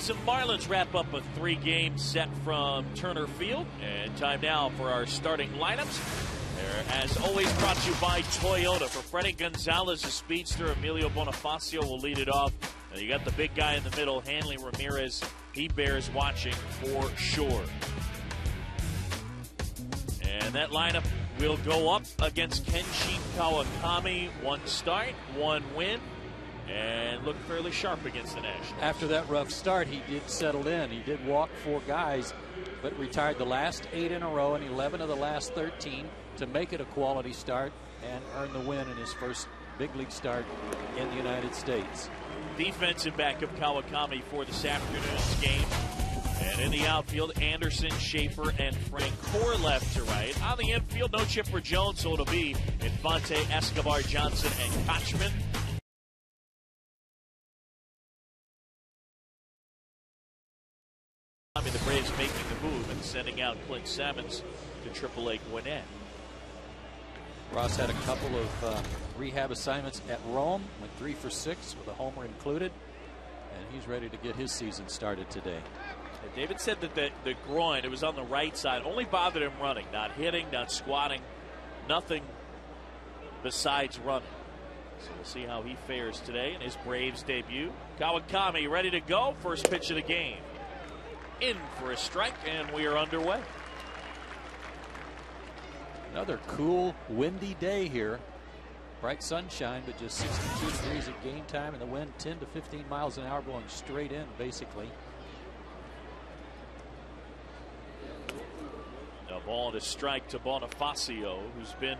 Knights and Marlins wrap up a 3-game set from Turner Field. And time now for our starting lineups. They're, as always, brought to you by Toyota. For Freddie Gonzalez, a speedster, Emilio Bonifacio will lead it off. And you got the big guy in the middle, Hanley Ramirez. He bears watching for sure. And that lineup will go up against Kenshin Kawakami. 1 start, 1 win. And looked fairly sharp against the Nationals. After that rough start, he did settle in. He did walk 4 guys, but retired the last 8 in a row and 11 of the last 13 to make it a quality start and earn the win in his first big league start in the United States. Defensive backup Kawakami for this afternoon's game. And in the outfield, Anderson, Schaefer, and Frank Core left to right. On the infield, no Chipper Jones, so it'll be Infante, Escobar, Johnson, and Kochman. The Braves making the move and sending out Clint Sammons to AAA Gwinnett. Ross had a couple of rehab assignments at Rome, went 3 for 6 with a homer included, and he's ready to get his season started today. David said that the groin, it was on the right side, only bothered him running, not hitting, not squatting, nothing besides running. So we'll see how he fares today in his Braves debut. Kawakami ready to go. First pitch of the game. In for a strike, and we are underway. Another cool, windy day here. Bright sunshine, but just 62 degrees at game time, and the wind 10 to 15 miles an hour blowing straight in, basically. A ball and a strike to Bonifacio, who's been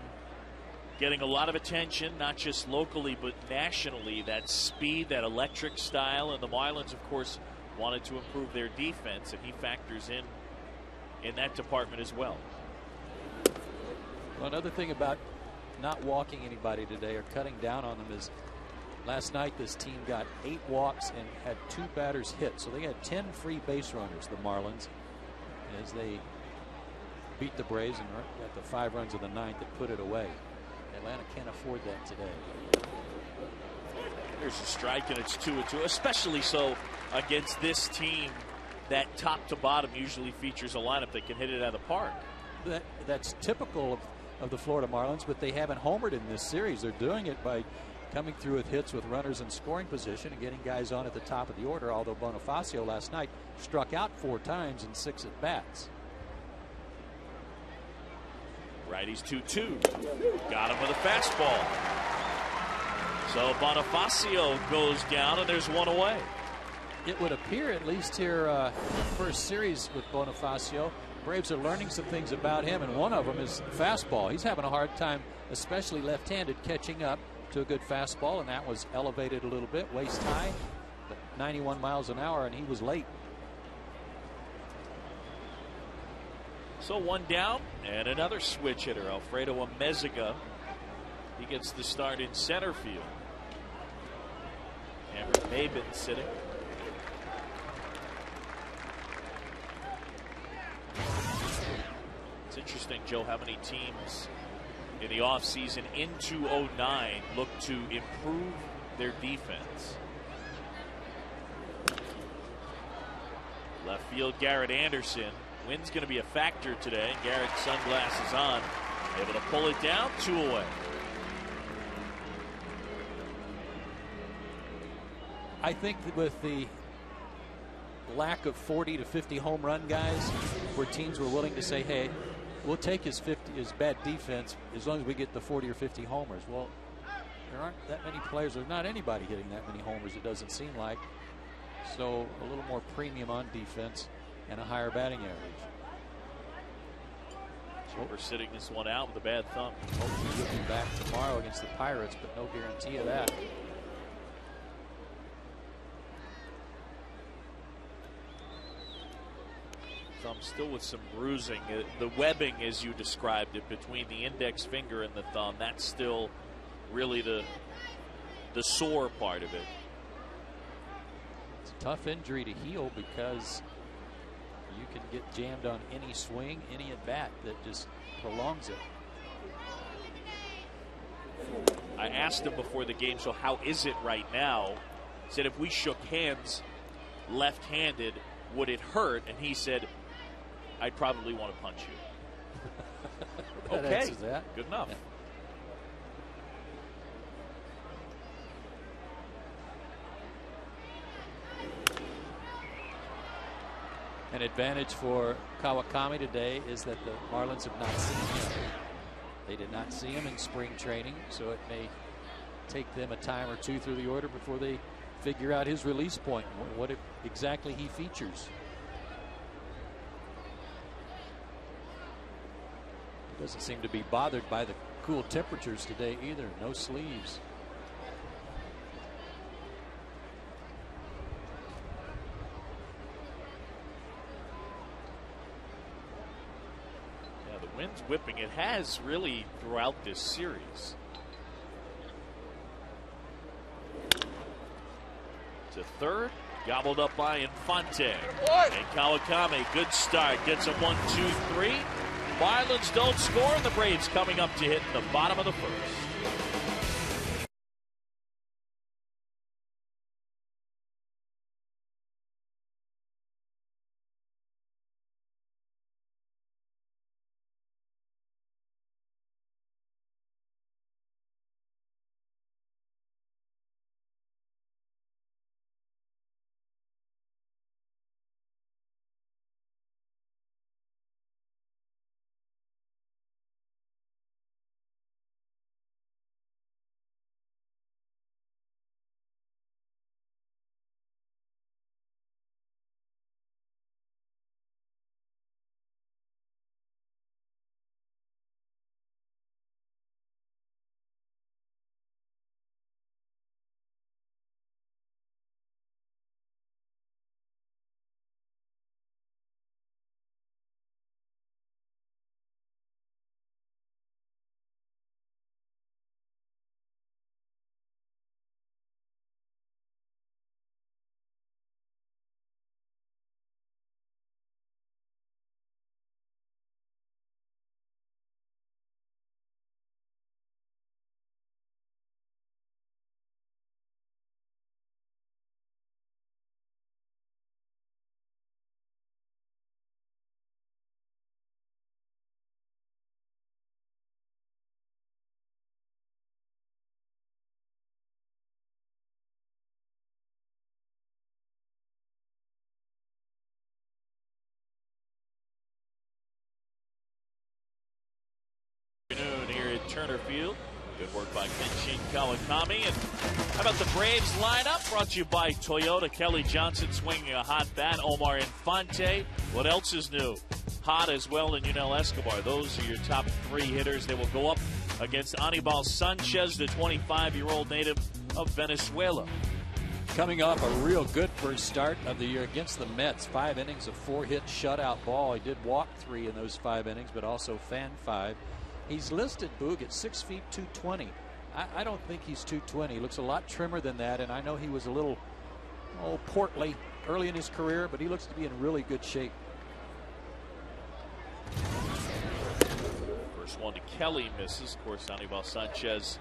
getting a lot of attention, not just locally, but nationally. That speed, that electric style, and the Marlins, of course, wanted to improve their defense, and he factors in that department as well. Well, another thing about not walking anybody today or cutting down on them is last night this team got 8 walks and had 2 batters hit. So they had 10 free base runners, the Marlins, as they beat the Braves and got the 5 runs of the 9th that put it away. Atlanta can't afford that today. There's a strike, and it's 2-2, especially so against this team that top to bottom usually features a lineup that can hit it out of the park. That's typical of the Florida Marlins, but they haven't homered in this series. They're doing it by coming through with hits with runners in scoring position and getting guys on at the top of the order, although Bonifacio last night struck out 4 times in 6 at bats. Righty's 2-2. Got him with a fastball. So Bonifacio goes down, and there's 1 away. It would appear, at least here first series with Bonifacio, Braves are learning some things about him, and one of them is fastball. He's having a hard time, especially left-handed, catching up to a good fastball, and that was elevated a little bit, waist high, but 91 miles an hour, and he was late. So 1 down, and another switch hitter, Alfredo Amezaga. He gets the start in center field. Cameron Maben sitting. It's interesting, Joe, how many teams in the offseason into 09 look to improve their defense. Left field, Garrett Anderson. Wind's going to be a factor today. Garrett's sunglasses on. Able to pull it down, 2 away. I think that with the lack of 40 to 50 home run guys, where teams were willing to say, hey, we'll take his bad defense as long as we get the 40 or 50 homers. Well, there aren't that many players. There's not anybody hitting that many homers, it doesn't seem like. So a little more premium on defense and a higher batting average. We're sitting this one out with a bad thumb. Hopefully he'll be back tomorrow against the Pirates, but no guarantee of that. Thumb still with some bruising. The webbing, as you described it, between the index finger and the thumb, that's still really the sore part of it. It's a tough injury to heal because you can get jammed on any swing, any at bat that just prolongs it. I asked him before the game, so how is it right now? He said if we shook hands, left-handed, would it hurt? And he said, I'd probably want to punch you. That okay, answers that. Good enough. Yeah. An advantage for Kawakami today is that the Marlins have not seen him. They did not see him in spring training, so it may take them a time or two through the order before they figure out his release point, what exactly he features. He doesn't seem to be bothered by the cool temperatures today either. No sleeves. Wind's whipping. It has really throughout this series. To third, gobbled up by Infante. And Kawakami, good start. Gets a 1-2-3. Marlins don't score, and the Braves coming up to hit in the bottom of the first. Here at Turner Field. Good work by Kenshin Kawakami. And how about the Braves lineup? Brought to you by Toyota. Kelly Johnson swinging a hot bat. Omar Infante. What else is new? Hot as well in Yunel Escobar. Those are your top three hitters. They will go up against Anibal Sanchez, the 25-year-old native of Venezuela. Coming off a real good first start of the year against the Mets. 5 innings of 4-hit shutout ball. He did walk 3 in those 5 innings, but also fan 5. He's listed, Boog, at 6 feet 220. I don't think he's 220. He looks a lot trimmer than that, and I know he was a little portly early in his career, but he looks to be in really good shape. First one to Kelly misses. Of course, Anibal Sanchez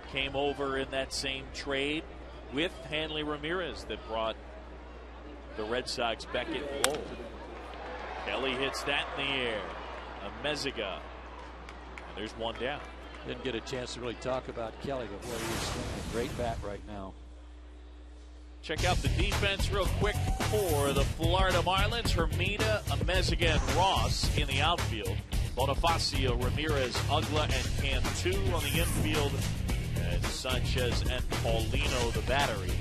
came over in that same trade with Hanley Ramirez that brought the Red Sox back in fold. Kelly hits that in the air. A Meziga. There's one down. Didn't get a chance to really talk about Kelly before he was swinging a great bat right now. Check out the defense real quick for the Florida Marlins. Hermida, Meziga, and Ross in the outfield. Bonifacio, Ramirez, Ugla, and Cantu on the infield. And Sanchez and Paulino, the battery.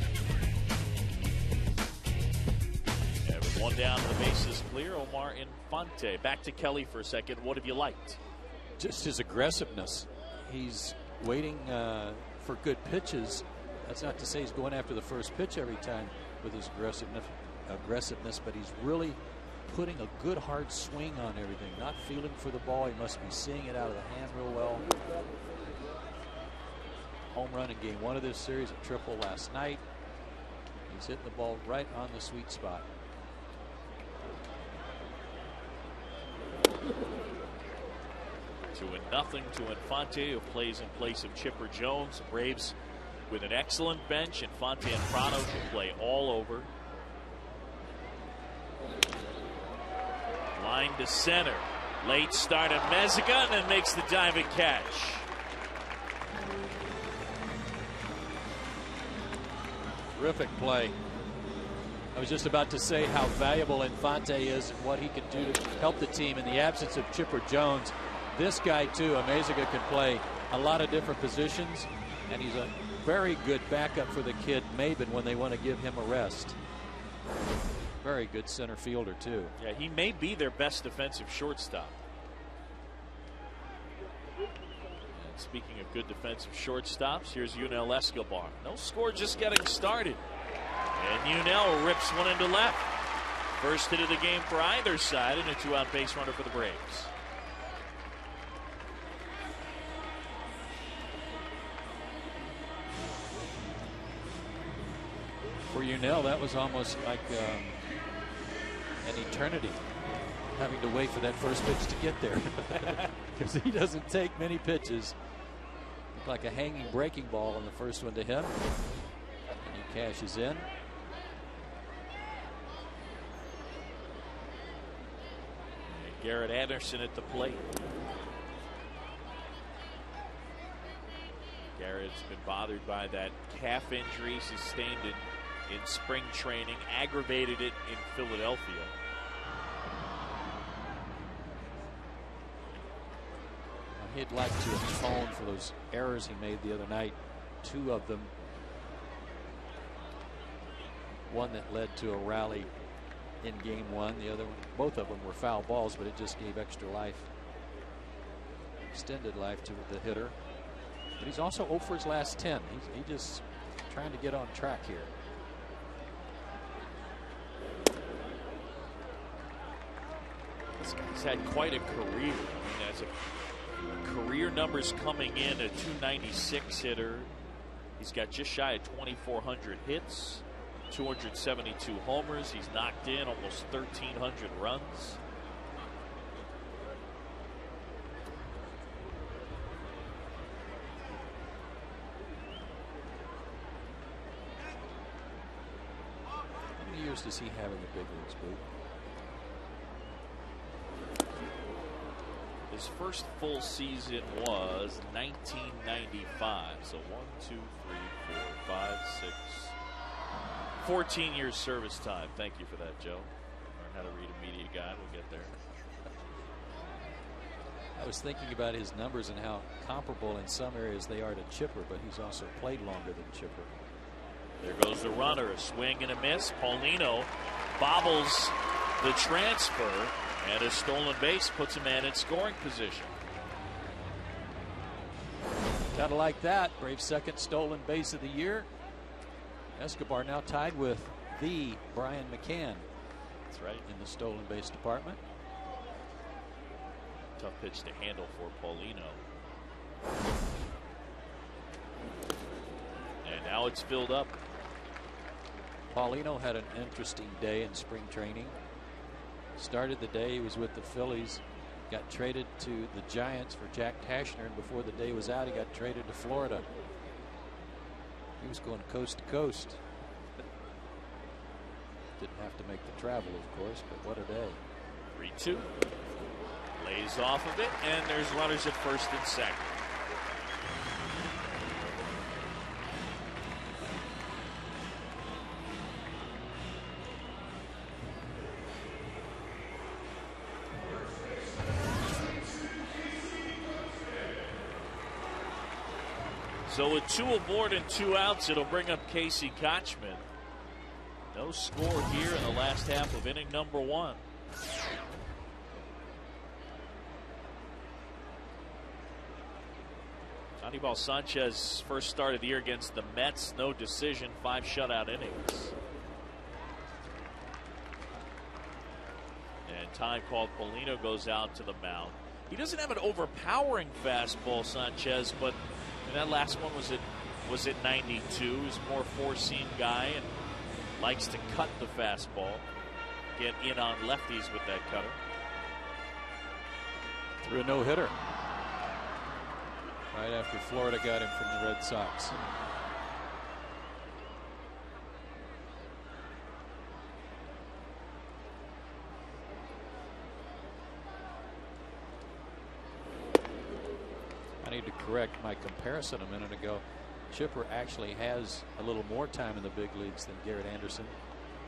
Yeah, with one down, the bases clear. Omar Infante. Back to Kelly for a second. What have you liked? Just his aggressiveness. He's waiting for good pitches. That's not to say he's going after the first pitch every time with his aggressiveness, but he's really putting a good hard swing on everything. Not feeling for the ball. He must be seeing it out of the hand real well. Home run in game 1 of this series, a triple last night. He's hitting the ball right on the sweet spot. 2-0 to Infante, who plays in place of Chipper Jones. The Braves with an excellent bench. Infante and Prado can play all over. line to center. Late start of Mezga, and then makes the diving catch. Terrific play. I was just about to say how valuable Infante is and what he can do to help the team in the absence of Chipper Jones. This guy, too, Amezaga, can play a lot of different positions, and he's a very good backup for the kid Maben when they want to give him a rest. Very good center fielder, too. Yeah, he may be their best defensive shortstop. And speaking of good defensive shortstops, here's Yunel Escobar. No score, just getting started. And Yunel rips one into left. First hit of the game for either side, and a 2-out base runner for the Braves. For Yunel, that was almost like an eternity, having to wait for that first pitch to get there, because he doesn't take many pitches. Looked like a hanging breaking ball on the first one to him, and he cashes in. And Garrett Anderson at the plate. Garrett's been bothered by that calf injury sustained in spring training, aggravated it in Philadelphia. He'd like to atone for those errors he made the other night. 2 of them. One that led to a rally in game 1. The other one, both of them were foul balls, but it just gave extra life, extended life to the hitter. But he's also 0 for his last 10. He's just trying to get on track here. This guy's had quite a career. I mean, that's career numbers coming in, a 296 hitter. He's got just shy of 2,400 hits, 272 homers. He's knocked in almost 1,300 runs. How many years does he have in the big leagues, Boot? His first full season was 1995. So 1, 2, 3, 4, 5, 6, 14 years service time. Thank you for that, Joe. Learn how to read a media guide. We'll get there. I was thinking about his numbers and how comparable in some areas they are to Chipper, but he's also played longer than Chipper. There goes the runner. A swing and a miss. Paulino bobbles the transfer, and a stolen base puts a man in scoring position. Kind of like that. Braves' second stolen base of the year. Escobar now tied with the Brian McCann. That's right. In the stolen base department. Tough pitch to handle for Paulino. And now it's filled up. Paulino had an interesting day in spring training. Started the day, he was with the Phillies, got traded to the Giants for Jack Tashner, and before the day was out, he got traded to Florida. He was going coast to coast. Didn't have to make the travel, of course, but what a day. 3-2. Lays off of it, and there's runners at first and second. So with 2 aboard and 2 outs, it'll bring up Casey Kochman. No score here in the last half of inning number 1. Anibal Sanchez first start of the year against the Mets. No decision, 5 shutout innings. And time called. Paulino goes out to the mound. He doesn't have an overpowering fastball, Sanchez, but that last one was at 92. He's a more four-seam guy and likes to cut the fastball. Get in on lefties with that cutter. Threw a no-hitter right after Florida got him from the Red Sox. correct my comparison a minute ago. Chipper actually has a little more time in the big leagues than Garrett Anderson,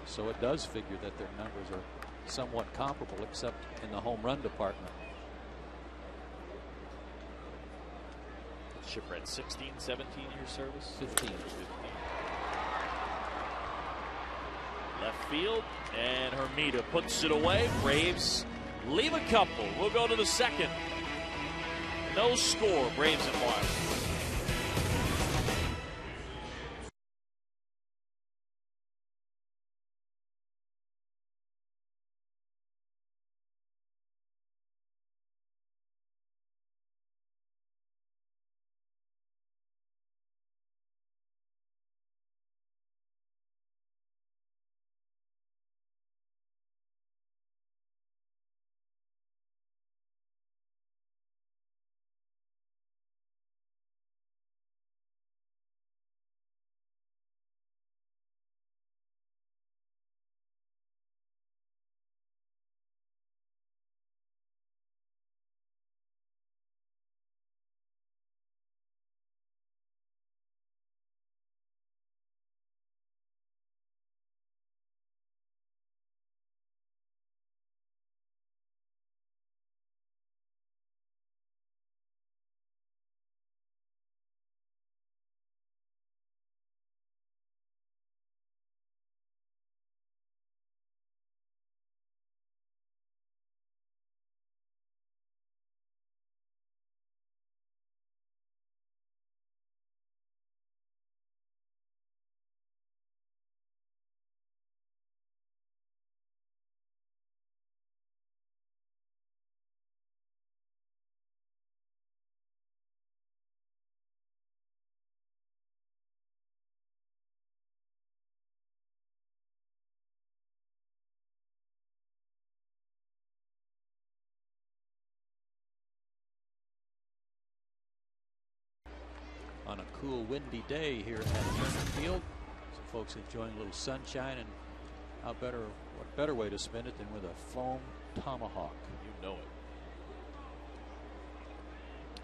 so it does figure that their numbers are somewhat comparable, except in the home run department. Chipper at 16, 17 years service? 15. Left field, and Hermida puts it away. Braves leave a couple. We'll go to the second. No score, Braves and Marlins. On a cool, windy day here at Turner Field, so folks enjoying a little sunshine, and what better way to spend it than with a foam tomahawk? You know it.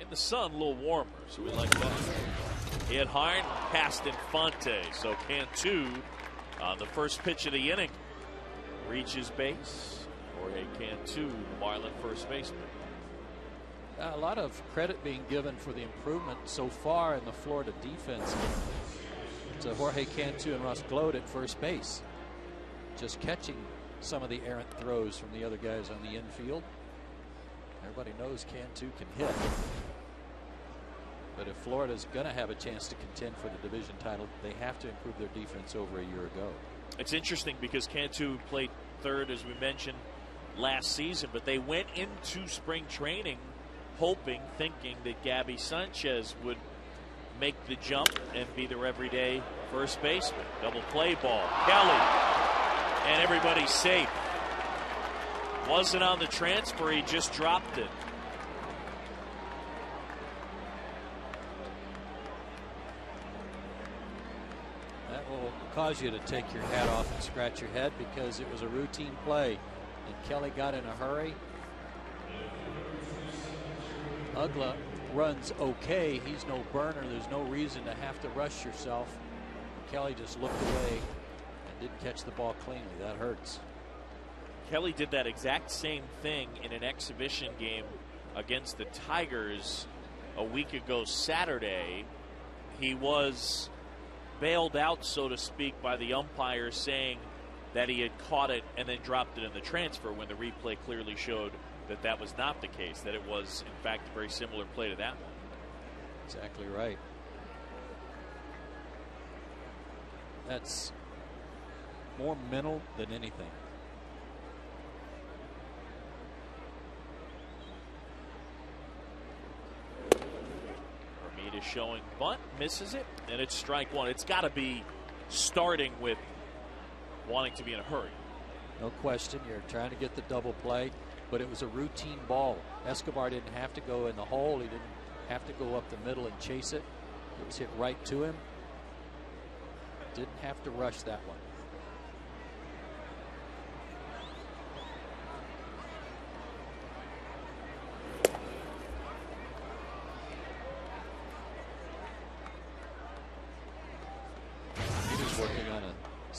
In the sun, a little warmer, so we like that. Hit hard, past Infante, so Cantu on the first pitch of the inning reaches base. Jorge Cantu, the Marlin first baseman. A lot of credit being given for the improvement so far in the Florida defense to Jorge Cantu and Ross Gloat at first base. Just catching some of the errant throws from the other guys on the infield. Everybody knows Cantu can hit. But if Florida's going to have a chance to contend for the division title, they have to improve their defense over a year ago. It's interesting because Cantu played third, as we mentioned, last season, but they went into spring training hoping, thinking that Gabby Sanchez would make the jump and be their everyday first baseman. Double play ball. Kelly. And everybody's safe. Wasn't on the transfer, he just dropped it. That will cause you to take your hat off and scratch your head, because it was a routine play and Kelly got in a hurry. Ugla runs okay. He's no burner. There's no reason to have to rush yourself. Kelly just looked away and didn't catch the ball cleanly. That hurts. Kelly did that exact same thing in an exhibition game against the Tigers a week ago Saturday. He was bailed out, so to speak, by the umpire, saying that he had caught it and then dropped it in the transfer, when the replay clearly showed that that was not the case, that it was, in fact, a very similar play to that one. Exactly right. That's more mental than anything. Hermida showing bunt, misses it, and it's strike one. It's got to be starting with wanting to be in a hurry. No question. You're trying to get the double play, but it was a routine ball. Escobar didn't have to go in the hole. He didn't have to go up the middle and chase it. It was hit right to him. Didn't have to rush that one.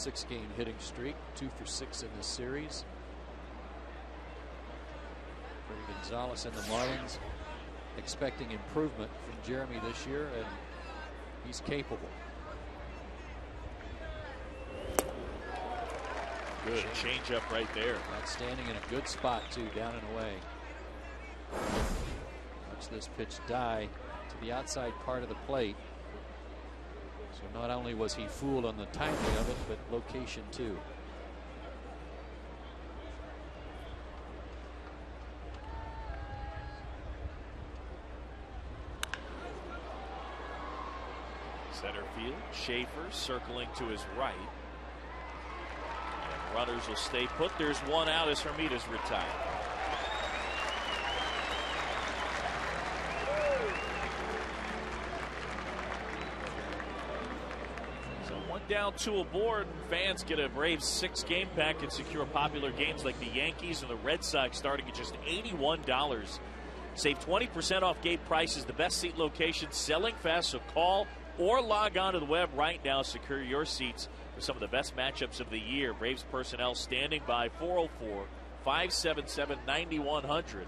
6-game hitting streak, 2 for 6 in this series. Freddie Gonzalez and the Marlins expecting improvement from Jeremy this year, and he's capable. Good changeup right there. Outstanding in a good spot too, down and away. Watch this pitch die to the outside part of the plate. So not only was he fooled on the timing of it, but location too. Center field, Schaefer circling to his right. And runners will stay put. There's one out as Hermita's retired. So 1 down, 2 aboard. Fans get a Braves 6-game pack and secure popular games like the Yankees and the Red Sox starting at just $81. Save 20% off gate prices. The best seat location, selling fast, so call or log on to the web right now. Secure your seats for some of the best matchups of the year. Braves personnel standing by. 404-577-9100.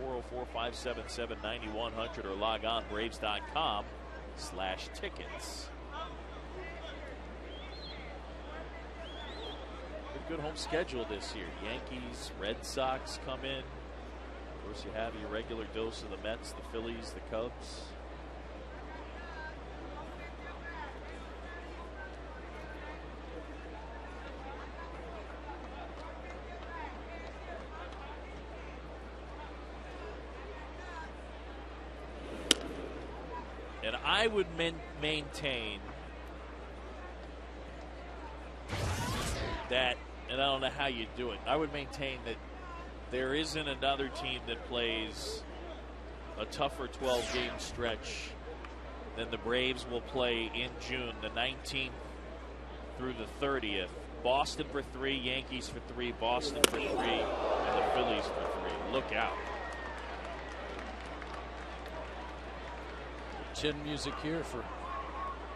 404-577-9100 or log on Braves.com/tickets. Good home schedule this year. Yankees, Red Sox come in. Of course, you have your regular dose of the Mets, the Phillies, the Cubs. And I would maintain that, and I don't know how you do it, I would maintain that there isn't another team that plays a tougher 12-game stretch than the Braves will play in June, the 19th through the 30th. Boston for 3, Yankees for 3, Boston for 3, and the Phillies for 3. Look out. Chin music here for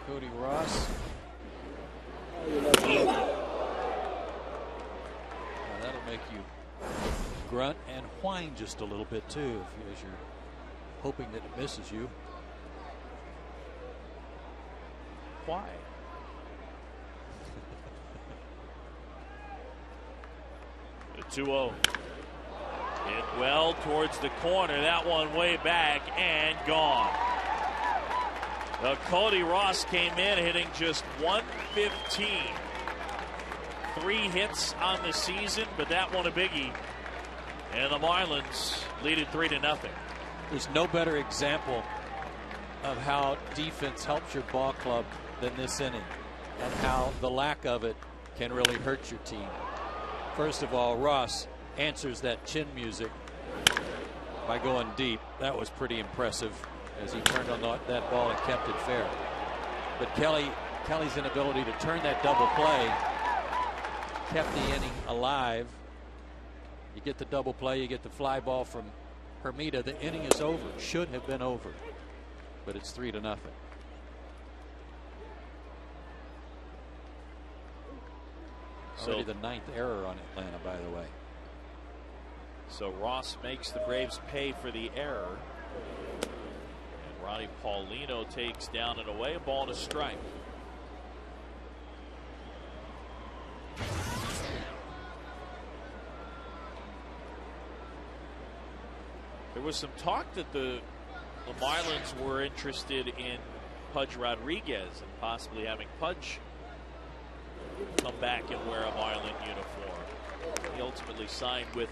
Cody Ross. Now that'll make you grunt and whine just a little bit too, as you're hoping that it misses you. Why? The 2-0. Hit well towards the corner. That one way back and gone. Cody Ross came in hitting just .115. 3 hits on the season, but that one a biggie. And the Marlins lead it 3-0. There's no better example of how defense helps your ball club than this inning, and how the lack of it can really hurt your team. First of all, Ross answers that chin music by going deep. That was pretty impressive as he turned on that ball and kept it fair. But Kelly's inability to turn that double play kept the inning alive. You get the double play, you get the fly ball from Hermita. The inning is over. Should have been over, but it's 3-0. Already the 9th error on Atlanta, by the way. So Ross makes the Braves pay for the error. And Ronnie Paulino takes down and away, a ball and a strike. There was some talk that the Marlins were interested in Pudge Rodriguez and possibly having Pudge come back and wear a Marlin uniform. He ultimately signed with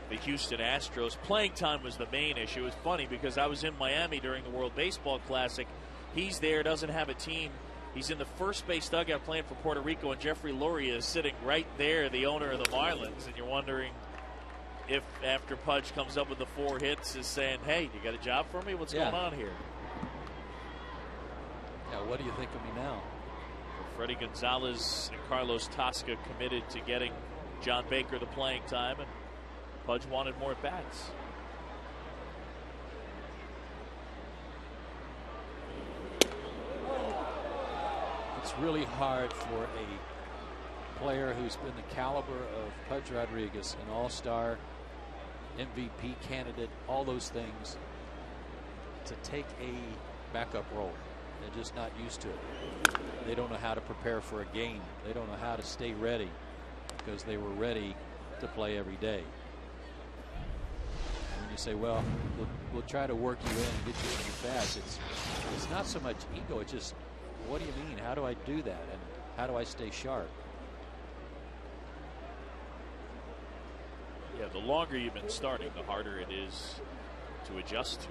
the Houston Astros. Playing time was the main issue. It was funny because I was in Miami during the World Baseball Classic. He's there, doesn't have a team. He's in the first base dugout playing for Puerto Rico, and Jeffrey Luria is sitting right there, the owner of the Marlins, and you're wondering if after Pudge comes up with the 4 hits is saying, hey, you got a job for me? What's going on here? Yeah, what do you think of me now? Freddie Gonzalez and Carlos Tosca committed to getting John Baker the playing time, and Pudge wanted more at-bats. It's really hard for a player who's been the caliber of Pudge Rodriguez, an all-star, MVP candidate, all those things, to take a backup role. They're just not used to it. They don't know how to prepare for a game. They don't know how to stay ready, because they were ready to play every day. And when you say, well, we'll try to work you in and get you in fast, it's not so much ego. It's just, what do you mean? How do I do that? And how do I stay sharp? Yeah, the longer you've been starting, the harder it is to adjust to.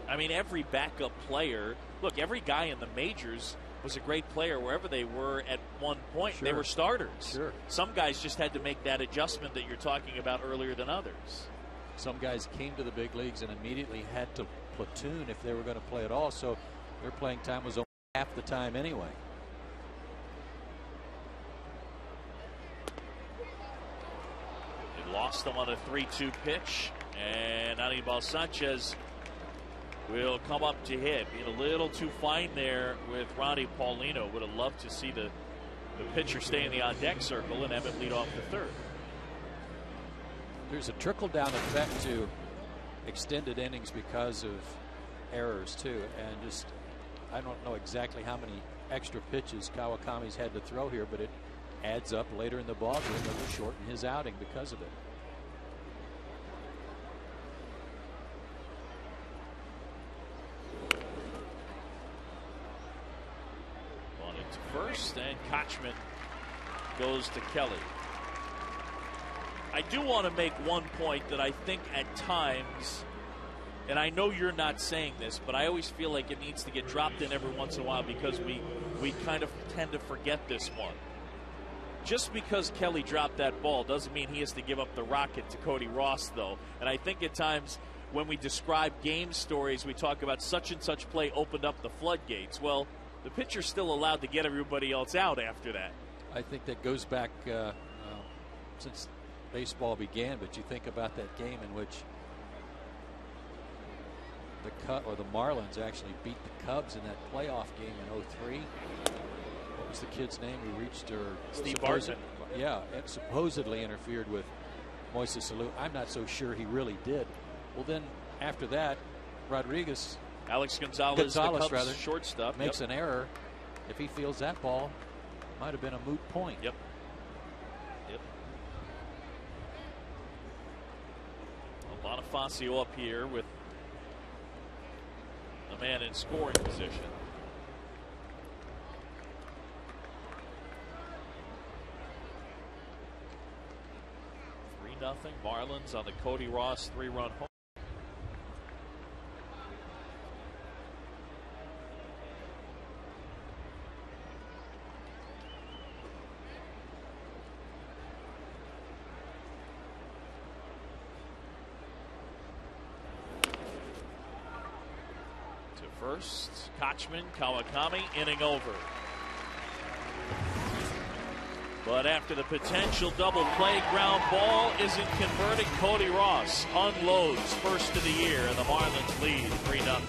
I mean, every backup player, look, every guy in the majors was a great player wherever they were at one point. Sure. They were starters. Sure. Some guys just had to make that adjustment that you're talking about earlier than others. Some guys came to the big leagues and immediately had to platoon if they were going to play at all, so their playing time was only half the time anyway. They lost them on a 3-2 pitch, and Anibal Sanchez will come up to hit. Being a little too fine there with Ronnie Paulino. Would have loved to see the pitcher stay in the on-deck circle and have him lead off the third. There's a trickle-down effect to extended innings because of errors, too. And just, I don't know exactly how many extra pitches Kawakami's had to throw here, but it adds up later in the ballgame that will shorten his outing because of it. On it to first, and Kochman goes to Kelly. I do want to make one point that I think at times, and I know you're not saying this, but I always feel like it needs to get dropped in every once in a while because we kind of tend to forget this one. Just because Kelly dropped that ball doesn't mean he has to give up the rocket to Cody Ross, though. And I think at times when we describe game stories, we talk about such and such play opened up the floodgates. Well, the pitcher's still allowed to get everybody else out after that. I think that goes back since baseball began, but you think about that game in which the Marlins actually beat the Cubs in that playoff game in '03. What was the kid's name who reached her? Steve Barton. Yeah, it supposedly interfered with Moises Alou. I'm not so sure he really did. Well, then after that, Rodriguez, Alex Gonzalez, the Cubs shortstop, makes an error. If he feels that ball, it might have been a moot point. Yep. A lot of Fazio up here with a man in scoring position. 3-0 Marlins on the Cody Ross 3-run home. First, Kochman, Kawakami, inning over. But after the potential double play, ground ball isn't converted. Cody Ross unloads first of the year, and the Marlins lead 3-0.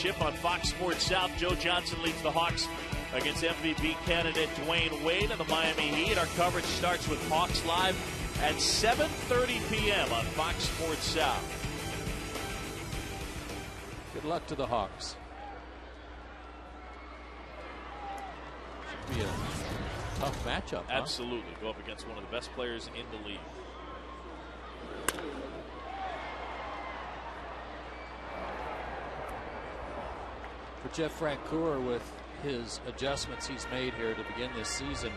Championship on Fox Sports South. Joe Johnson leads the Hawks against MVP candidate Dwayne Wade and the Miami Heat. Our coverage starts with Hawks Live at 7:30 p.m. on Fox Sports South. Good luck to the Hawks. Should be a tough matchup. Absolutely. Go up against one of the best players in the league. For Jeff Francoeur, with his adjustments he's made here to begin this season,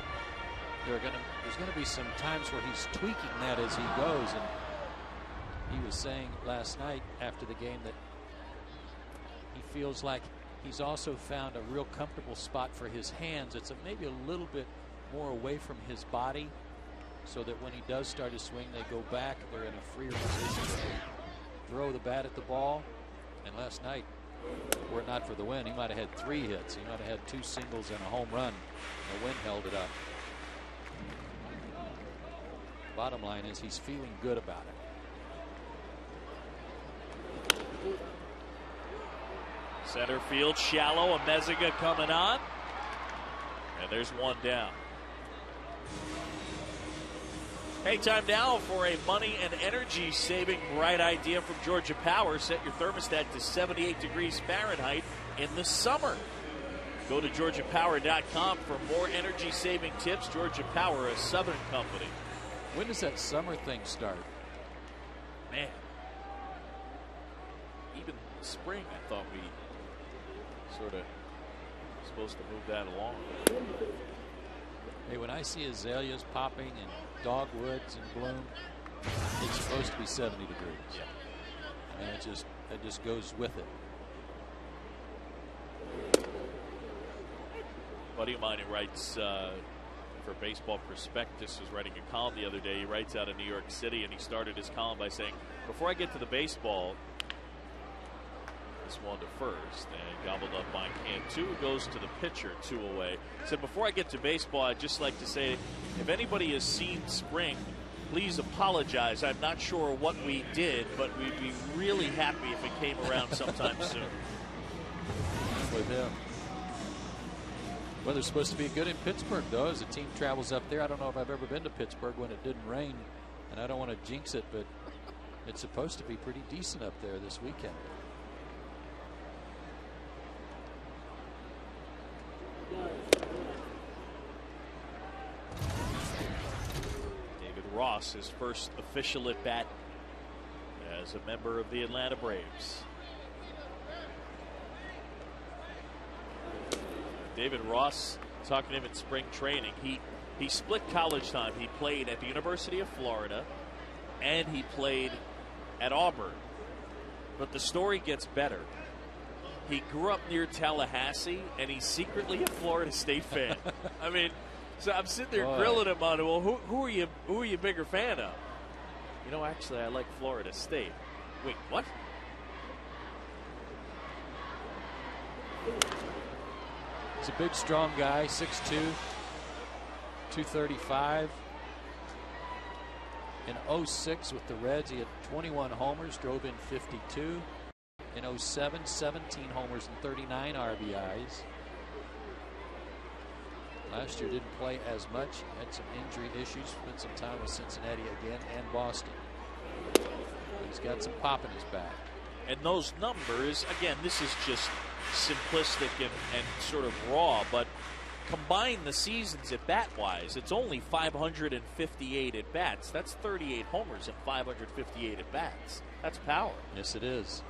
there's going to be some times where he's tweaking that as he goes. And he was saying last night after the game that he feels like he's also found a real comfortable spot for his hands. It's maybe a little bit more away from his body, so that when he does start to swing, they go back. They're in a freer position to throw the bat at the ball. And last night, were it not for the wind, he might have had 3 hits. He might have had 2 singles and a home run. The wind held it up. Bottom line is he's feeling good about it. Center field shallow. Amezaga coming on. And there's one down. Hey, time now for a money and energy saving bright idea from Georgia Power. Set your thermostat to 78 degrees Fahrenheit in the summer. Go to GeorgiaPower.com for more energy saving tips. Georgia Power, a Southern company. When does that summer thing start? Man. Even spring, I thought we sort of supposed to move that along. Hey, when I see azaleas popping and dogwoods in bloom, it's supposed to be 70 degrees. Yeah. And it just goes with it. A buddy of mine who writes for Baseball Prospectus was writing a column the other day. He writes out of New York City, and he started his column by saying, before I get to the baseball, this one to first and gobbled up by Cantu, goes to the pitcher, 2 away. Said, before I get to baseball, I'd just like to say, if anybody has seen spring, please apologize. I'm not sure what we did, but we'd be really happy if it came around sometime soon. With him. Weather's supposed to be good in Pittsburgh, though, as the team travels up there. I don't know if I've ever been to Pittsburgh when it didn't rain, and I don't want to jinx it, but it's supposed to be pretty decent up there this weekend. David Ross, his first official at bat as a member of the Atlanta Braves. David Ross, talking to him in spring training, he split college time. He played at the University of Florida and he played at Auburn. But the story gets better. He grew up near Tallahassee, and he's secretly a Florida State fan. I mean, so I'm sitting there grilling him on, well, who are you a bigger fan of? You know, actually, I like Florida State. Wait, what? He's a big, strong guy, 6'2", 235. In 06 with the Reds, he had 21 homers, drove in 52. In 07, 17 homers and 39 RBIs. Last year didn't play as much, had some injury issues, spent some time with Cincinnati again and Boston. He's got some pop in his back. And those numbers, again, this is just simplistic and sort of raw, but combine the seasons at bat-wise, it's only 558 at bats. That's 38 homers and 558 at bats. That's power. Yes, it is.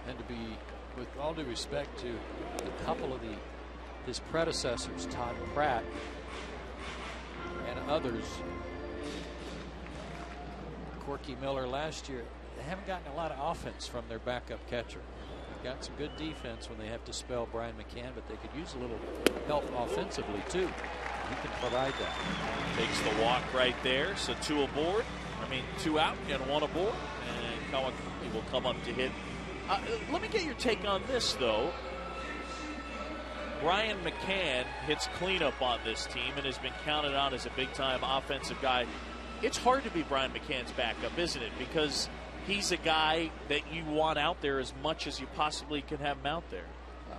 And to be, with all due respect to a couple of his predecessors, Todd Pratt and others, Corky Miller last year, they haven't gotten a lot of offense from their backup catcher. They've got some good defense when they have to spell Brian McCann, but they could use a little help offensively too. He can provide that. Takes the walk right there, so 2 aboard. I mean, 2 out and 1 aboard, and Kawakami will come up to hit. Let me get your take on this, though. Brian McCann hits cleanup on this team and has been counted on as a big-time offensive guy. It's hard to be Brian McCann's backup, isn't it? Because he's a guy that you want out there as much as you possibly can have him out there.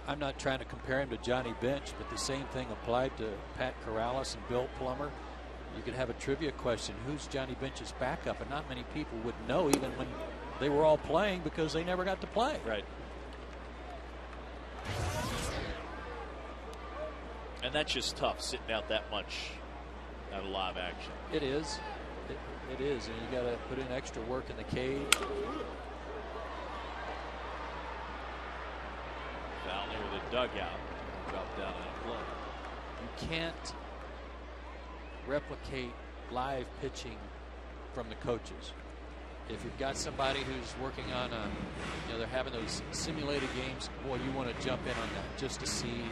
I'm not trying to compare him to Johnny Bench, but the same thing applied to Pat Corrales and Bill Plummer. You could have a trivia question, who's Johnny Bench's backup? And not many people would know, even when they were all playing, because they never got to play. Right. And that's just tough, sitting out that much out of live action. It is. It is, and you got to put in extra work in the cage. Down near the dugout, drop down on a play. You can't replicate live pitching from the coaches. If you've got somebody who's working on they're having those simulated games, boy, you want to jump in on that just to see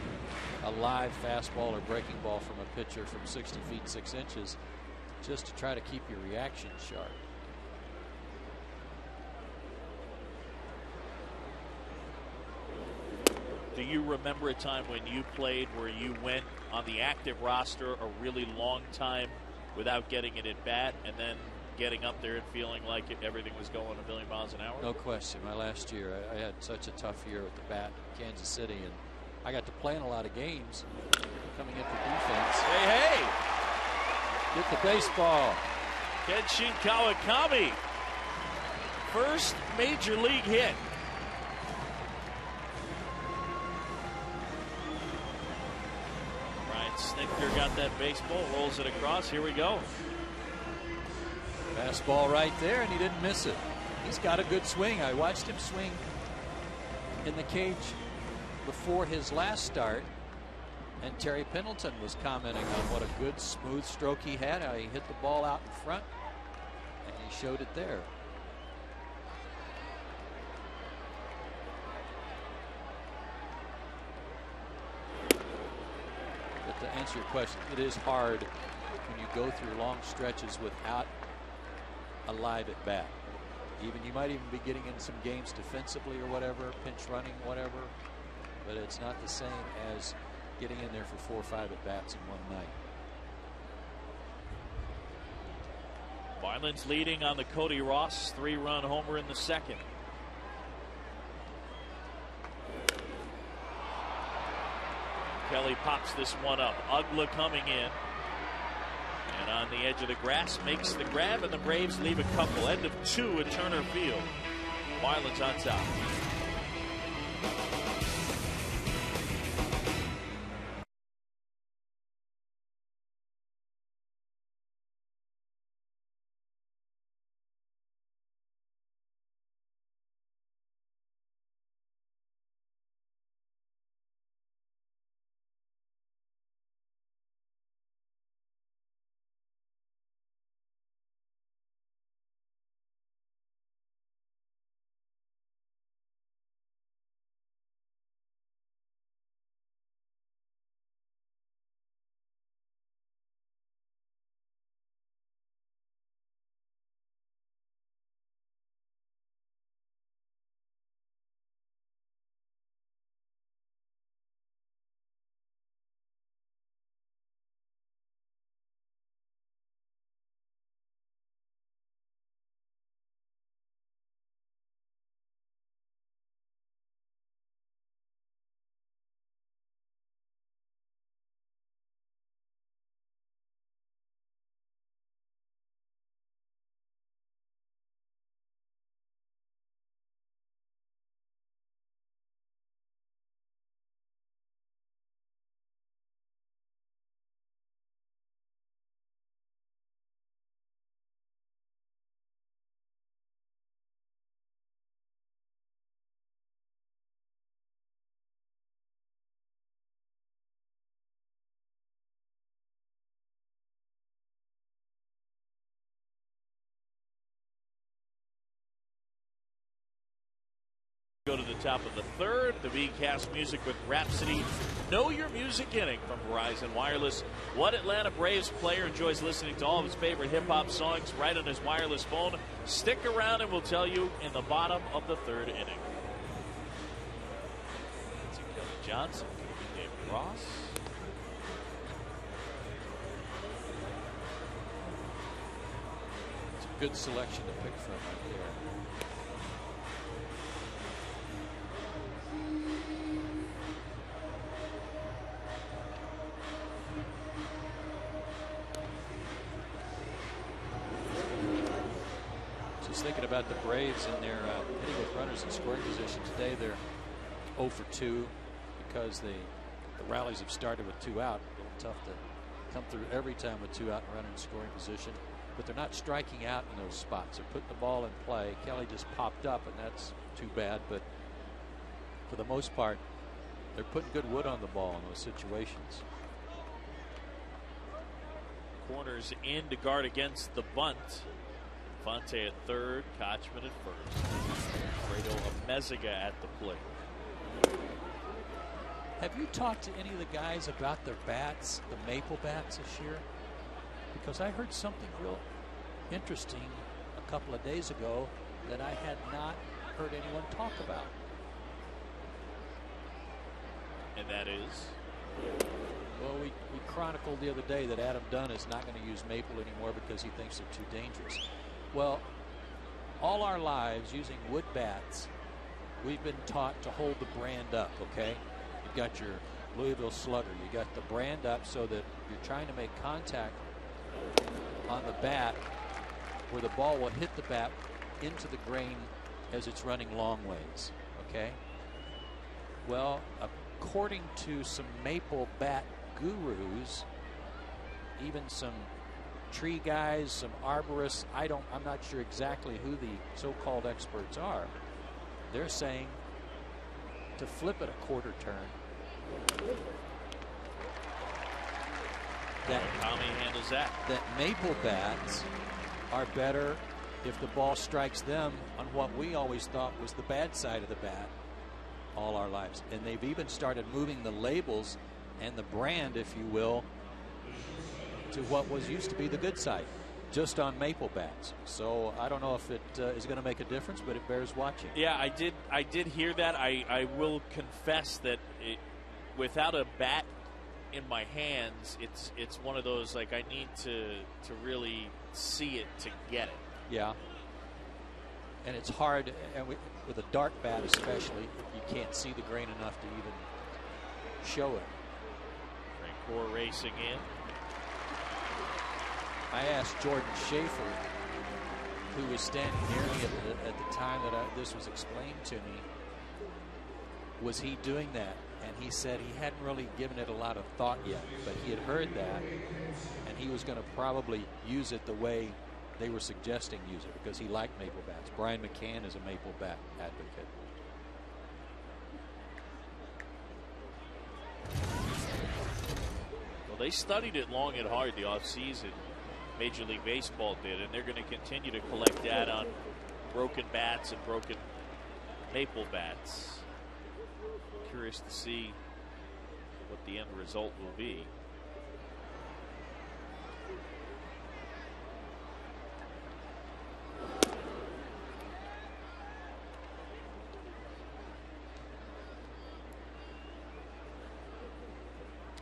a live fastball or breaking ball from a pitcher from 60 feet 6 inches, just to try to keep your reaction sharp. Do you remember a time when you played where you went on the active roster a really long time without getting it at bat, and then getting up there and feeling like everything was going a million miles an hour? No question. My last year, I had such a tough year with the bat in Kansas City, and I got to play in a lot of games coming in for defense. Hey! Get the baseball. Kenshin Kawakami. First major league hit. Ryan Snitker got that baseball, rolls it across. Here we go. Fastball right there, and he didn't miss it. He's got a good swing. I watched him swing in the cage before his last start, and Terry Pendleton was commenting on what a good smooth stroke he had, how he hit the ball out in front, and he showed it there. But to answer your question, it is hard when you go through long stretches without a live at bat. You might even be getting in some games defensively or whatever, pinch running, whatever, but it's not the same as getting in there for 4 or 5 at bats in one night. Marlins leading on the Cody Ross 3-run homer in the second. Kelly pops this one up. Ugla coming in. And on the edge of the grass, makes the grab, and the Braves leave a couple. End of 2 at Turner Field. Marlins on top. Go to the top of the third. The V-Cast music with Rhapsody. Know your music inning from Verizon Wireless. What Atlanta Braves player enjoys listening to all of his favorite hip-hop songs right on his wireless phone? Stick around and we'll tell you in the bottom of the third inning. Kelly Johnson. Ross. It's a good selection to pick from right there. Thinking about the Braves and their hitting with runners in scoring position today, they're 0 for 2 because the rallies have started with 2 out. A little tough to come through every time with 2 out and runner in scoring position, but they're not striking out in those spots. They're putting the ball in play. Kelly just popped up, and that's too bad, but for the most part, they're putting good wood on the ball in those situations. Corners in to guard against the bunt. Fonte at third, Kochman at first. Fredo Amezaga at the plate. Have you talked to any of the guys about their bats, the maple bats this year? Because I heard something real interesting a couple of days ago that I had not heard anyone talk about. And that is? Well, we chronicled the other day that Adam Dunn is not going to use maple anymore because he thinks they're too dangerous. Well, all our lives using wood bats, we've been taught to hold the brand up, okay? You've got your Louisville Slugger. You got the brand up so that you're trying to make contact on the bat where the ball will hit the bat into the grain as it's running long ways, okay? Well, according to some maple bat gurus, even some tree guys, some arborists, I'm not sure exactly who the so-called experts are. They're saying to flip it a quarter turn. That Tommy handles that. That maple bats are better if the ball strikes them on what we always thought was the bad side of the bat all our lives. And they've even started moving the labels and the brand, if you will, to what was used to be the good side, just on maple bats. So I don't know if it is going to make a difference, but it bears watching. Yeah, I did hear that. I will confess that without a bat in my hands, it's one of those, like, I need to really see it to get it. Yeah. And it's hard, and with a dark bat especially, you can't see the grain enough to even show it. Francoeur racing in. I asked Jordan Schaefer, who was standing near me at the time that this was explained to me, was he doing that? And he said he hadn't really given it a lot of thought yet, but he had heard that, and he was going to probably use it the way they were suggesting use it because he liked maple bats. Brian McCann is a maple bat advocate. Well, they studied it long and hard the offseason. Major League Baseball did, and they're going to continue to collect data on broken bats and broken maple bats. Curious to see what the end result will be.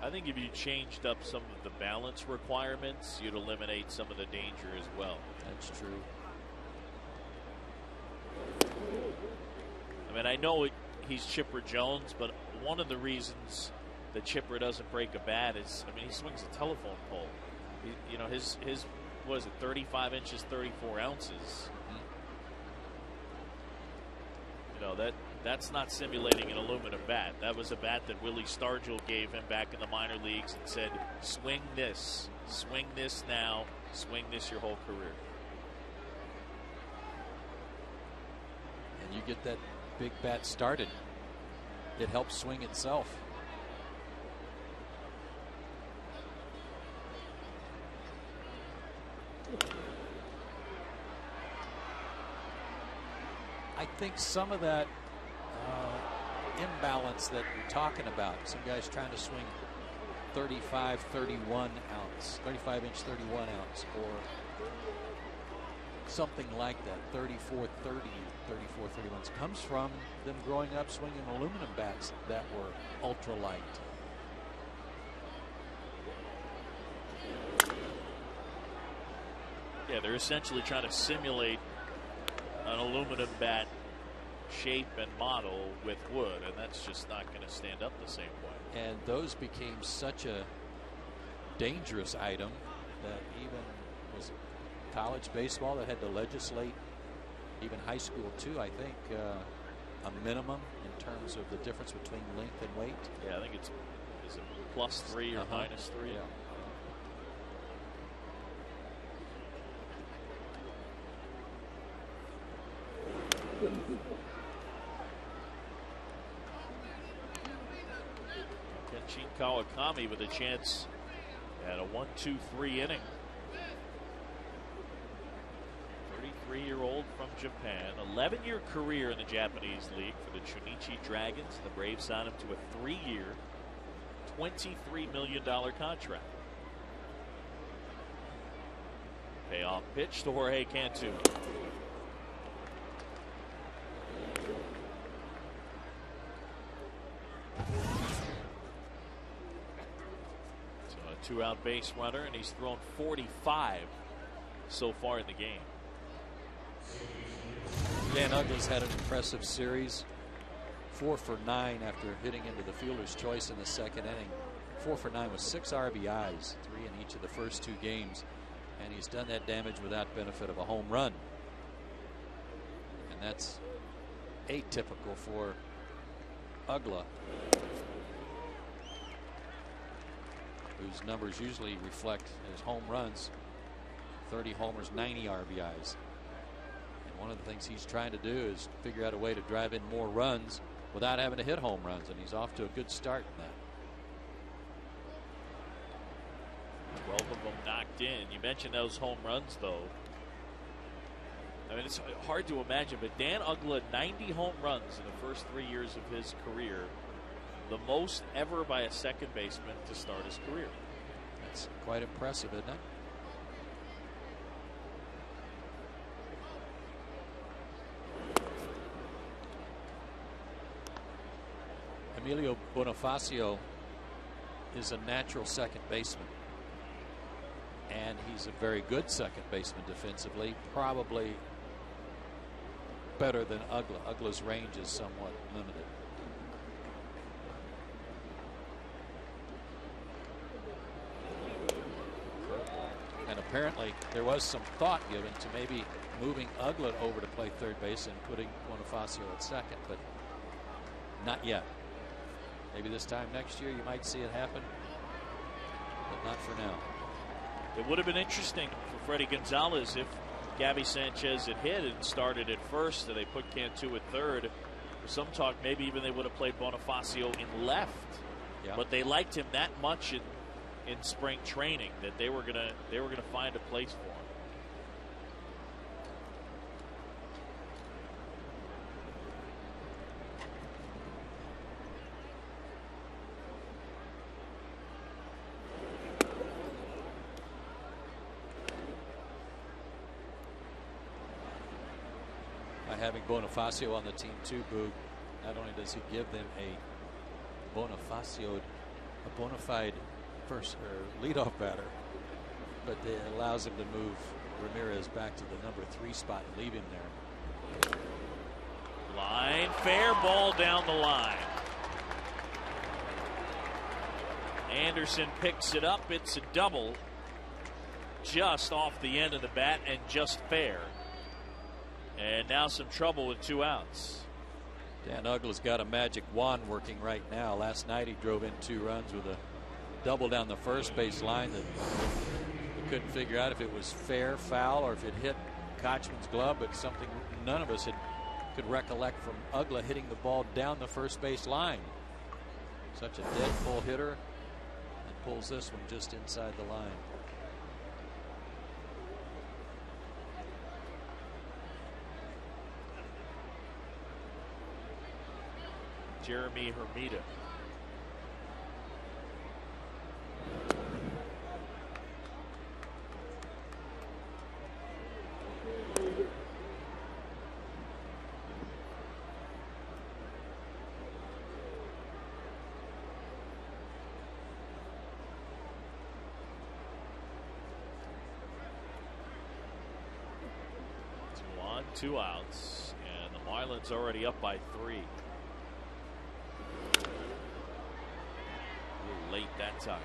I think if you changed up some of the balance requirements, you'd eliminate some of the danger as well. That's true. I mean, I know he's Chipper Jones, but one of the reasons that Chipper doesn't break a bat is, I mean, he swings a telephone pole. You know, his what is it, 35 inches, 34 ounces. Mm-hmm. You know, that's not simulating an aluminum bat. That was a bat that Willie Stargell gave him back in the minor leagues and said, swing this now, swing this your whole career. And you get that big bat started, it helps swing itself. I think some of that imbalance that you're talking about, some guys trying to swing 35 inch 31 ounce or something like that, 34 30, 34 31s, comes from them growing up swinging aluminum bats that were ultra light. Yeah, they're essentially trying to simulate an aluminum bat shape and model with wood, and that's just not going to stand up the same way. And those became such a dangerous item that even was college baseball that had to legislate, even high school too, I think, a minimum in terms of the difference between length and weight. Yeah, I think it's is it +3 or -3? Yeah. Kenshin Kawakami with a chance at a 1-2-3 inning. 33-year-old from Japan, 11-year career in the Japanese league for the Chunichi Dragons. The Braves signed him to a 3-year, $23 million contract. Payoff pitch to Jorge Cantu. So a 2-out base runner, and he's thrown 45 so far in the game. Dan Uggla's had an impressive series. 4 for 9 after hitting into the fielder's choice in the second inning. 4 for 9 with 6 RBIs, 3 in each of the first 2 games. And he's done that damage without benefit of a home run. And that's atypical for Uggla, whose numbers usually reflect his home runs. 30 homers, 90 RBIs. And one of the things he's trying to do is figure out a way to drive in more runs without having to hit home runs, and he's off to a good start in that. 12 of them knocked in. You mentioned those home runs, though. I mean, it's hard to imagine, but Dan Uggla, 90 home runs in the first 3 years of his career, the most ever by a second baseman to start his career. That's quite impressive, isn't it? Emilio Bonifacio is a natural second baseman, and he's a very good second baseman defensively, probably better than Uggla. Uggla's range is somewhat limited. And apparently there was some thought given to maybe moving Uggla over to play third base and putting Bonifacio at second, but not yet. Maybe this time next year you might see it happen, but not for now. It would have been interesting for Freddie Gonzalez if Gabby Sanchez had hit and started at first, and they put Cantu at third. For some talk, maybe even they would have played Bonifacio in left. Yeah. But they liked him that much in spring training that they were gonna find a place for him. Having Bonifacio on the team too, Boog, not only does he give them a bona fide first or leadoff batter, but it allows him to move Ramirez back to the number 3 spot and leave him there. Line, fair ball down the line. Anderson picks it up. It's a double, just off the end of the bat and just fair. And now some trouble with 2 outs. Dan Uggla's got a magic wand working right now. Last night he drove in 2 runs with a double down the first base line that we couldn't figure out if it was fair, foul, or if it hit Kochman's glove, but something none of us could recollect from Uggla hitting the ball down the first base line. Such a dead pull hitter, and pulls this one just inside the line. Jeremy Hermida. 2 outs, and the Marlins already up by 3. A little late that time.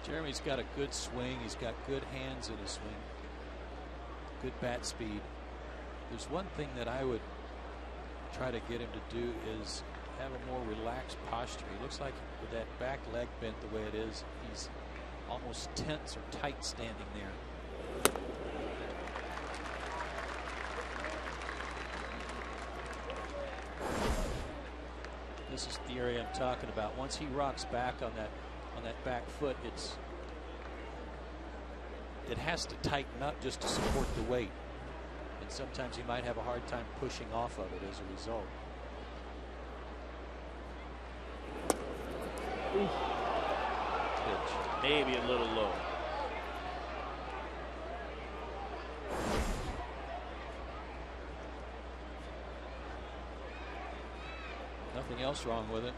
Jeremy's got a good swing. He's got good hands in his swing. Good bat speed. There's one thing that I would try to get him to do is have a more relaxed posture. He looks like with that back leg bent the way it is, he's almost tense or tight standing there. This is the area I'm talking about. Once he rocks back on that back foot, it has to tighten up just to support the weight. And sometimes he might have a hard time pushing off of it as a result. Pitch. Maybe a little low. Nothing else wrong with it.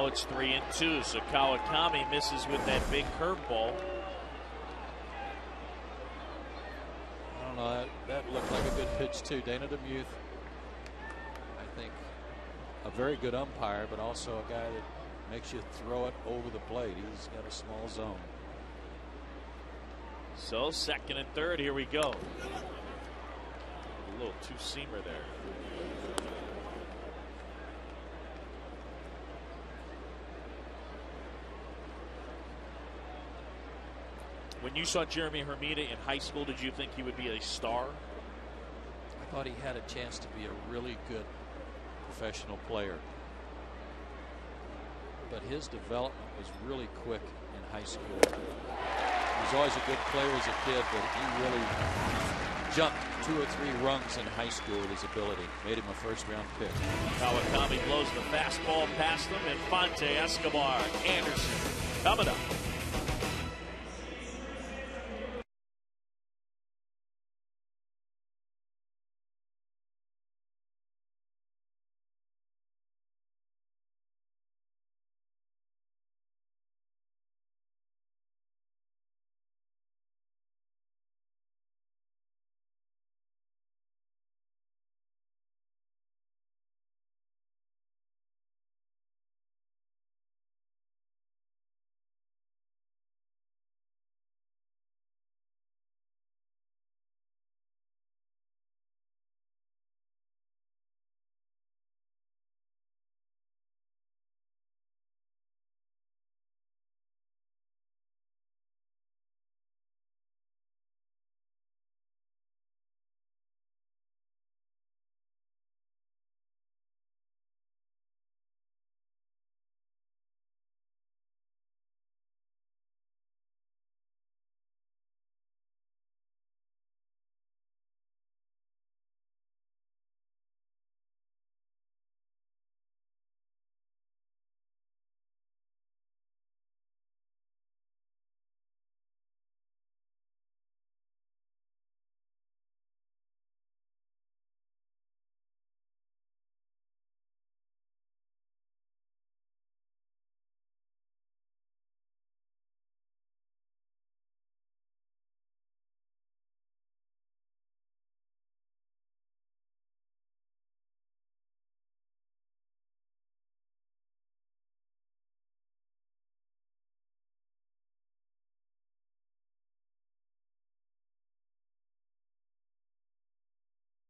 It's 3-2, so Kawakami misses with that big curveball. I don't know, that looked like a good pitch too. Dana DeMuth, I think, a very good umpire, but also a guy that makes you throw it over the plate. He's got a small zone. So 2nd and 3rd, here we go. A little two-seamer there. When you saw Jeremy Hermida in high school, did you think he would be a star? I thought he had a chance to be a really good professional player. But his development was really quick in high school. He was always a good player as a kid, but he really jumped 2 or 3 rungs in high school with his ability. Made him a first-round pick. Kawakami blows the fastball past him, and Fonte, Escobar, Anderson coming up.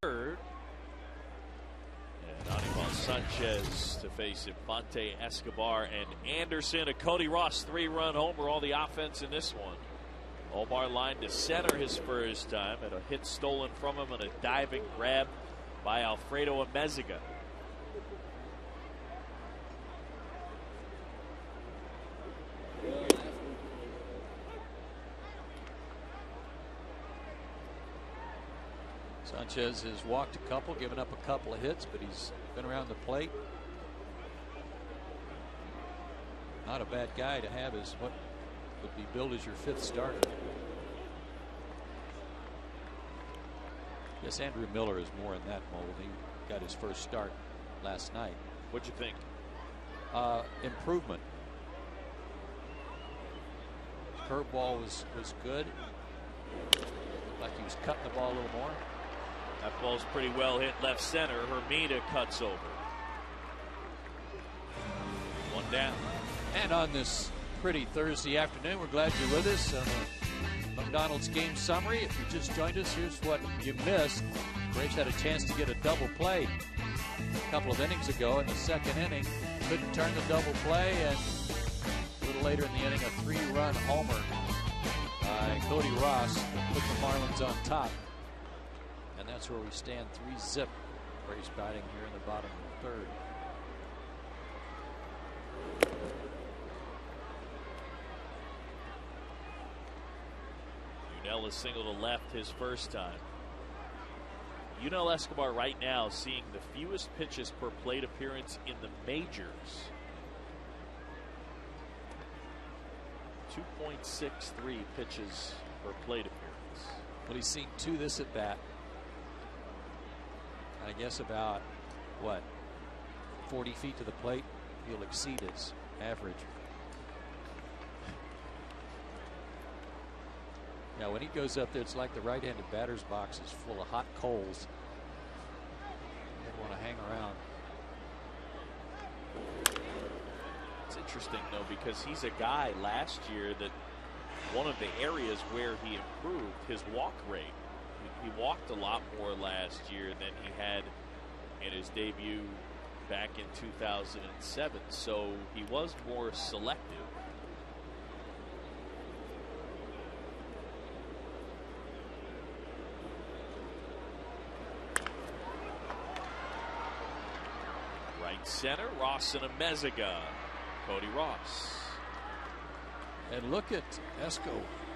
And Anibal Sanchez to face Infante, Escobar, and Anderson. A Cody Ross 3-run homer, all the offense in this one. Omar lined to center his first time, and a hit stolen from him and a diving grab by Alfredo Amezaga. Sanchez has walked a couple, given up a couple of hits, but he's been around the plate. Not a bad guy to have as what would be billed as your 5th starter. Yes, Andrew Miller is more in that mold. He got his first start last night. What'd you think? Improvement. Curveball was good. Looked like he was cutting the ball a little more. That ball's pretty well hit left center. Hermida cuts over. 1 down. And on this pretty Thursday afternoon, we're glad you're with us on the McDonald's game summary. If you just joined us, here's what you missed. Braves had a chance to get a double play a couple of innings ago in the 2nd inning. Couldn't turn the double play, and a little later in the inning, a 3-run homer by Cody Ross put the Marlins on top. And that's where we stand, 3-zip. Braves batting here in the bottom of the 3rd. Unell is single to left his first time. Unell Escobar right now seeing the fewest pitches per plate appearance in the majors. 2.63 pitches per plate appearance. Well, he's seen 2 this at bat. I guess about, what, 40 feet to the plate, he'll exceed his average. Now, when he goes up there, it's like the right-handed batter's box is full of hot coals. You don't want to hang around. It's interesting, though, because he's a guy last year that one of the areas where he improved his walk rate. He walked a lot more last year than he had in his debut back in 2007. So he was more selective. Right center, Ross and a Meziga. Cody Ross. And look at Esco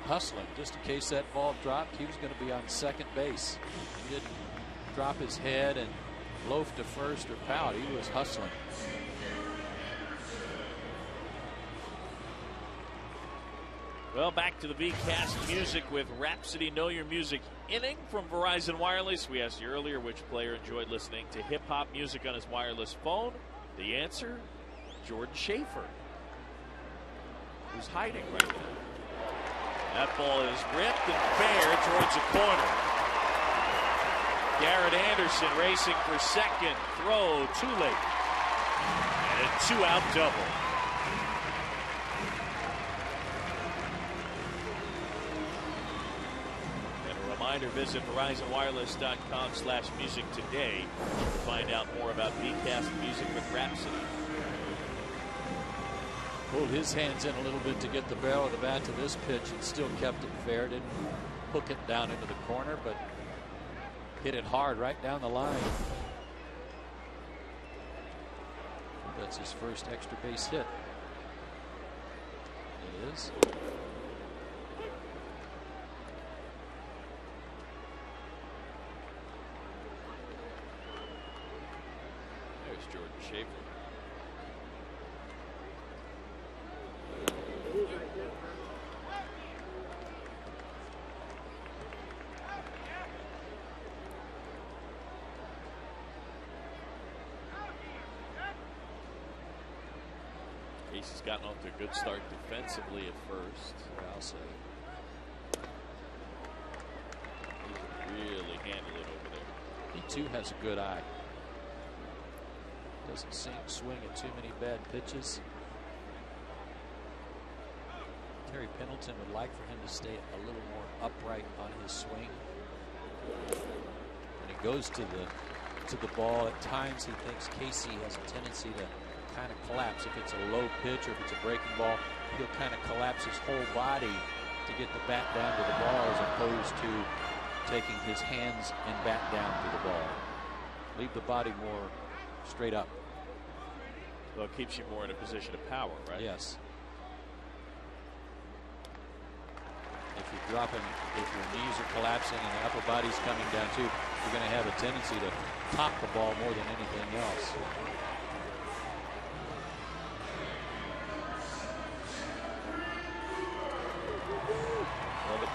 hustling just in case that ball dropped. He was going to be on second base. He didn't drop his head and loaf to first or pout. He was hustling. Well, back to the VCast music with Rhapsody Know Your Music inning from Verizon Wireless. We asked you earlier which player enjoyed listening to hip-hop music on his wireless phone. The answer, Jordan Schaefer, who's hiding right now. That ball is ripped and fair towards the corner. Garrett Anderson racing for second. Throw too late. And a 2-out double. And a reminder, visit VerizonWireless.com/music today to find out more about VCast music with Rhapsody. Pulled his hands in a little bit to get the barrel of the bat to this pitch and still kept it fair. Didn't hook it down into the corner, but hit it hard right down the line. That's his first extra base hit. It is. There's Jordan Schaefer. Casey's gotten off to a good start defensively at first. I'll say. He really handled it over there. He too has a good eye. Doesn't swing at too many bad pitches. Terry Pendleton would like for him to stay a little more upright on his swing. When he goes to the ball, at times he thinks Casey has a tendency to kind of collapse. If it's a low pitch or if it's a breaking ball, he'll kind of collapse his whole body to get the bat down to the ball, as opposed to taking his hands and bat down to the ball. Leave the body more straight up. Well, it keeps you more in a position of power, right? Yes. If you're dropping, if your knees are collapsing and the upper body's coming down too, you're going to have a tendency to top the ball more than anything else.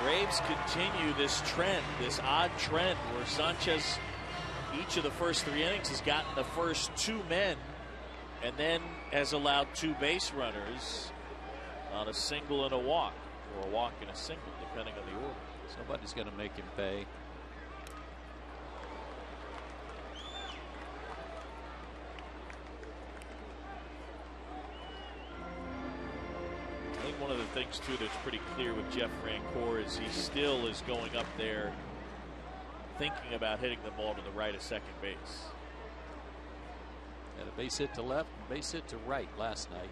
Braves continue this trend, this odd trend where Sanchez, each of the first 3 innings, has gotten the first 2 men and then has allowed 2 base runners on a single and a walk, or a walk and a single, depending on the order. Somebody's going to make him pay. I think one of the things, too, that's pretty clear with Jeff Francoeur is he still is going up there thinking about hitting the ball to the right of second base. Had a base hit to left and base hit to right last night.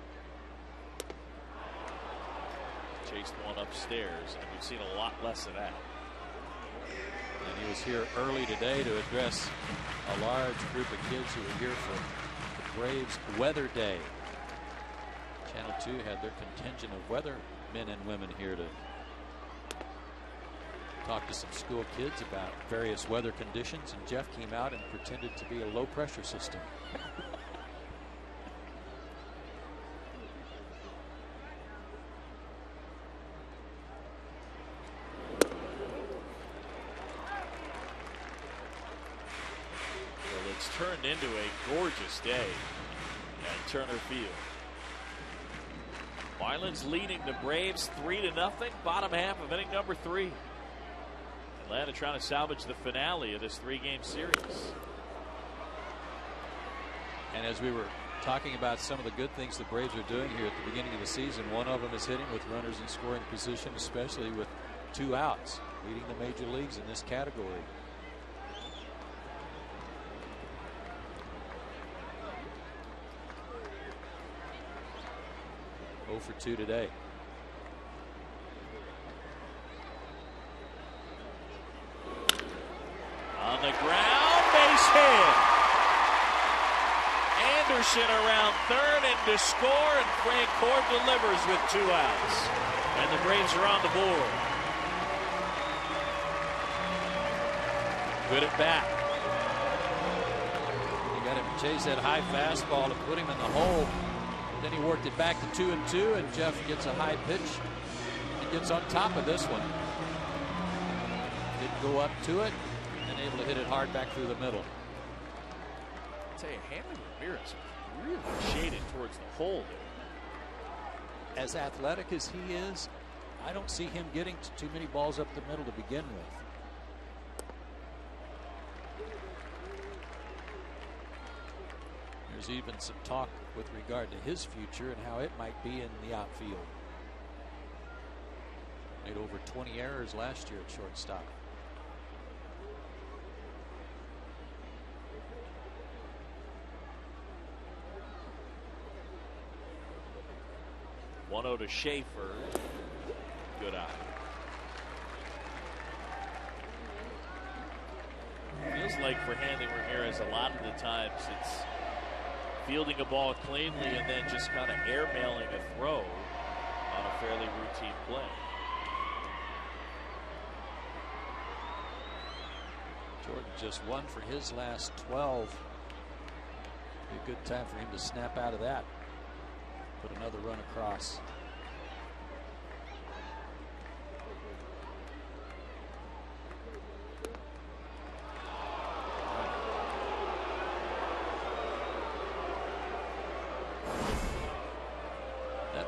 Chased one upstairs, and we've seen a lot less of that. And he was here early today to address a large group of kids who were here for the Braves Weather Day. Channel 2 had their contingent of weather men and women here to talk to some school kids about various weather conditions, and Jeff came out and pretended to be a low pressure system. Well, it's turned into a gorgeous day at Turner Field. Marlins leading the Braves 3-0, bottom half of inning number 3. Atlanta trying to salvage the finale of this 3-game series. And as we were talking about some of the good things the Braves are doing here at the beginning of the season, one of them is hitting with runners in scoring position, especially with 2 outs, leading the major leagues in this category. For 2 today. On the ground, base hit. Anderson around third and to score, and Francoeur delivers with 2 outs. And the Braves are on the board. Good at bat. You got him to chase that high fastball to put him in the hole. Then he worked it back to 2-2, and Jeff gets a high pitch. He gets on top of this one. Didn't go up to it, and able to hit it hard back through the middle. I'll tell you, Hanley Ramirez was really shaded towards the hole there. As athletic as he is, I don't see him getting to too many balls up the middle to begin with. There's even some talk with regard to his future and how it might be in the outfield. Made over 20 errors last year at shortstop. One-0 to Schaefer. Good eye. Feels like for Hanley Ramirez, a lot of the times it's fielding a ball cleanly and then just kind of airmailing a throw on a fairly routine play. Jordan just 1 for his last 12. Be a good time for him to snap out of that. Put another run across.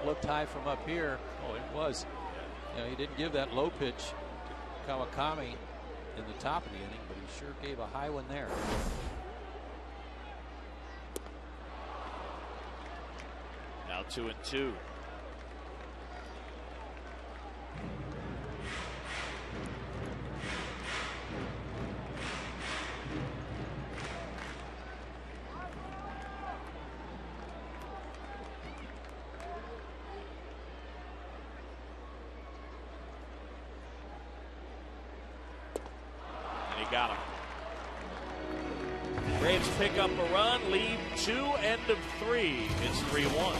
Looked high from up here. Oh, it was. You know, he didn't give that low pitch to Kawakami in the top of the inning, but he sure gave a high one there. Now 2-2. Got him. Braves pick up a run, lead 2, end of 3. It's 3-1.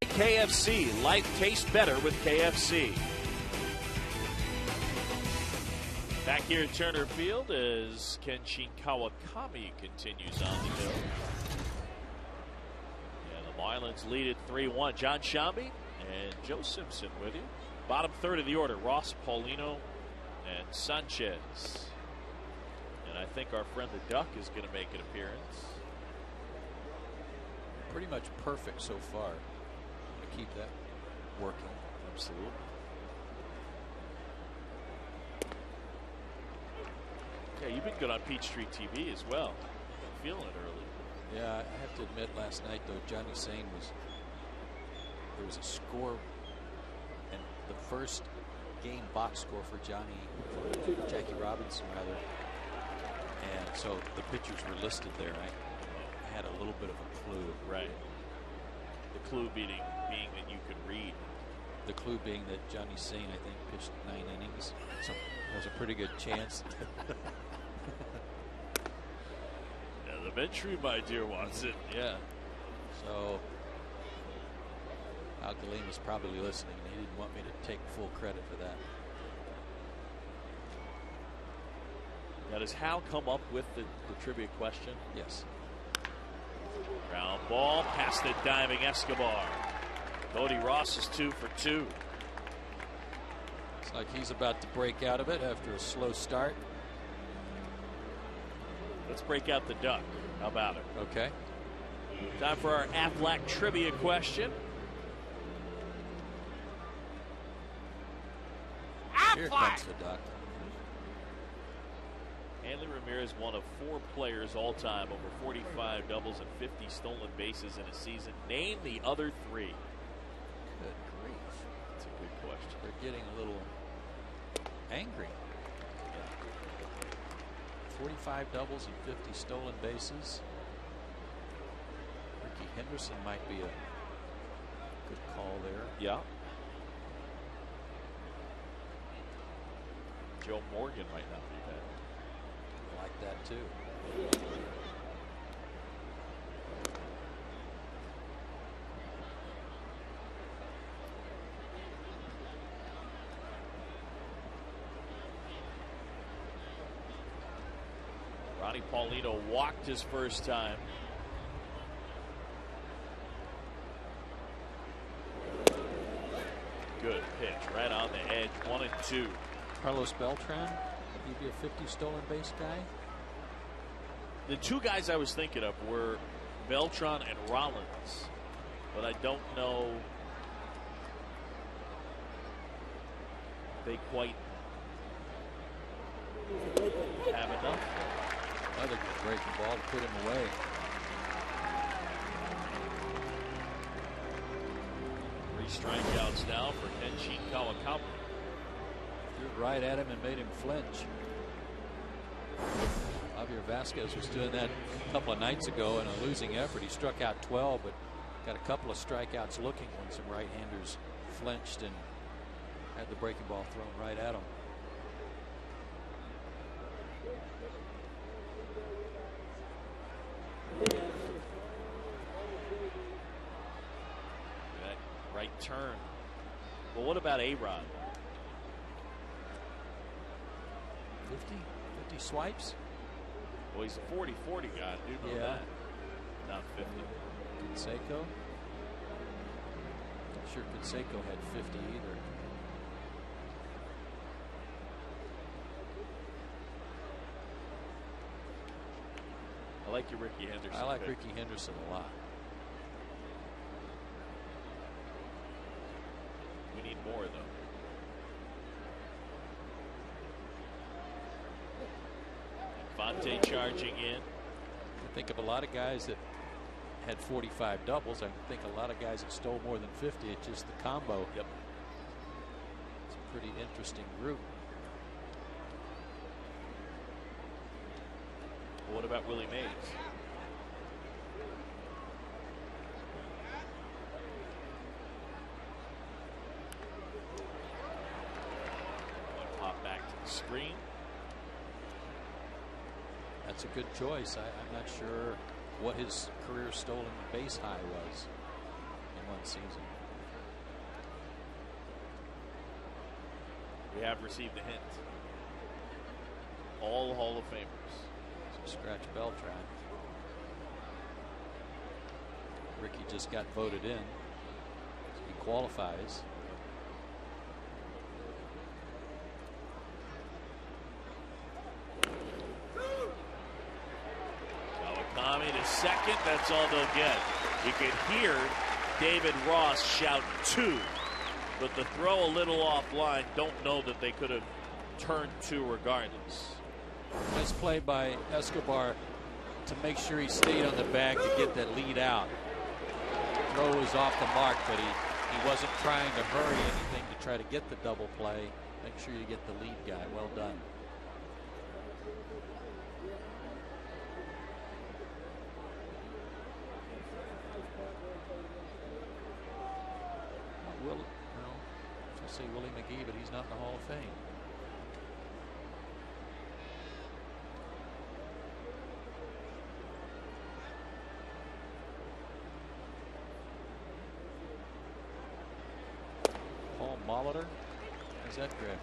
KFC. Life tastes better with KFC. Back here at Turner Field as Kenshin Kawakami continues on the hill. And the Marlins lead it 3-1. John Shambi and Joe Simpson with you. Bottom third of the order, Ross, Paulino, and Sanchez. And I think our friend the Duck is going to make an appearance. Pretty much perfect so far. To keep that working. Absolutely. Yeah, you've been good on Peachtree TV as well. Been feeling it early. Yeah, I have to admit, last night though, Johnny Sane there was a score, and the first game box score for Jackie Robinson rather, and so the pitchers were listed there. I had a little bit of a clue. Right. The clue being that you could read. The clue being that Johnny Sane, I think, pitched 9 innings. So there's a pretty good chance. Elementary, my dear Watson. Yeah. So Al Galim was probably listening. He didn't want me to take full credit for that. Now, does Hal come up with the trivia question? Yes. Ground ball past the diving Escobar. Cody Ross is 2 for 2. Looks like he's about to break out of it after a slow start. Let's break out the Duck. How about it? Okay. Time for our Aflac trivia question. Here comes the Duck. Hanley Ramirez, one of 4 players all time over 45 doubles and 50 stolen bases in a season. Name the other 3. Good grief. That's a good question. They're getting a little angry. 45 doubles and 50 stolen bases. Ricky Henderson might be a good call there. Yeah. Joe Morgan might not be bad. I like that too. Ronnie Paulino walked his first time. Good pitch, right on the edge, 1 and 2. Carlos Beltran, he'd be a 50 stolen base guy. The 2 guys I was thinking of were Beltran and Rollins, but I don't know if they quite have enough. Another good breaking ball to put him away. Three strikeouts now for Kenshin Kawakami. Threw right at him and made him flinch. Javier Vasquez was doing that a couple of nights ago in a losing effort. He struck out 12, but got a couple of strikeouts looking when some right-handers flinched and had the breaking ball thrown right at him. That right turn. Well, what about A-Rod? 50 swipes? Well, he's a 40-40 guy. I do know that. Not 50. Canseco? Not sure Canseco had 50 either. I like your Ricky Henderson. I like pick. Ricky Henderson a lot. We need more, though. Fonte charging in. I think of a lot of guys that had 45 doubles. I think a lot of guys that stole more than 50. It's just the combo. Yep. It's a pretty interesting group. Well, what about Willie Mays? One pop back to the screen. That's a good choice. I'm not sure what his career stolen base high was in one season. We have received a hint. All Hall of Famers. Some scratch Beltran. Ricky just got voted in. He qualifies. Kawakami to second. That's all they'll get. You could hear David Ross shout 2. But the throw a little offline. Don't know that they could have turned 2 regardless. Nice play by Escobar to make sure he stayed on the bag to get that lead out. Throw was off the mark, but he wasn't trying to hurry anything to try to get the double play. Make sure you get the lead guy. Well done. Say Willie McGee, but he's not in the Hall of Fame. Paul Molitor, how's that drafted?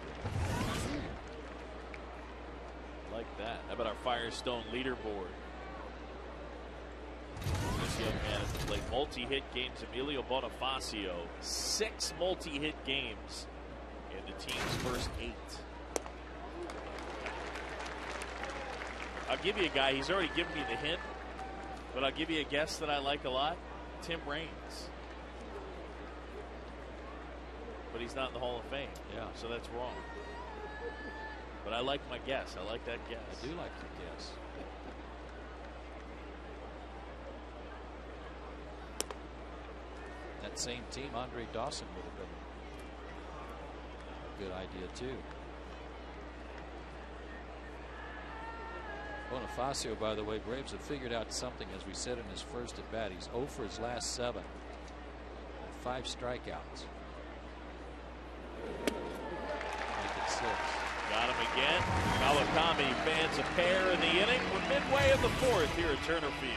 Like that. How about our Firestone leaderboard? This young man has played multi-hit games. Emilio Bonifacio, 6 multi-hit games in the team's first 8. I'll give you a guy, he's already given me the hint, but I'll give you a guess that I like a lot. Tim Raines. But he's not in the Hall of Fame. Yeah. So that's wrong. But I like my guess. I like that guess. I do like the guess. That same team, Andre Dawson would have been a good idea too. Bonifacio, by the way, Braves have figured out something, as we said in his first at bat. He's 0 for his last 7 and 5 strikeouts. Make it 6. Got him again. Kawakami fans a pair in the inning. We're midway in the 4th here at Turner Field.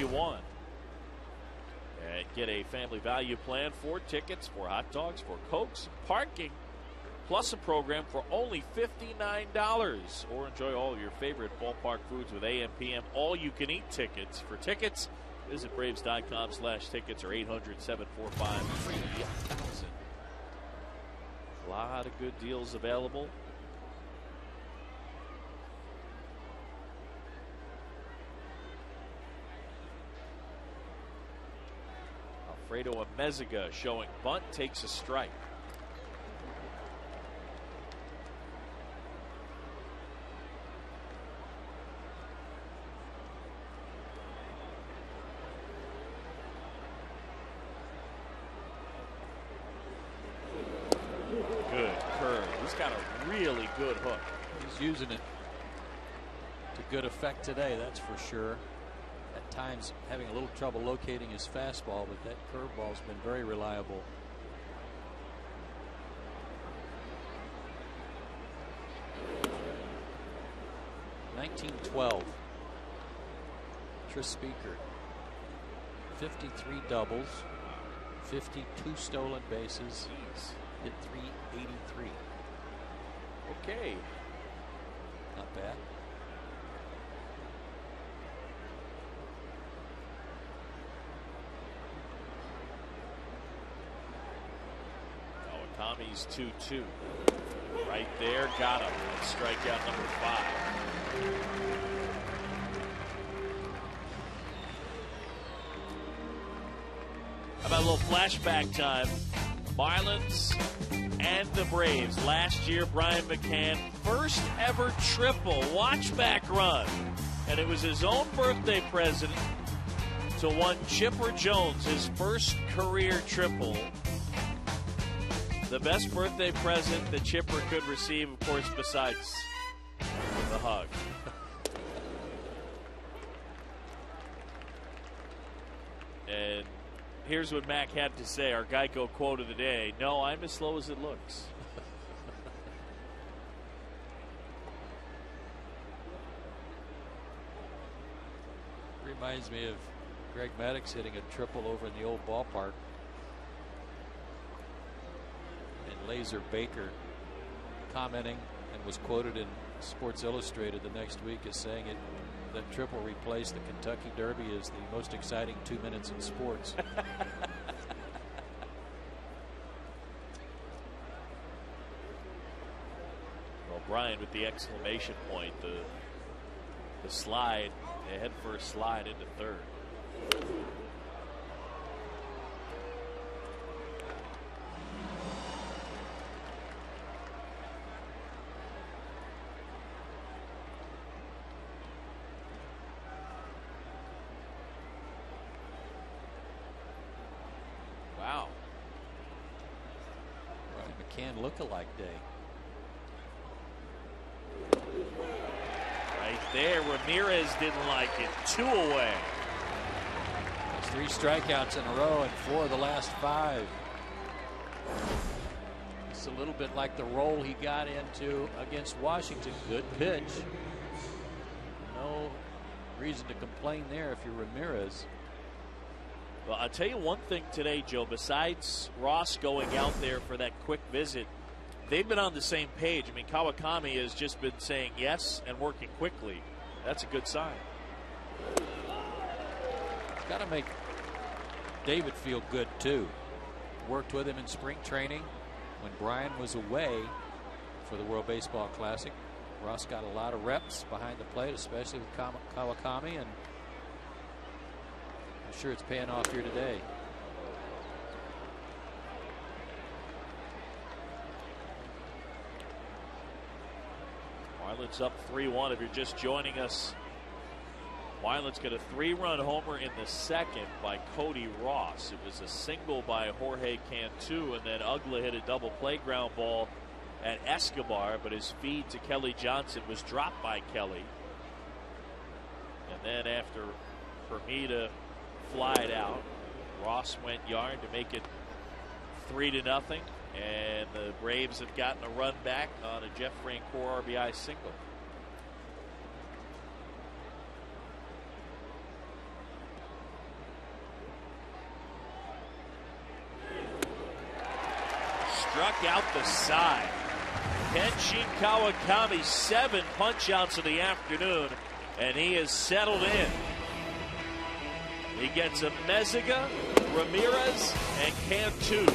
1. And get a family value plan for tickets, for hot dogs, for Cokes, parking, plus a program for only $59. Or enjoy all of your favorite ballpark foods with AM/PM all-you-can-eat tickets. For tickets, visit Braves.com/tickets or 800-745-3000. A lot of good deals available. Alfredo Amezaga showing bunt, takes a strike. Good curve. He's got a really good hook. He's using it to good effect today, that's for sure. At times having a little trouble locating his fastball, but that curveball's been very reliable. .1912. Tris Speaker. 53 doubles, 52 stolen bases. Jeez. Hit .383. Okay. Not bad. Tommy's 2-2. Right there, got him. Strikeout number 5. How about a little flashback time? Marlins and the Braves. Last year, Brian McCann, first ever triple watchback run. And it was his own birthday present to one Chipper Jones, his first career triple. The best birthday present that Chipper could receive, of course, besides the hug. And here's what Mac had to say, our Geico quote of the day: "No, I'm as slow as it looks." Reminds me of Greg Maddux hitting a triple over in the old ballpark. And Laser Baker commenting, and was quoted in Sports Illustrated the next week as saying that triple replaced the Kentucky Derby as the most exciting 2 minutes in sports. Well, Brian with the exclamation point, the slide, the head first slide into third. Wow. Brian McCann look-alike day. Right there, Ramirez didn't like it. 2 away. That's 3 strikeouts in a row and 4 of the last 5. It's a little bit like the role he got into against Washington. Good pitch. No reason to complain there if you're Ramirez. Well, I'll tell you one thing today, Joe, besides Ross going out there for that quick visit, they've been on the same page. I mean, Kawakami has just been saying yes and working quickly. That's a good sign. Got to make David feel good, too. Worked with him in spring training when Brian was away for the World Baseball Classic. Ross got a lot of reps behind the plate, especially with Kawakami, and I'm sure it's paying off here today. Marlins up 3-1 if you're just joining us. Marlins get a 3-run homer in the second by Cody Ross. It was a single by Jorge Cantu, and then Ugla hit a double play ground ball at Escobar, but his feed to Kelly Johnson was dropped by Kelly. And then after Fermita flied out, Ross went yard to make it 3-0, and the Braves have gotten a run back on a Jeff Francoeur RBI single. struck out the side. Kenshin Kawakami, 7 punch-outs of the afternoon, and he is settled in. He gets a Meziga, Ramirez, and Cantu.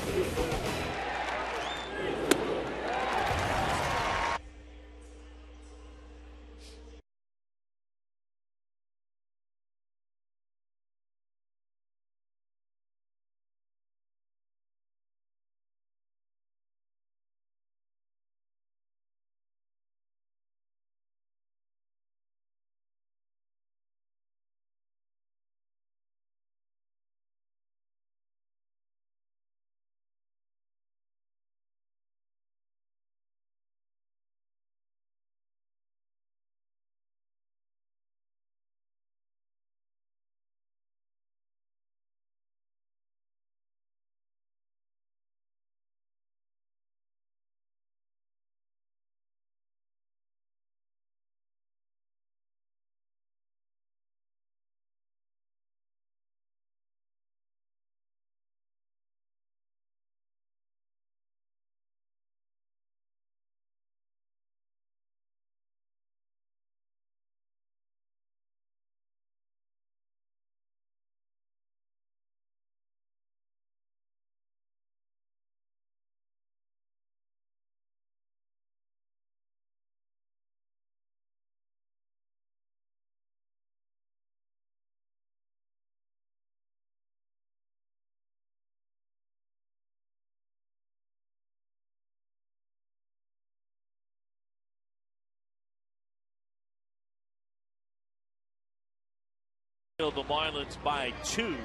The Marlins by 2.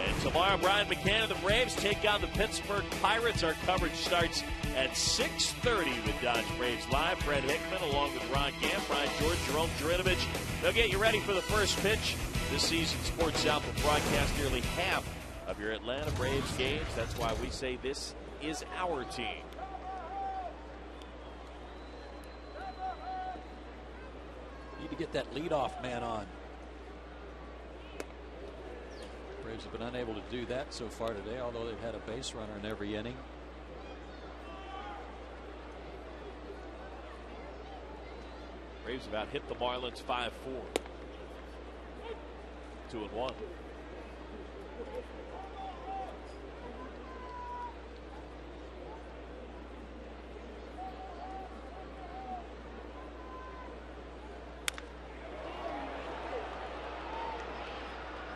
And tomorrow, Brian McCann and the Braves take on the Pittsburgh Pirates. Our coverage starts at 6:30 with Dodge Braves Live. Brett Hickman along with Ron Camp, Ryan George, Jerome Jurinovich. They'll get you ready for the first pitch. This season, Sports South will broadcast nearly half of your Atlanta Braves games. That's why we say this is our team. Need to get that leadoff man on. Braves have been unable to do that so far today, although they've had a base runner in every inning. Braves about hit the Marlins 5-4. 2-1.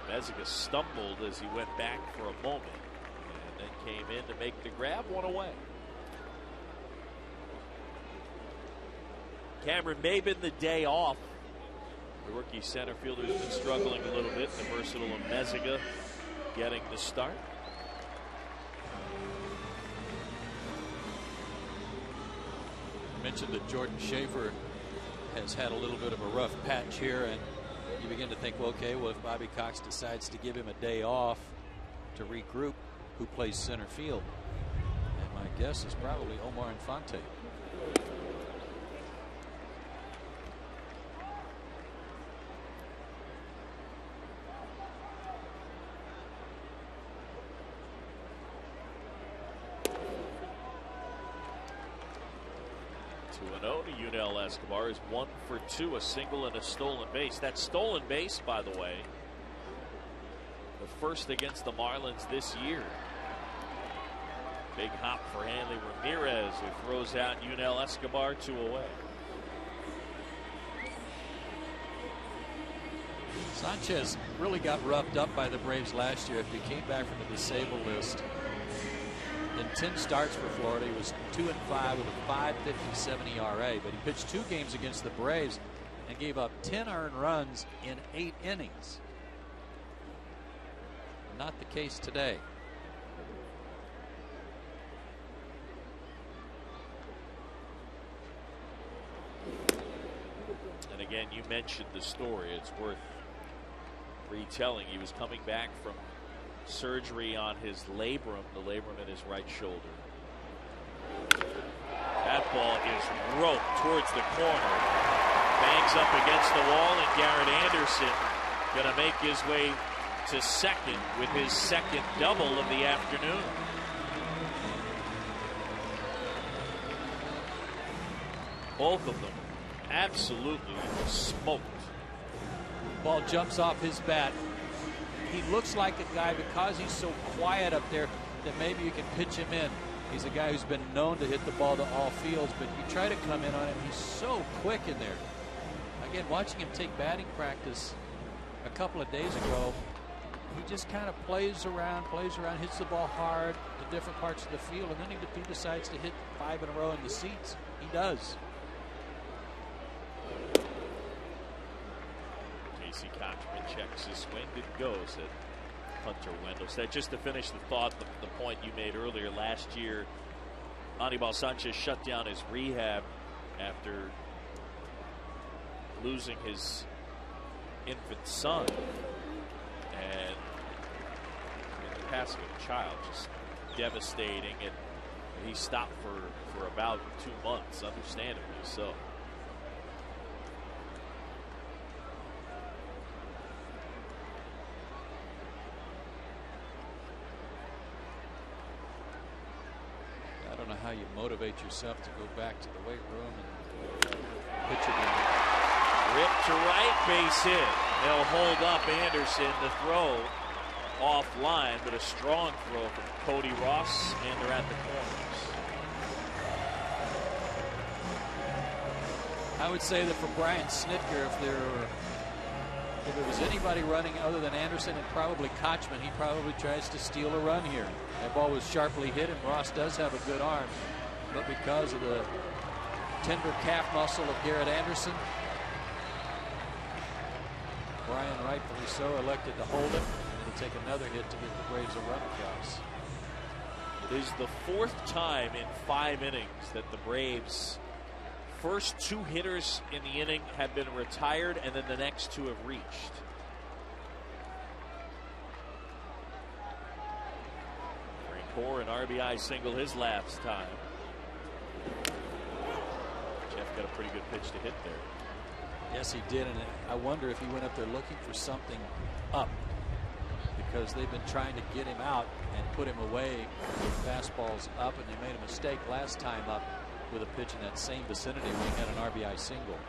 Meziga stumbled as he went back for a moment and then came in to make the grab, one away. Cameron Maben the day off. The rookie center fielder has been struggling a little bit. The versatile Meziga getting the start. I mentioned that Jordan Schaefer has had a little bit of a rough patch here, and you begin to think, well, okay, well, if Bobby Cox decides to give him a day off to regroup, who plays center field? And my guess is probably Omar Infante. To Yunel Escobar is 1 for 2, a single and a stolen base. That stolen base, by the way, the first against the Marlins this year. Big hop for Hanley Ramirez, who throws out Yunel Escobar 2 away. Sanchez really got roughed up by the Braves last year after he came back from the disabled list. In 10 starts for Florida, he was 2-5 with a 5.57 ERA, but he pitched 2 games against the Braves and gave up 10 earned runs in 8 innings. Not the case today. And again, you mentioned the story. It's worth retelling. He was coming back from surgery on his labrum, the labrum in his right shoulder. That ball is roped towards the corner. Bangs up against the wall, and Garrett Anderson going to make his way to second with his second double of the afternoon. Both of them absolutely smoked. Ball jumps off his bat. He looks like a guy, because he's so quiet up there, that maybe you can pitch him in. He's a guy who's been known to hit the ball to all fields, but you try to come in on him, he's so quick in there. Again, watching him take batting practice a couple of days ago, he just kind of plays around, hits the ball hard to different parts of the field, and then if he decides to hit 5 in a row in the seats, he does. Casey Kochman checks his swing. Didn't go, said Hunter Wendell. Said, just to finish the thought, the point you made earlier, last year, Anibal Sanchez shut down his rehab after losing his infant son. And the passing of a child, just devastating. And he stopped for about 2 months, understandably so. I don't know how you motivate yourself to go back to the weight room and pitch it in. Rip to right, base hit. They'll hold up Anderson. The throw offline, but a strong throw from Cody Ross, and they're at the corners. I would say that for Brian Snitker, if there was anybody running other than Anderson and probably Kochman, he probably tries to steal a run here. That ball was sharply hit, and Ross does have a good arm, but because of the tender calf muscle of Garrett Anderson, Brian, rightfully so, elected to hold it and to take another hit to get the Braves a run across. It is the 4th time in 5 innings that the Braves' first 2 hitters in the inning have been retired, and then the next 2 have reached. Francoeur, an RBI single his last time. Jeff got a pretty good pitch to hit there. Yes, he did, and I wonder if he went up there looking for something up, because they've been trying to get him out and put him away with fastballs up, and they made a mistake last time up with a pitch in that same vicinity when he had an RBI single.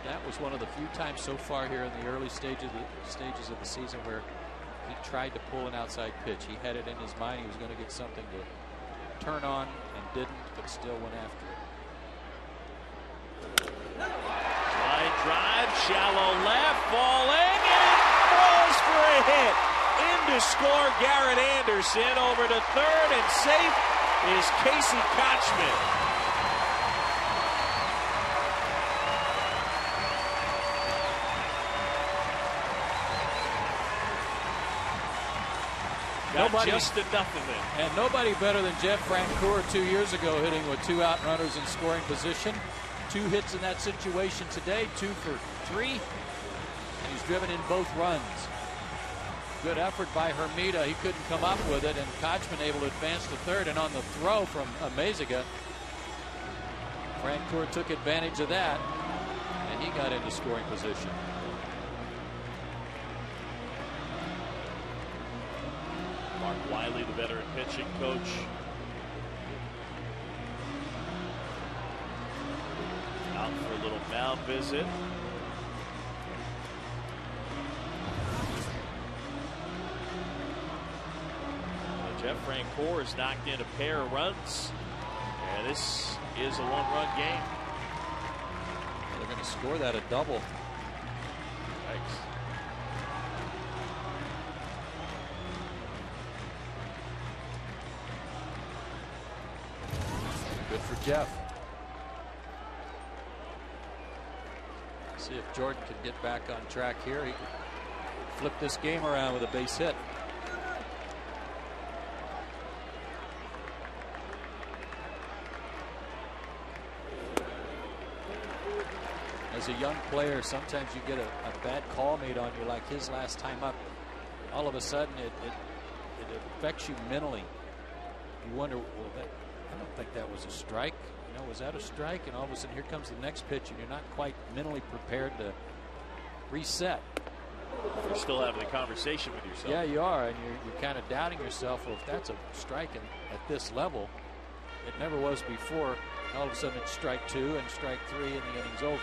That was one of the few times so far here in the early stages of the season where he tried to pull an outside pitch. He had it in his mind he was going to get something to turn on and didn't, but still went after it. Line drive, shallow left, falling, and it falls for a hit. In to score Garrett Anderson. Over to third, and safe is Casey Kochman. Got just enough of it. And nobody better than Jeff Francoeur 2 years ago, hitting with 2 out runners in scoring position. 2 hits in that situation today, 2 for 3, and he's driven in both runs. Good effort by Hermida. He couldn't come up with it, and Kochman able to advance to third. And on the throw from Amezaga, Francoeur took advantage of that, and he got into scoring position. Mark Wiley, the veteran pitching coach. Out for a little mound visit. Jeff Francoeur has knocked in a pair of runs. And this is a 1-run game. They're going to score that a double. Thanks. Good for Jeff. See if Jordan can get back on track here. He could flip this game around with a base hit. As a young player, sometimes you get a bad call made on you like his last time up. All of a sudden it affects you mentally. You wonder, well, I don't think that was a strike. You know, was that a strike? And all of a sudden here comes the next pitch, and you're not quite mentally prepared to reset. You're still having a conversation with yourself. Yeah, you are, and you're kind of doubting yourself. Well, if that's a strike at this level, it never was before. All of a sudden, it's strike 2 and strike 3, and the inning's over.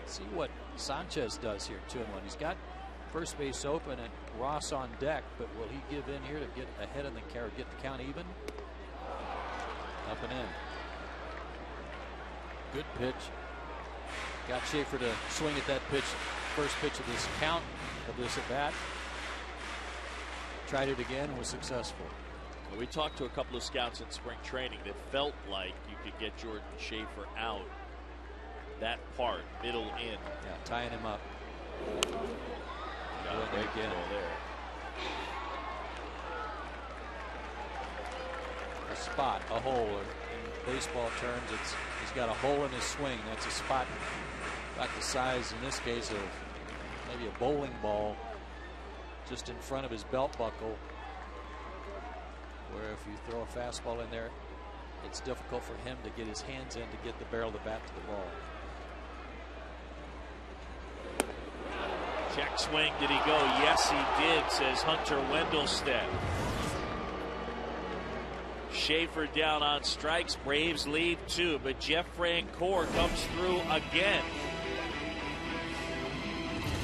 See what Sanchez does here, 2-1. He's got first base open and Ross on deck, but will he give in here to get ahead of the count, get the count even? Up and in. Good pitch. Got Schaefer to swing at that pitch, first pitch of this count of this at bat. Tried it again, was successful. Well, we talked to a couple of scouts in spring training that felt like you could get Jordan Schaefer out. That part, middle in. Yeah, tying him up. Got a great again there. A spot, a hole. In baseball terms, he's got a hole in his swing. That's a spot about the size, in this case, of maybe a bowling ball, just in front of his belt buckle, where if you throw a fastball in there, it's difficult for him to get his hands in to get the barrel of the bat to the ball. Check swing, did he go? Yes, he did, says Hunter Wendelstedt. Schaefer down on strikes. Braves lead 2, but Jeff Francoeur comes through again.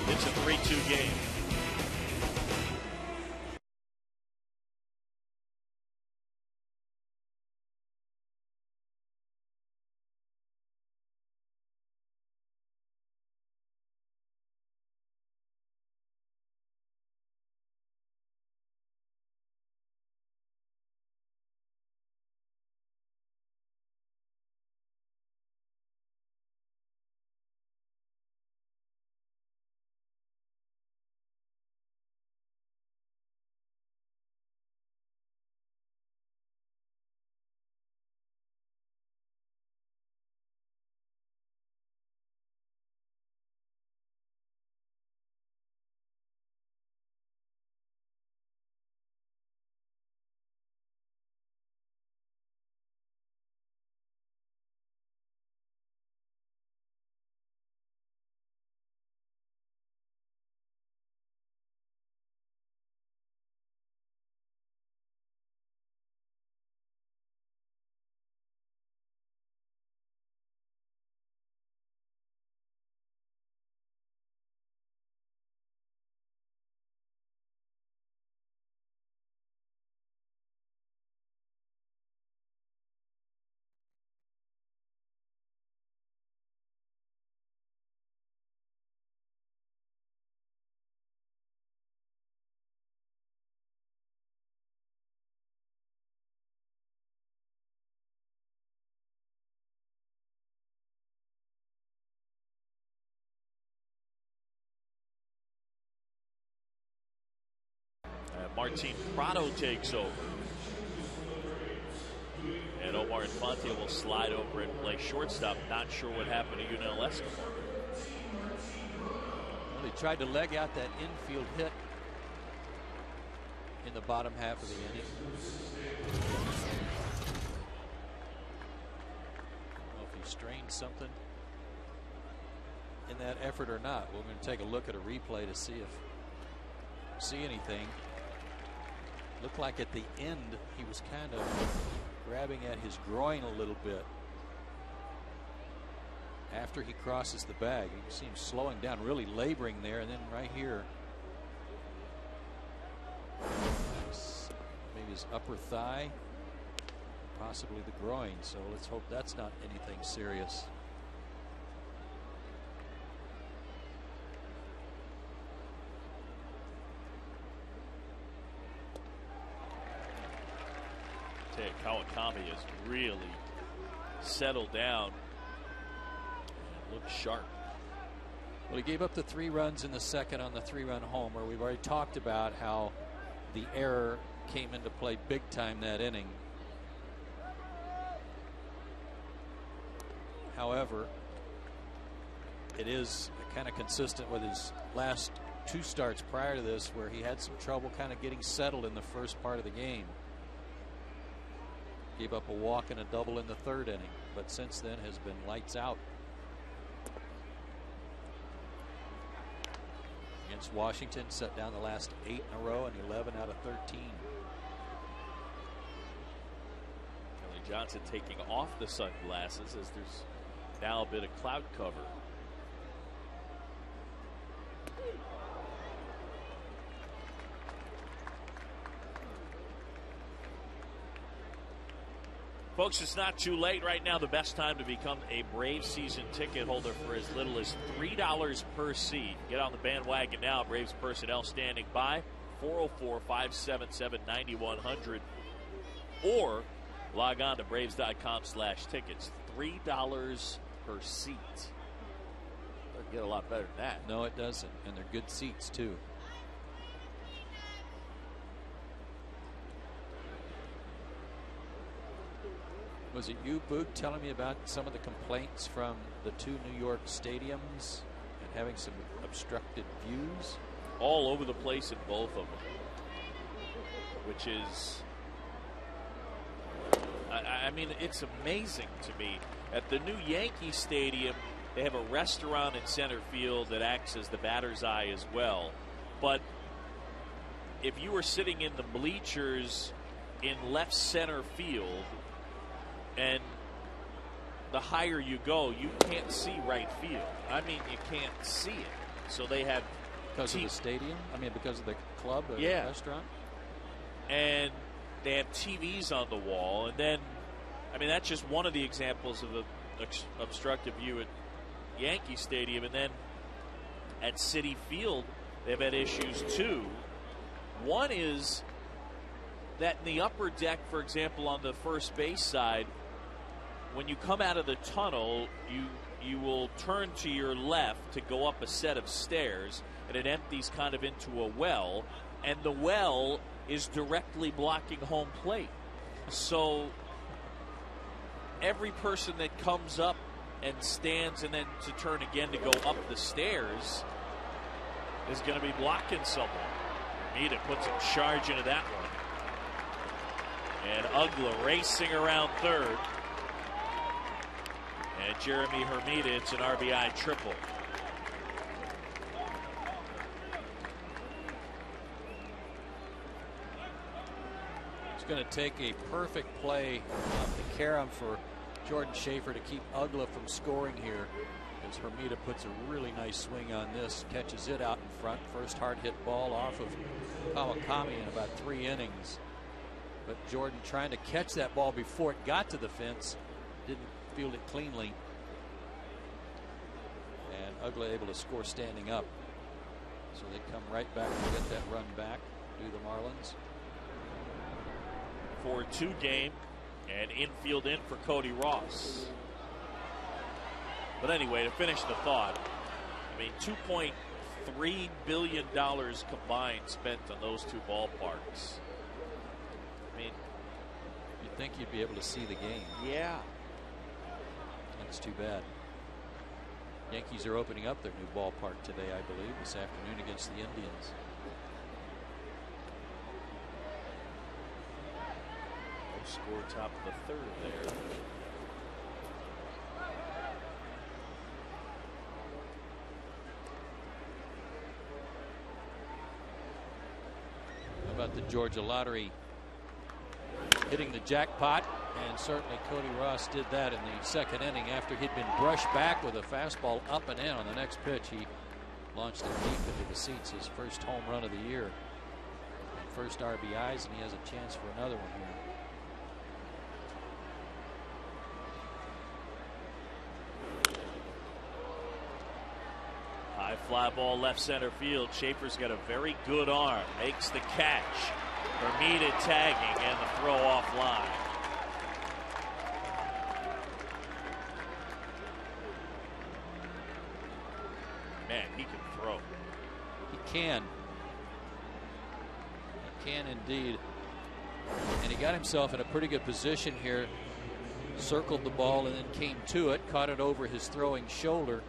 It's a 3-2 game. Martin Prado takes over. And Omar Infante will slide over and play shortstop. Not sure what happened to Yunel Escobar. Well, he tried to leg out that infield hit in the bottom half of the inning. I don't know if he strained something in that effort or not. We're going to take a look at a replay to see anything. Looked like at the end he was kind of grabbing at his groin a little bit after he crosses the bag. You can see him slowing down, really laboring there, and then right here maybe his upper thigh, possibly the groin. So let's hope that's not anything serious. Kawakami has really settled down and looks sharp. Well, he gave up the 3 runs in the second on the 3-run homer. We've already talked about how the error came into play big time that inning. However, it is kind of consistent with his last 2 starts prior to this, where he had some trouble kind of getting settled in the first part of the game. Gave up a walk and a double in the 3rd inning, but since then has been lights out. Against Washington, set down the last 8 in a row and 11 out of 13. Kelly Johnson taking off the sunglasses as there's now a bit of cloud cover. Folks, it's not too late right now. The best time to become a Braves season ticket holder for as little as $3 per seat. Get on the bandwagon now. Braves personnel standing by. 404-577-9100. Or log on to Braves.com/tickets. $3 per seat. Doesn't get a lot better than that. No, it doesn't. And they're good seats, too. Was it you, Boog, telling me about some of the complaints from the 2 New York stadiums and having some obstructed views? All over the place in both of them. Which is, I mean, it's amazing to me. At the new Yankee Stadium, they have a restaurant in center field that acts as the batter's eye as well. But if you were sitting in the bleachers in left center field, and the higher you go, you can't see right field. I mean, you can't see it. So they have because of the stadium. I mean, because of the club or yeah. the restaurant. And they have TVs on the wall. And then, I mean, that's just one of the examples of the obstructive view at Yankee Stadium. And then at Citi Field, they've had issues too. One is that in the upper deck, for example, on the first base side, when you come out of the tunnel, you will turn to your left to go up a set of stairs, and it empties kind of into a well, and the well is directly blocking home plate. So every person that comes up and stands and then to turn again to go up the stairs is going to be blocking someone. Hermida puts a charge into that one. And Ugla racing around third. And Jeremy Hermida, it's an RBI triple. It's going to take a perfect play off the carom for Jordan Schaefer to keep Ugla from scoring here, as Hermida puts a really nice swing on this, catches it out in front. First hard hit ball off of Kawakami in about 3 innings. But Jordan trying to catch that ball before it got to the fence, didn't field it cleanly. And Ugla able to score standing up. So they come right back to get that run back, do the Marlins. 4-2 game, and infield in for Cody Ross. But anyway, to finish the thought, I mean, $2.3 billion combined spent on those 2 ballparks. I mean, you'd think you'd be able to see the game. Yeah. That's too bad. Yankees are opening up their new ballpark today, I believe, this afternoon against the Indians. No score top of the 3rd there. How about the Georgia Lottery hitting the jackpot? And certainly Cody Ross did that in the 2nd inning after he'd been brushed back with a fastball up and in. On the next pitch, he launched it deep into the seats. His first home run of the year. And first RBIs, and he has a chance for another one here. High fly ball left center field. Schaefer's got a very good arm. Makes the catch. Hermida tagging and the throw off line. Man, he can throw. He can. He can indeed. And he got himself in a pretty good position here. Circled the ball and then came to it, caught it over his throwing shoulder.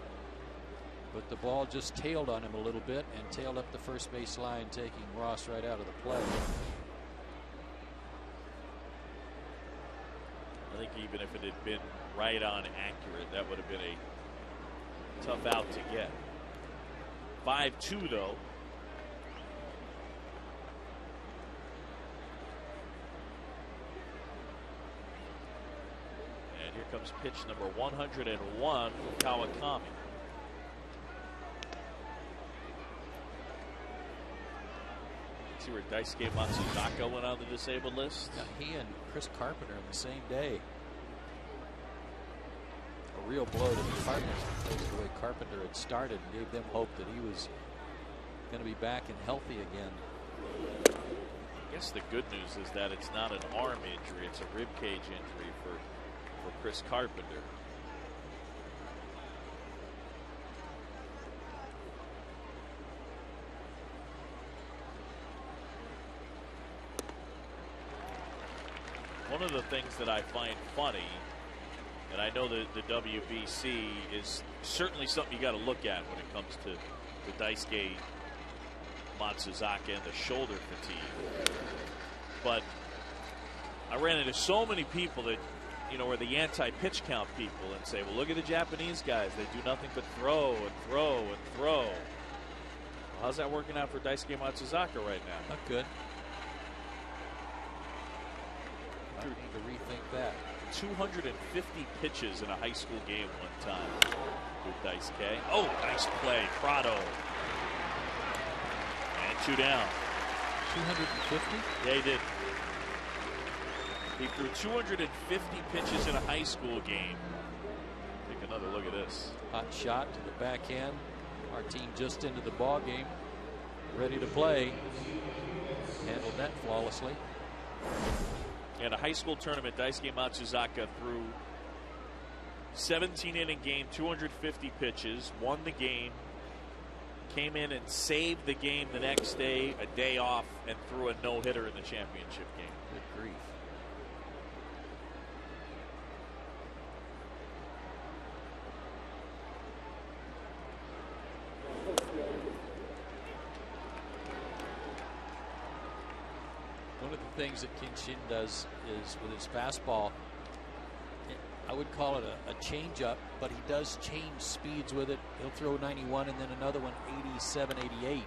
But the ball just tailed on him a little bit and tailed up the first base line, taking Ross right out of the play. I think even if it had been right on accurate, that would have been a tough out to get. 5-2 though. And here comes pitch number 101 from Kawakami. See where Daisuke Matsuzaka went on the disabled list? Now, he and Chris Carpenter on the same day. A real blow to the Cardinals because of the way Carpenter had started and gave them hope that he was going to be back and healthy again. I guess the good news is that it's not an arm injury, it's a rib cage injury for Chris Carpenter. One of the things that I find funny, and I know that the WBC is certainly something you got to look at when it comes to Daisuke Matsuzaka and the shoulder fatigue. But I ran into so many people that, you know, are the anti-pitch count people and say, well, look at the Japanese guys. They do nothing but throw and throw and throw. Well, how's that working out for Daisuke Matsuzaka right now? Not good. I need to rethink that. 250 pitches in a high school game one time with Daisuke. Oh, nice play, Prado. And 2 down. 250? Yeah, he did. He threw 250 pitches in a high school game. Take another look at this. Hot shot to the backhand. Our team just into the ball game, ready to play. Handled that flawlessly. In a high school tournament, Daisuke Matsuzaka threw 17-inning game, 250 pitches, won the game, came in and saved the game the next day, a day off, and threw a no-hitter in the championship game. Good grief. One of the things that Kinshin does is with his fastball, I would call it a changeup, but he does change speeds with it. He'll throw 91 and then another one 87, 88.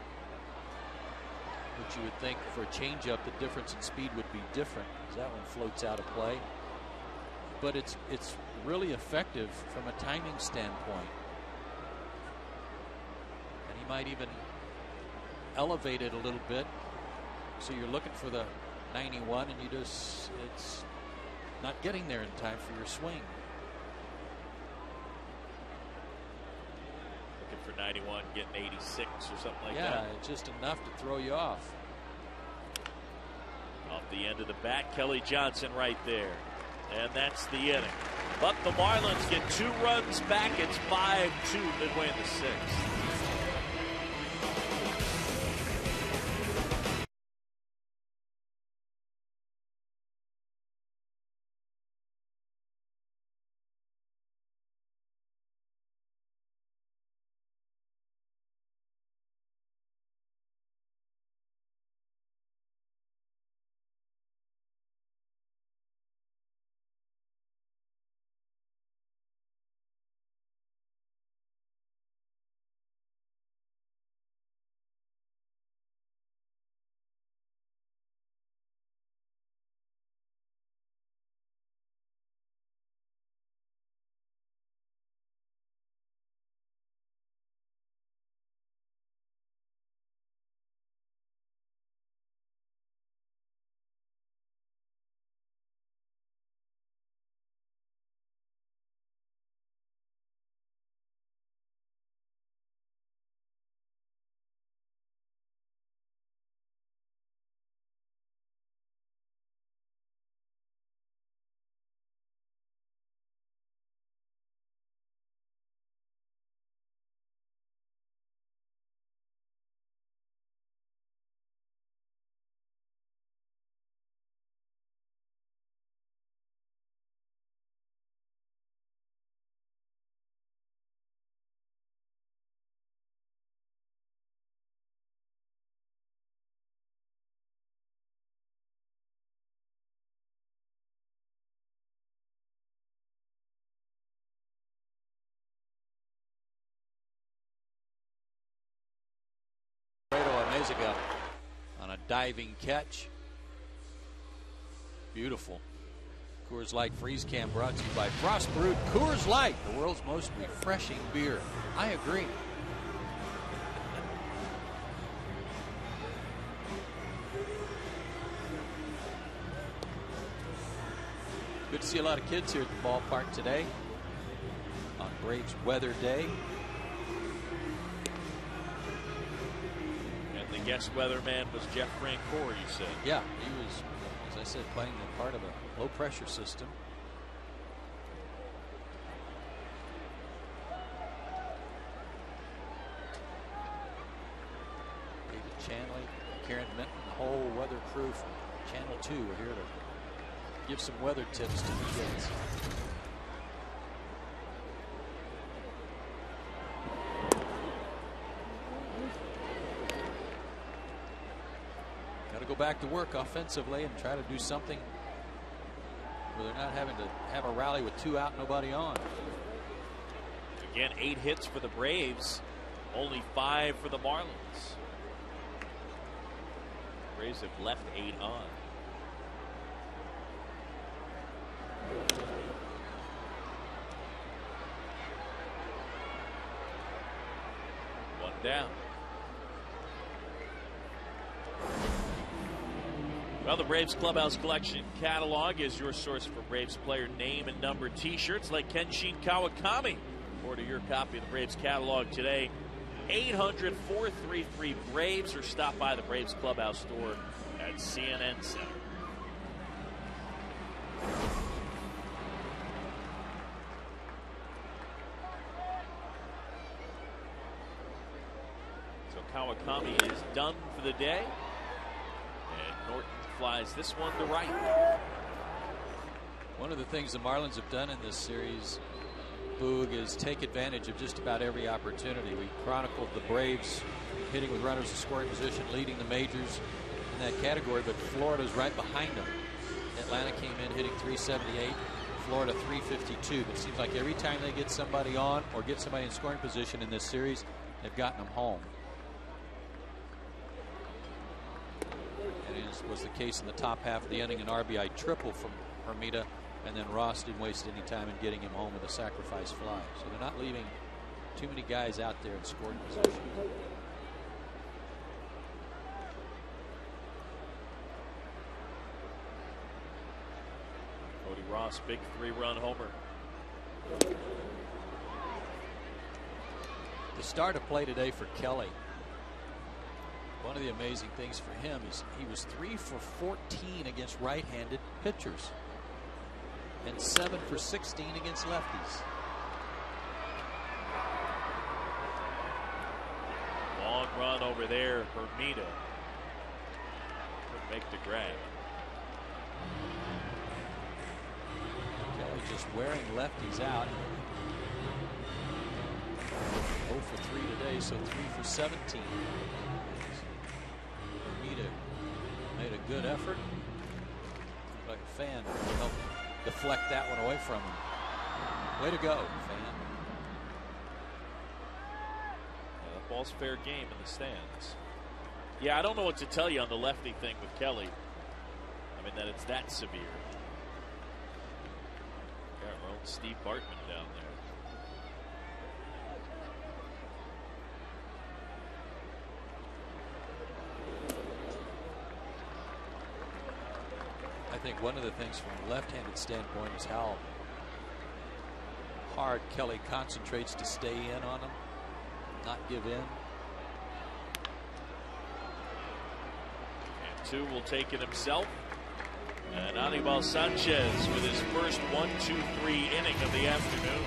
Which you would think for a changeup the difference in speed would be different because that one floats out of play. But it's really effective from a timing standpoint. And he might even elevate it a little bit. So you're looking for the 91 and it's not getting there in time for your swing. Looking for 91, getting 86 or something like that. Yeah, it's just enough to throw you off. Off the end of the bat, Kelly Johnson right there. And that's the inning. But the Marlins get 2 runs back. It's 5-2 midway in the 6th. days ago on a diving catch. Beautiful. Coors Light Freeze Can brought to you by Frost Brewed Coors Light, the world's most refreshing beer. I agree. Good to see a lot of kids here at the ballpark today on Braves Weather Day. And the guest weatherman was Jeff Francoeur, you said. Yeah, he was, as I said, playing the part of a low-pressure system. David Chanley, Karen Minton, the whole weather crew from Channel 2 are here to give some weather tips to the kids. Got to go back to work offensively and try to do something where they're not having to have a rally with 2 out, nobody on. Again, 8 hits for the Braves, only 5 for the Marlins. Braves have left 8 on. One down. Well, the Braves Clubhouse Collection catalog is your source for Braves player name and number t-shirts like Kenshin Kawakami. Order your copy of the Braves catalog today. 800-433-BRAVES or stop by the Braves Clubhouse store at CNN Center. So Kawakami is done for the day. And Norton flies this one to right. One of the things the Marlins have done in this series, Boog, is take advantage of just about every opportunity. We chronicled the Braves hitting with runners in scoring position, leading the majors in that category, but Florida's right behind them. Atlanta came in hitting .378, Florida .352. But it seems like every time they get somebody on or get somebody in scoring position in this series, they've gotten them home. And it was the case in the top half of the inning, an RBI triple from Hermida, and then Ross didn't waste any time in getting him home with a sacrifice fly. So they're not leaving too many guys out there in scoring position. Cody Ross, big 3-run homer. The start of play today for Kelly. One of the amazing things for him is he was 3 for 14 against right-handed pitchers and 7 for 16 against lefties. Long run over there, Hermida. Couldn't make the grab. Kelly just wearing lefties out. 0 for 3 today, so 3 for 17. Hermida made a good effort. Like a fan to help deflect that one away from him. Way to go, fan. Yeah, that ball's fair game in the stands. Yeah, I don't know what to tell you on the lefty thing with Kelly. I mean, that it's that severe. Got our own Steve Bartman down there. I think one of the things from a left-handed standpoint is how hard Kelly concentrates to stay in on him, not give in. And 2 will take it himself. And Anibal Sanchez with his first 1-2-3 inning of the afternoon.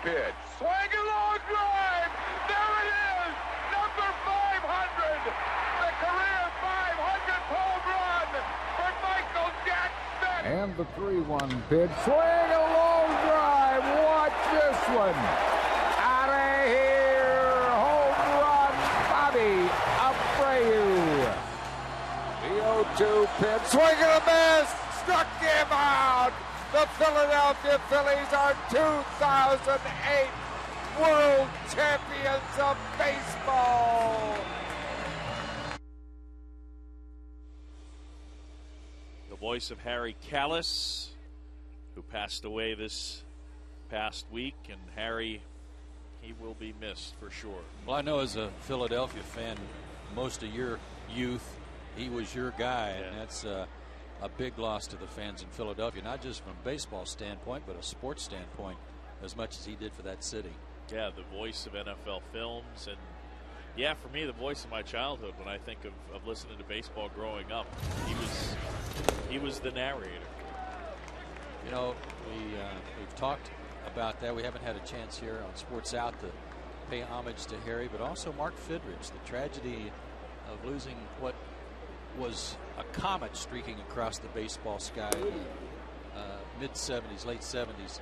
pitch. Swing and long drive. There it is. Number 500. The career 500th home run for Michael Jack Smith. And the 3-1 pitch. Swing a long drive. Watch this one. Out of here. Home run, Bobby Abreu. The 0-2 pitch. Swing and a miss. Struck him out. The Philadelphia Phillies are 2008 World Champions of Baseball. The voice of Harry Callis, who passed away this past week, and Harry, he will be missed for sure. Well, I know as a Philadelphia fan, most of your youth, he was your guy, and that's a big loss to the fans in Philadelphia, not just from a baseball standpoint, but a sports standpoint, as much as he did for that city. Yeah, the voice of NFL films, and yeah, for me, the voice of my childhood. When I think of listening to baseball growing up, he was the narrator. You know, we've talked about that. We haven't had a chance here on Sports Out to pay homage to Harry, but also Mark Fidrich, the tragedy of losing what was a comet streaking across the baseball sky in the mid-'70s, late 70s.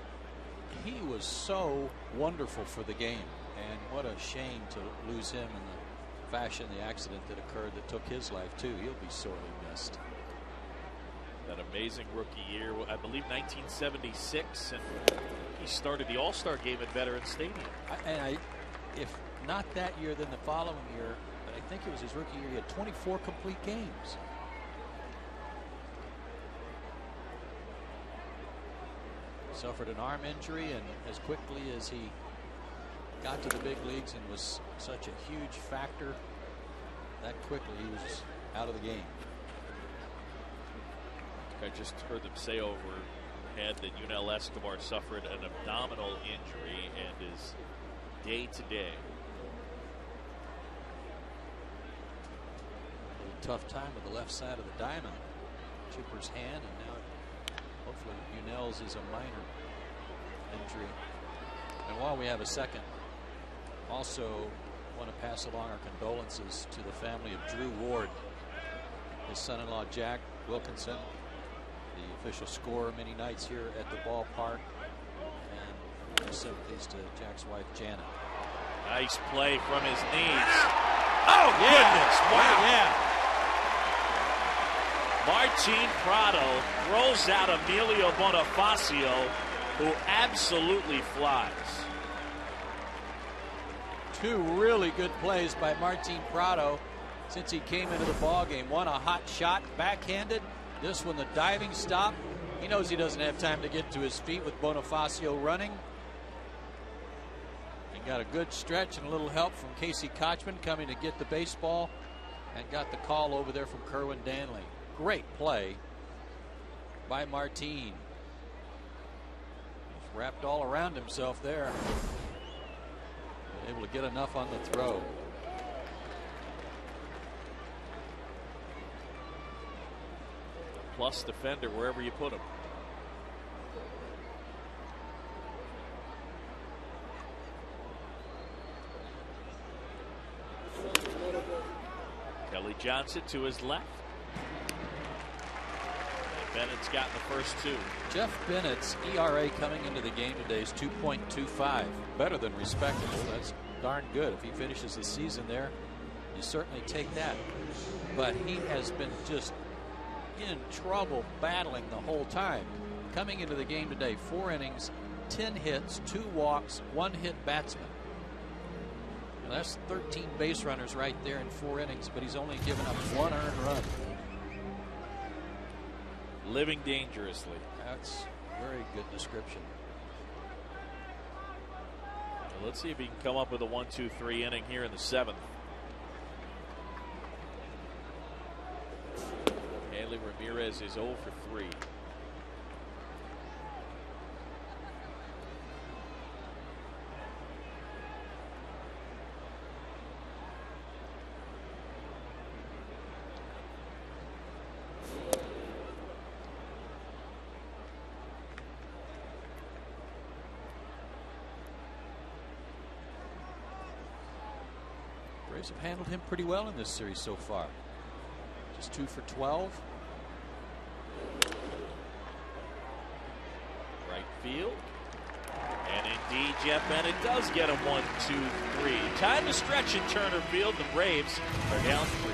He was so wonderful for the game, and what a shame to lose him in the fashion, the accident that occurred that took his life too. He'll be sorely missed. That amazing rookie year, I believe 1976, and he started the All-Star game at Veterans Stadium. If not that year, then the following year, but I think it was his rookie year, he had 24 complete games. Suffered an arm injury, and as quickly as he got to the big leagues and was such a huge factor, that quickly he was out of the game. I just heard them say overhead that Yunel Escobar suffered an abdominal injury and is day to day. A little tough time with the left side of the diamond. Chipper's hand, and now hopefully Yunel's is a minor injury. And while we have a second, also want to pass along our condolences to the family of Drew Ward, his son-in-law Jack Wilkinson, the official scorer many nights here at the ballpark, and sympathies to Jack's wife Janet. Nice play from his knees. Oh, goodness. Wow. Yeah. Martin Prado throws out Emilio Bonifacio, who absolutely flies. Two really good plays by Martin Prado since he came into the ball game. One, a hot shot, backhanded. This one, the diving stop. He knows he doesn't have time to get to his feet with Bonifacio running. He got a good stretch and a little help from Casey Kochman coming to get the baseball, and got the call over there from Kerwin Danley. Great play by Martin. He's wrapped all around himself there. Able to get enough on the throw. Plus defender wherever you put him. Kelly Johnson to his left. Bennett's gotten the first two. Jeff Bennett's ERA coming into the game today is 2.25. Better than respectable. That's darn good. If he finishes the season there, you certainly take that. But he has been just in trouble battling the whole time. Coming into the game today, 4 innings, 10 hits, 2 walks, 1 hit batsman. Now that's 13 base runners right there in 4 innings, but he's only given up 1 earned run. Living dangerously. That's a very good description. Well, let's see if he can come up with a 1-2-3 inning here in the 7th. Hanley Ramirez is 0 for 3. Braves have handled him pretty well in this series so far. Just 2 for 12. Right field. And indeed, Jeff Bennett does get him 1, 2, 3. Time to stretch in Turner Field. The Braves are down 3.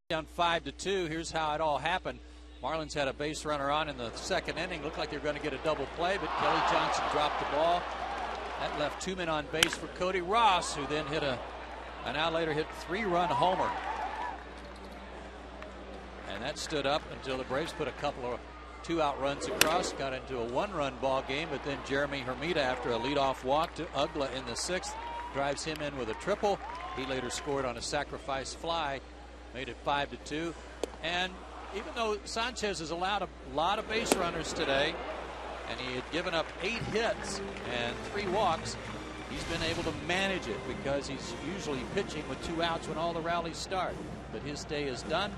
Down 5-2. Here's how it all happened. Marlins had a base runner on in the second inning. Looked like they were going to get a double play, but Kelly Johnson dropped the ball. That left 2 men on base for Cody Ross, who then hit an hour later hit 3-run homer. And that stood up until the Braves put a couple of 2-out runs across, got into a 1-run ball game, but then Jeremy Hermida, after a leadoff walk to Ugla in the 6th, drives him in with a triple. He later scored on a sacrifice fly, made it 5-2. And even though Sanchez has allowed a lot of base runners today, and he had given up 8 hits and 3 walks, he's been able to manage it because he's usually pitching with 2 outs when all the rallies start. But his day is done,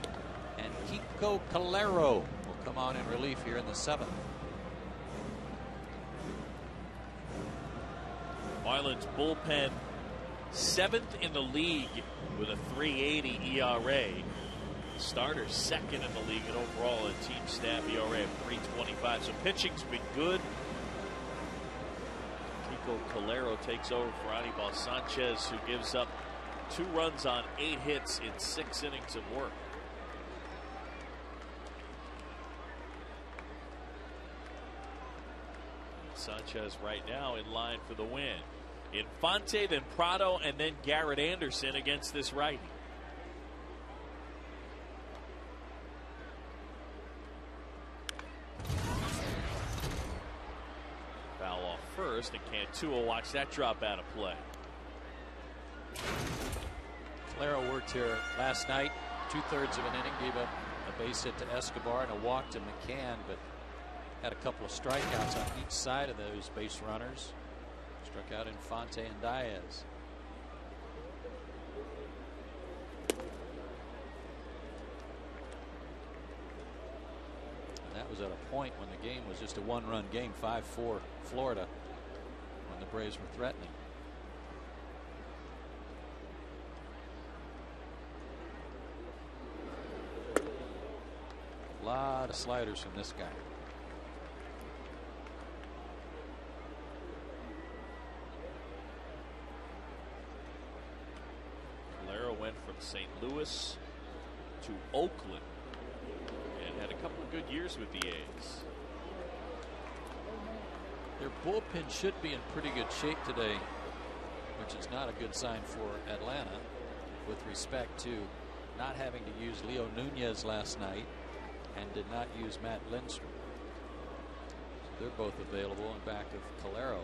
and Kiko Calero will come on in relief here in the 7th. Marlins bullpen 7th in the league with a 3.80 ERA. Starter 2nd in the league and overall a team staff ERA of 3.25. So pitching's been good. Kiko Calero takes over for Anibal Sanchez, who gives up 2 runs on 8 hits in 6 innings of work. Sanchez right now in line for the win. Infante, then Prado, and then Garrett Anderson against this righty. Foul off first, and Cantua watch that drop out of play. Calero worked here last night, 2/3 of an inning, gave up a base hit to Escobar and a walk to McCann, but had a couple of strikeouts on each side of those base runners. Struck out Infante and Diaz. And that was at a point when the game was just a 1-run game, 5-4 Florida, when the Braves were threatening. A lot of sliders from this guy. Went from St. Louis to Oakland and had a couple of good years with the A's. Their bullpen should be in pretty good shape today, which is not a good sign for Atlanta with respect to not having to use Leo Nunez last night and did not use Matt Lindstrom. So they're both available in back of Calero.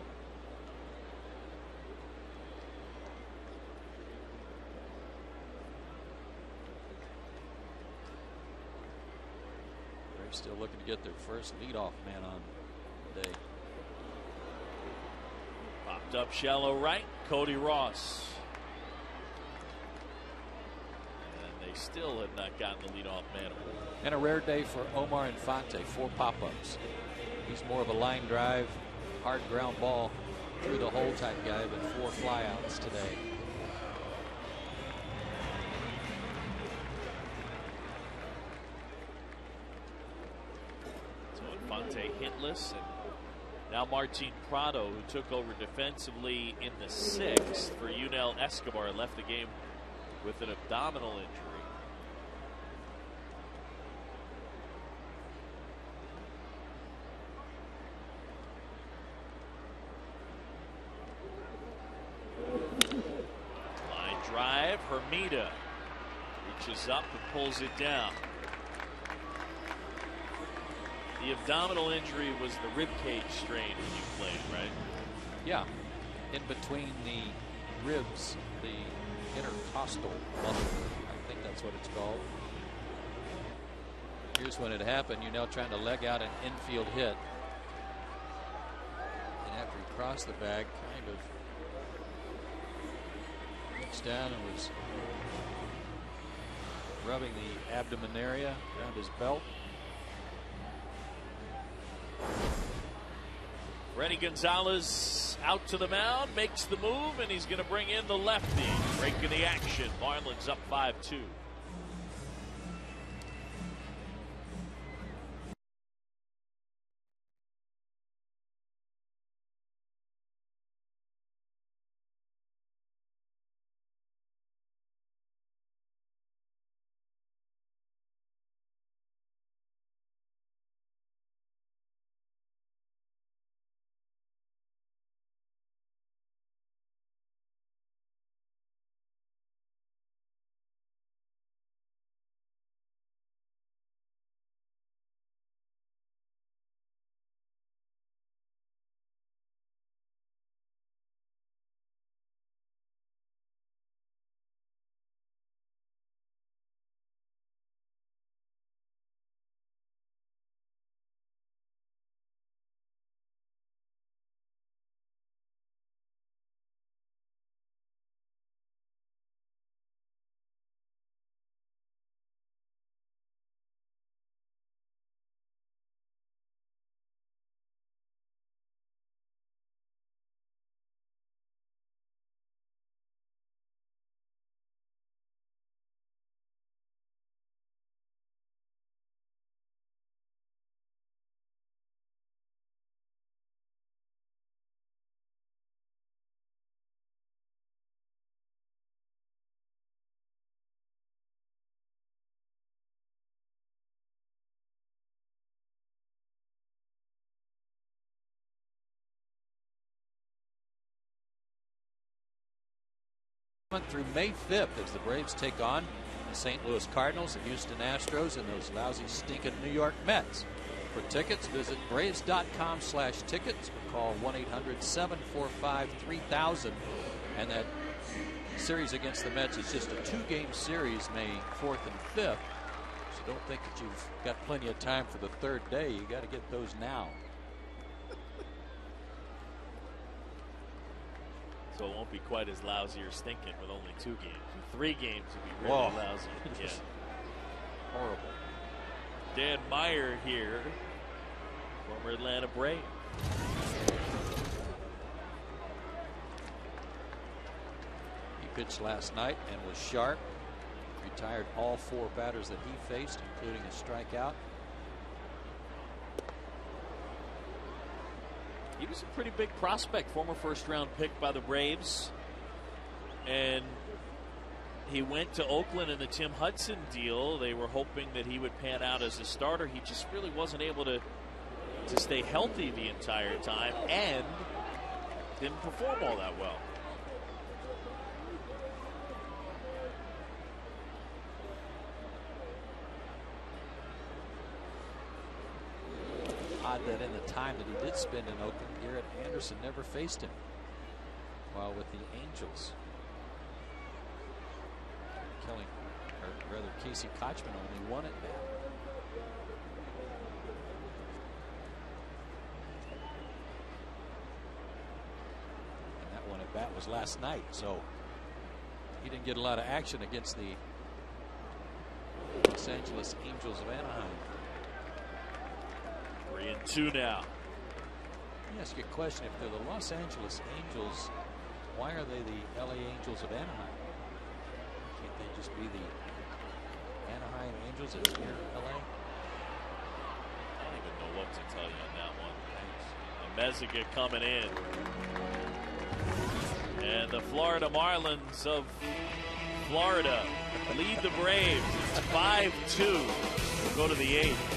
Still looking to get their first leadoff man on today. Popped up shallow right, Cody Ross. And they still have not gotten the leadoff man. And a rare day for Omar Infante, 4 pop-ups. He's more of a line drive, hard ground ball through the hole type guy, but 4 flyouts today. So Infante hitless, and now Martin Prado, who took over defensively in the 6th for Yunel Escobar, left the game with an abdominal injury. Hermida reaches up and pulls it down. The abdominal injury was the rib cage strain when you played, right? Yeah, in between the ribs, the intercostal muscle. I think that's what it's called. Here's when it happened. You're now trying to leg out an infield hit, and after he crossed the bag, kind of down and was rubbing the abdomen area around his belt. Renny Gonzalez out to the mound, makes the move, and he's going to bring in the lefty. Breaking the action. Marlins up 5-2. Through May 5th as the Braves take on the St. Louis Cardinals, the Houston Astros, and those lousy stinking New York Mets. For tickets, visit Braves.com/tickets or call 1-800-745-3000. And that series against the Mets is just a 2-game series, May 4th and 5th. So don't think that you've got plenty of time for the 3rd day. You got to get those now. So it won't be quite as lousy or stinking with only 2 games. 3 games would be really lousy. Yeah. Horrible. Dan Meyer here, former Atlanta Brave. He pitched last night and was sharp. Retired all 4 batters that he faced, including a strikeout. He was a pretty big prospect, former first-round pick by the Braves. And he went to Oakland in the Tim Hudson deal. They were hoping that he would pan out as a starter. He just really wasn't able to stay healthy the entire time and didn't perform all that well. Odd that in the time that he did spend in Oakland, Garrett Anderson never faced him, while with the Angels, Casey Kochman only won at bat. bat was last night, so he didn't get a lot of action against the Los Angeles Angels of Anaheim. 3-2 now. Let me ask you a question. If they're the Los Angeles Angels, why are they the LA Angels of Anaheim? Can't they just be the Anaheim Angels that's near LA? I don't even know what to tell you on that one. Meziga coming in. And the Florida Marlins of Florida lead the Braves. It's 5-2. We'll go to the 8th.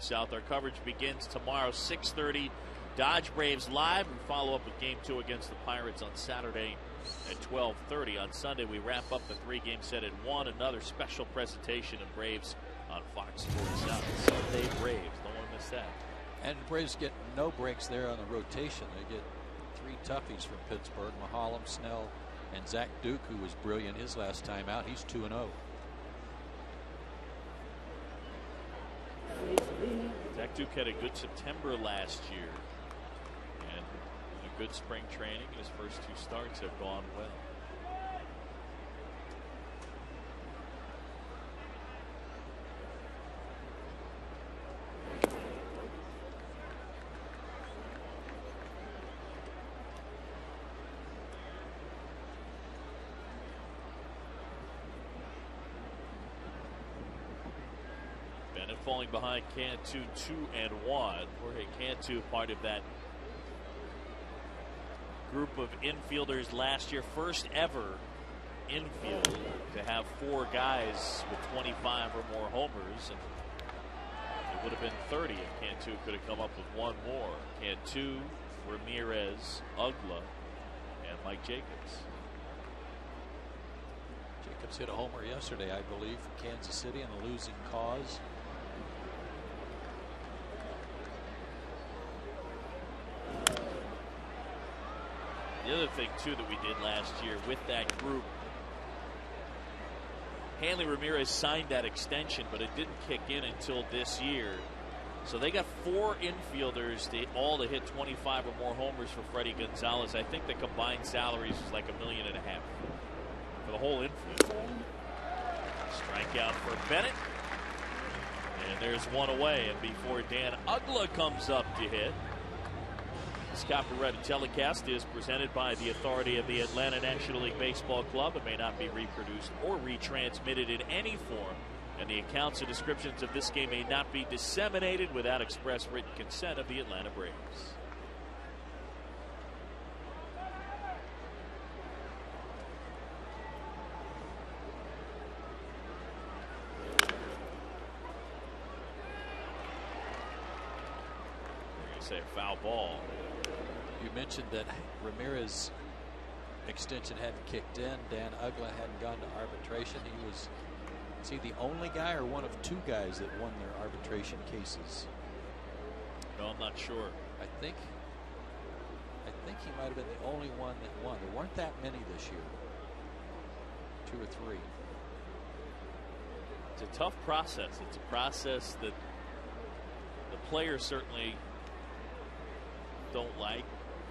South. Our coverage begins tomorrow, 6:30. Dodge Braves live. We follow up with Game 2 against the Pirates on Saturday at 12:30. On Sunday, we wrap up the 3-game set at 1. Another special presentation of Braves on Fox Sports South. Sunday Braves. Don't want to miss that. And the Braves get no breaks there on the rotation. They get 3 toughies from Pittsburgh: Mahalam, Snell, and Zach Duke, who was brilliant his last time out. He's 2-0. Zach Duke had a good September last year and a good spring training. His first 2 starts have gone well. Falling behind Cantu 2-1. Jorge Cantu, part of that group of infielders last year, first ever infield to have 4 guys with 25 or more homers, and it would have been 30 if Cantu could have come up with 1 more. Cantu, Ramirez, Ugla, and Mike Jacobs. Jacobs hit a homer yesterday, I believe, for Kansas City in a losing cause. The other thing, too, that we did last year with that group, Hanley Ramirez signed that extension, but it didn't kick in until this year. So they got 4 infielders all to hit 25 or more homers for Freddie Gonzalez. I think the combined salaries was like $1.5 million for the whole infield. Strikeout for Bennett. And there's 1 away. And before Dan Ugla comes up to hit, this copyrighted telecast is presented by the authority of the Atlanta National League Baseball Club. It may not be reproduced or retransmitted in any form, and the accounts and descriptions of this game may not be disseminated without express written consent of the Atlanta Braves. say a foul ball. You mentioned that Ramirez extension hadn't kicked in. Dan Ugla hadn't gone to arbitration. Is he the only guy or one of 2 guys that won their arbitration cases? No, I'm not sure. I think he might have been the only one that won. There weren't that many this year. 2 or 3. It's a tough process. It's a process that the players certainly don't like.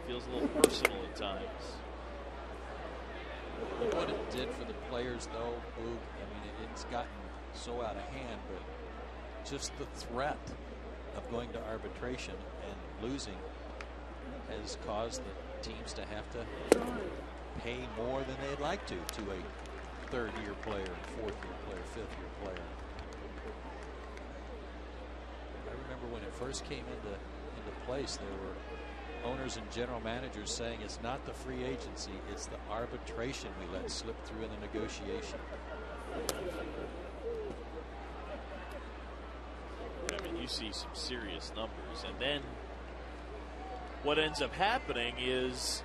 Feels a little personal at times. Look what it did for the players, though, Boog. I mean, it's gotten so out of hand, but just the threat of going to arbitration and losing has caused the teams to have to pay more than they'd like to a third-year player, fourth-year player, fifth-year player. I remember when it first came into place, there were owners and general managers saying it's not the free agency, it's the arbitration we let slip through in the negotiation. I mean, you see some serious numbers, and then what ends up happening is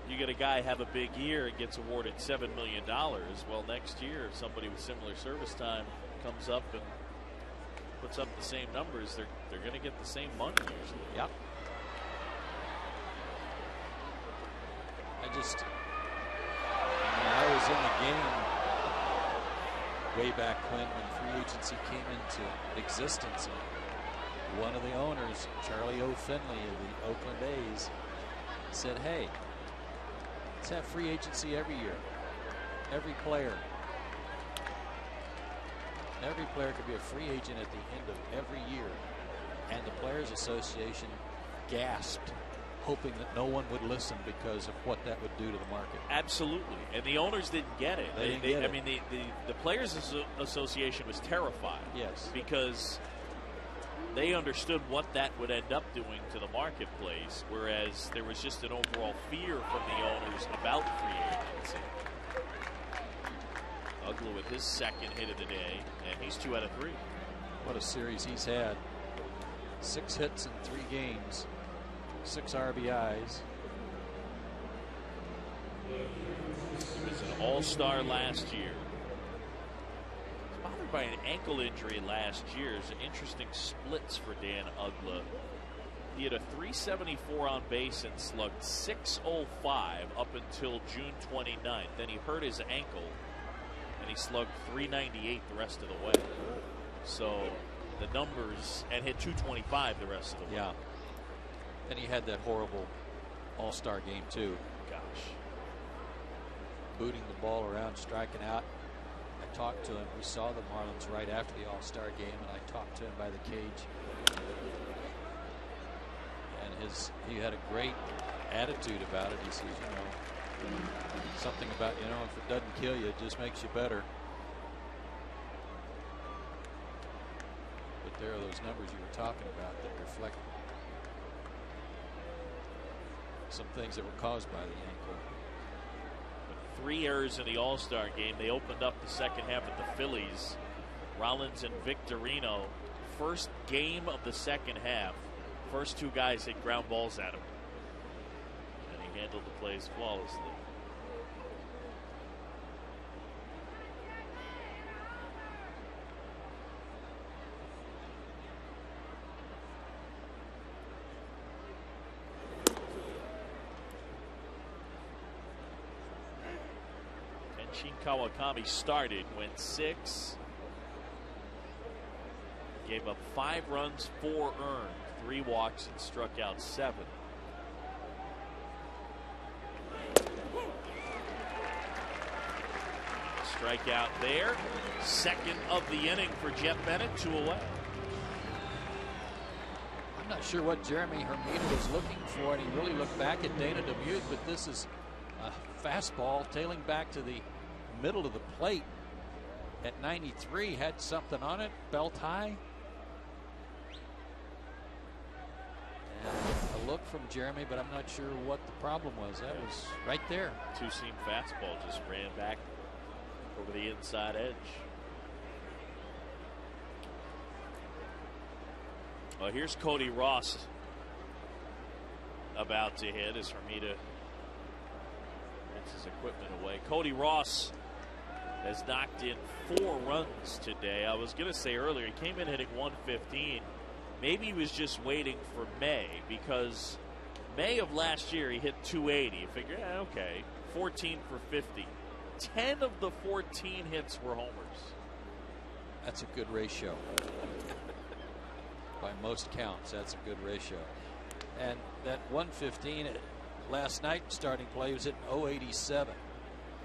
you get a guy have a big year and gets awarded $7 million. Well, next year, if somebody with similar service time comes up and puts up the same numbers, they're going to get the same money usually. Yep. I was in the game way back when free agency came into existence, and one of the owners, Charlie O. Finley of the Oakland A's, said, hey, let's have free agency every year. Every player could be a free agent at the end of every year. And the Players Association gasped, hoping that no one would listen because of what that would do to the market. Absolutely. And the owners didn't get it. I mean, the Players Association was terrified. Yes. Because they understood what that would end up doing to the marketplace, whereas there was just an overall fear from the owners about free agency. Ugla with his second hit of the day, and he's 2 out of 3. What a series he's had. 6 hits in 3 games. 6 RBIs. He was an all-star last year. He was bothered by an ankle injury last year. There's interesting splits for Dan Ugla. He had a .374 on base and slugged .605 up until June 29th. Then he hurt his ankle, and he slugged .398 the rest of the way. So the numbers, and hit .225 the rest of the way. Yeah. And he had that horrible all-star game too. Gosh. Booting the ball around, striking out. I talked to him. We saw the Marlins right after the all-star game, and I talked to him by the cage. And he had a great attitude about it. He says, something about, if it doesn't kill you, it just makes you better. But there are those numbers you were talking about that reflect some things that were caused by the ankle. With 3 errors in the All-Star game, they opened up the second half at the Phillies. Rollins and Victorino, first game of the second half. First 2 guys hit ground balls at him, and he handled the plays flawlessly. Kenshin Kawakami started, went 6. Gave up 5 runs, 4 earned, 3 walks, and struck out 7. Strikeout there. Second of the inning for Jeff Bennett, 2 away. I'm not sure what Jeremy Hermida was looking for, and he really looked back at Dana Demuth, but this is a fastball tailing back to the middle of the plate at 93. Had something on it, belt high. And a look from Jeremy, but I'm not sure what the problem was. That was right there. 2-seam fastball just ran back over the inside edge. Well, here's Cody Ross about to hit as Hermida gets his equipment away. Cody Ross has knocked in 4 runs today. I was going to say earlier, he came in hitting 115. Maybe he was just waiting for May, because May of last year he hit 280. You figure, okay, 14 for 50. 10 of the 14 hits were homers. That's a good ratio. By most counts, that's a good ratio. And that 115 last night starting play was hitting 087,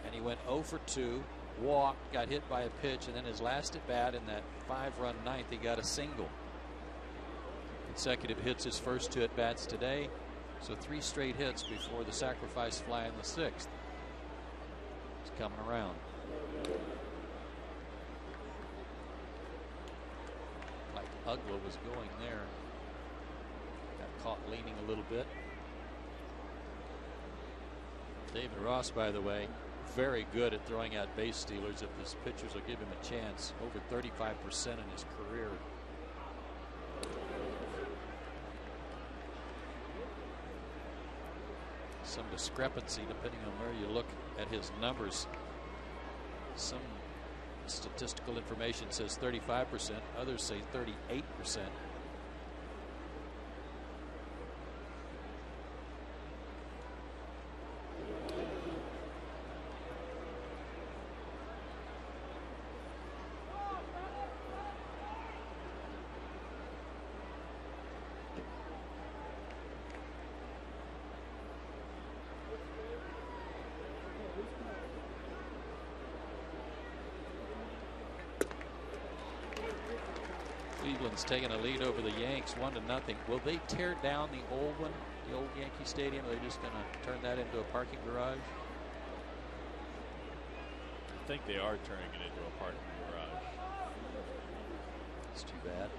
and he went 0 for 2, walked, got hit by a pitch, and then his last at bat in that 5-run ninth, he got a single. Consecutive hits his first 2 at bats today, so 3 straight hits before the sacrifice fly in the 6th. He's coming around. Like Ugla was going there. Got caught leaning a little bit. David Ross, by the way, very good at throwing out base stealers if his pitchers will give him a chance. Over 35% in his career. Some discrepancy depending on where you look at his numbers. Some statistical information says 35%, others say 38%. Cleveland's taking a lead over the Yanks 1-0. Will they tear down the old one, the old Yankee Stadium? Are they just going to turn that into a parking garage? I think they are turning it into a parking garage. It's too bad.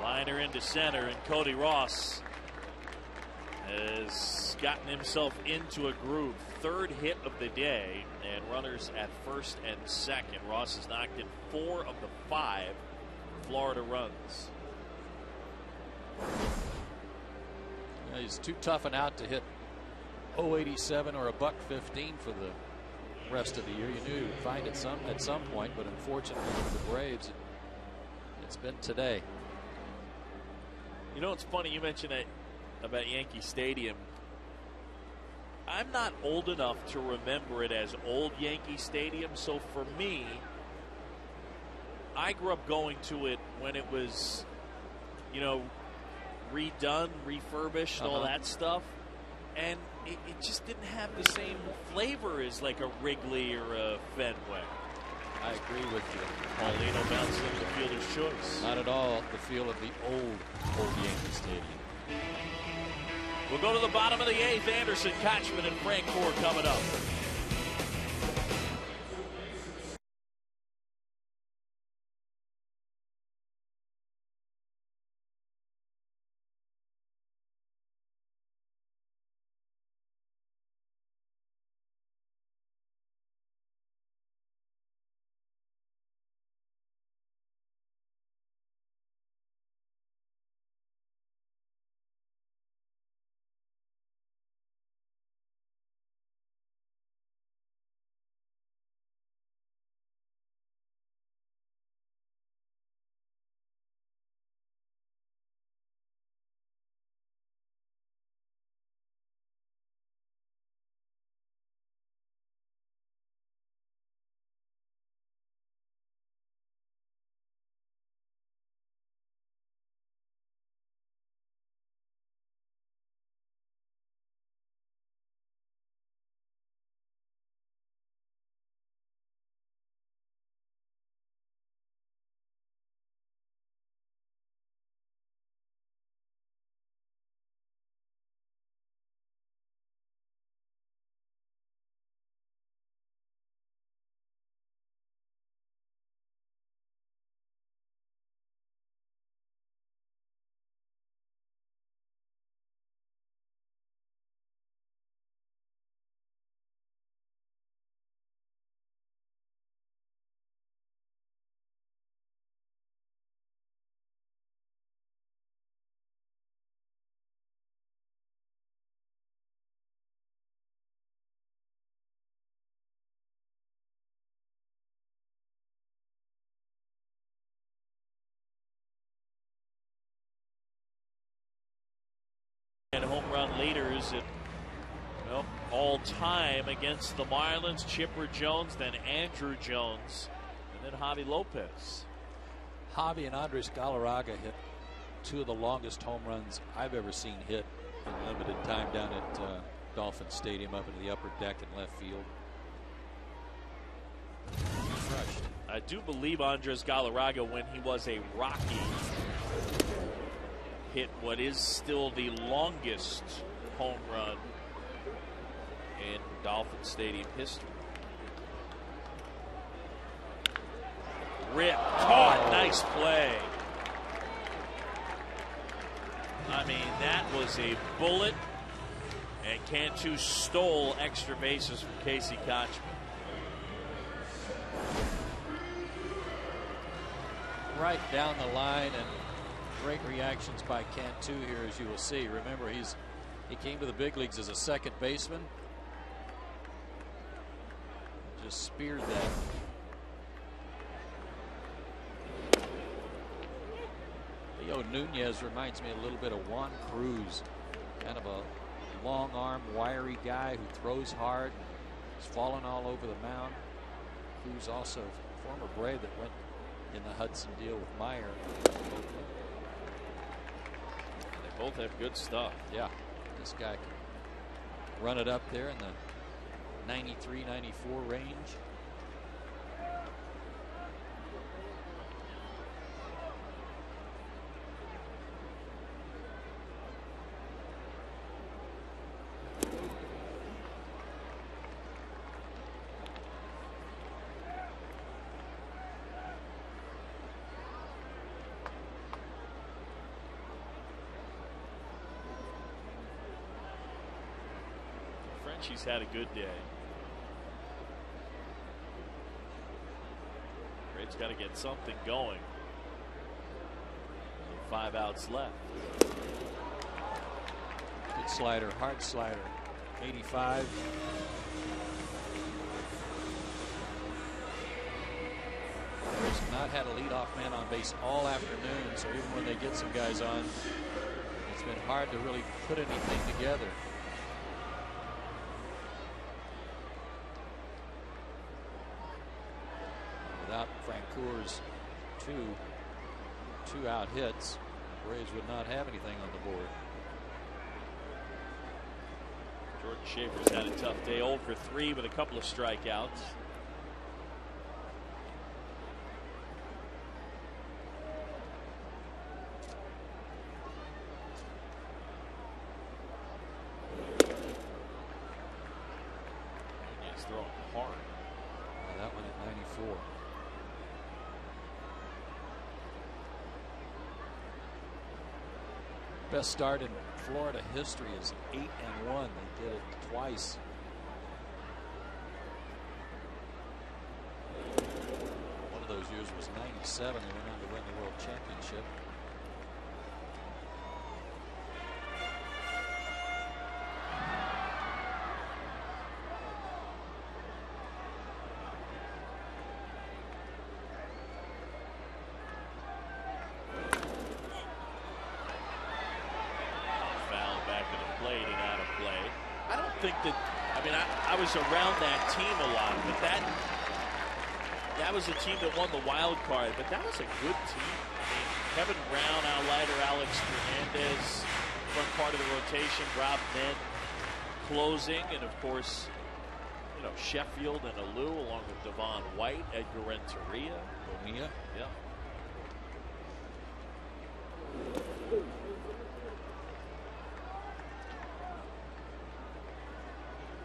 Liner into center, and Cody Ross has gotten himself into a groove. 3rd hit of the day, and runners at 1st and 2nd. Ross has knocked in 4 of the 5 Florida runs. Yeah, he's too tough an out to hit 087 or a $115 for the rest of the year. You knew he would find it at some point, but unfortunately for the Braves, it's been today. You know, it's funny you mentioned that about Yankee Stadium. I'm not old enough to remember it as old Yankee Stadium, so for me, I grew up going to it when it was, you know, redone, refurbished, all that stuff, and it just didn't have the same flavor as like a Wrigley or a Fenway. I agree with you. Paulino bouncing into the fielder's choice. Not at all the feel of the old Yankee Stadium. We'll go to the bottom of the 8th. Anderson, Kochman, and Frank Gore coming up. leaders in, well, all time against the Marlins. Chipper Jones, then Andrew Jones, and then Javi Lopez. Javi and Andres Galarraga hit two of the longest home runs I've ever seen hit in limited time down at Dolphin Stadium up into the upper deck in left field. Crushed. I do believe Andres Galarraga, when he was a Rocky, hit what is still the longest home run in Dolphin Stadium history. Rip, caught, nice play. I mean, that was a bullet, and Cantu stole extra bases from Casey Kochman. Right down the line, and great reactions by Cantu here, as you will see. Remember, he came to the big leagues as a second baseman. Just speared that. Leo Nunez reminds me a little bit of Juan Cruz, kind of a long arm, wiry guy who throws hard. He's fallen all over the mound. Cruz also a former Brave that went in the Hudson deal with Meyer. They both have good stuff. Yeah, this guy can run it up there in the 93, 94 range. She's had a good day. Braves got to get something going. 5 outs left. Good slider, hard slider. 85. Braves have not had a leadoff man on base all afternoon, so even when they get some guys on, it's been hard to really put anything together. Without Francoeur's two out hits, the Braves would not have anything on the board. Jordan Schaefer's had a tough day, 0 for 3 with a couple of strikeouts. He's throwing hard. That one at 94. Best start in Florida history is 8-1. They did it twice. One of those years was 97. They went on to win the World Championship. I was around that team a lot, but that was a team that won the wild card, but that was a good team. I mean, Kevin Brown, Al Leiter, Alex Fernandez, front part of the rotation, Rob Ned closing, and of course, you know, Sheffield and Alou along with Devon White, Edgar Renteria. Bonilla. Yeah.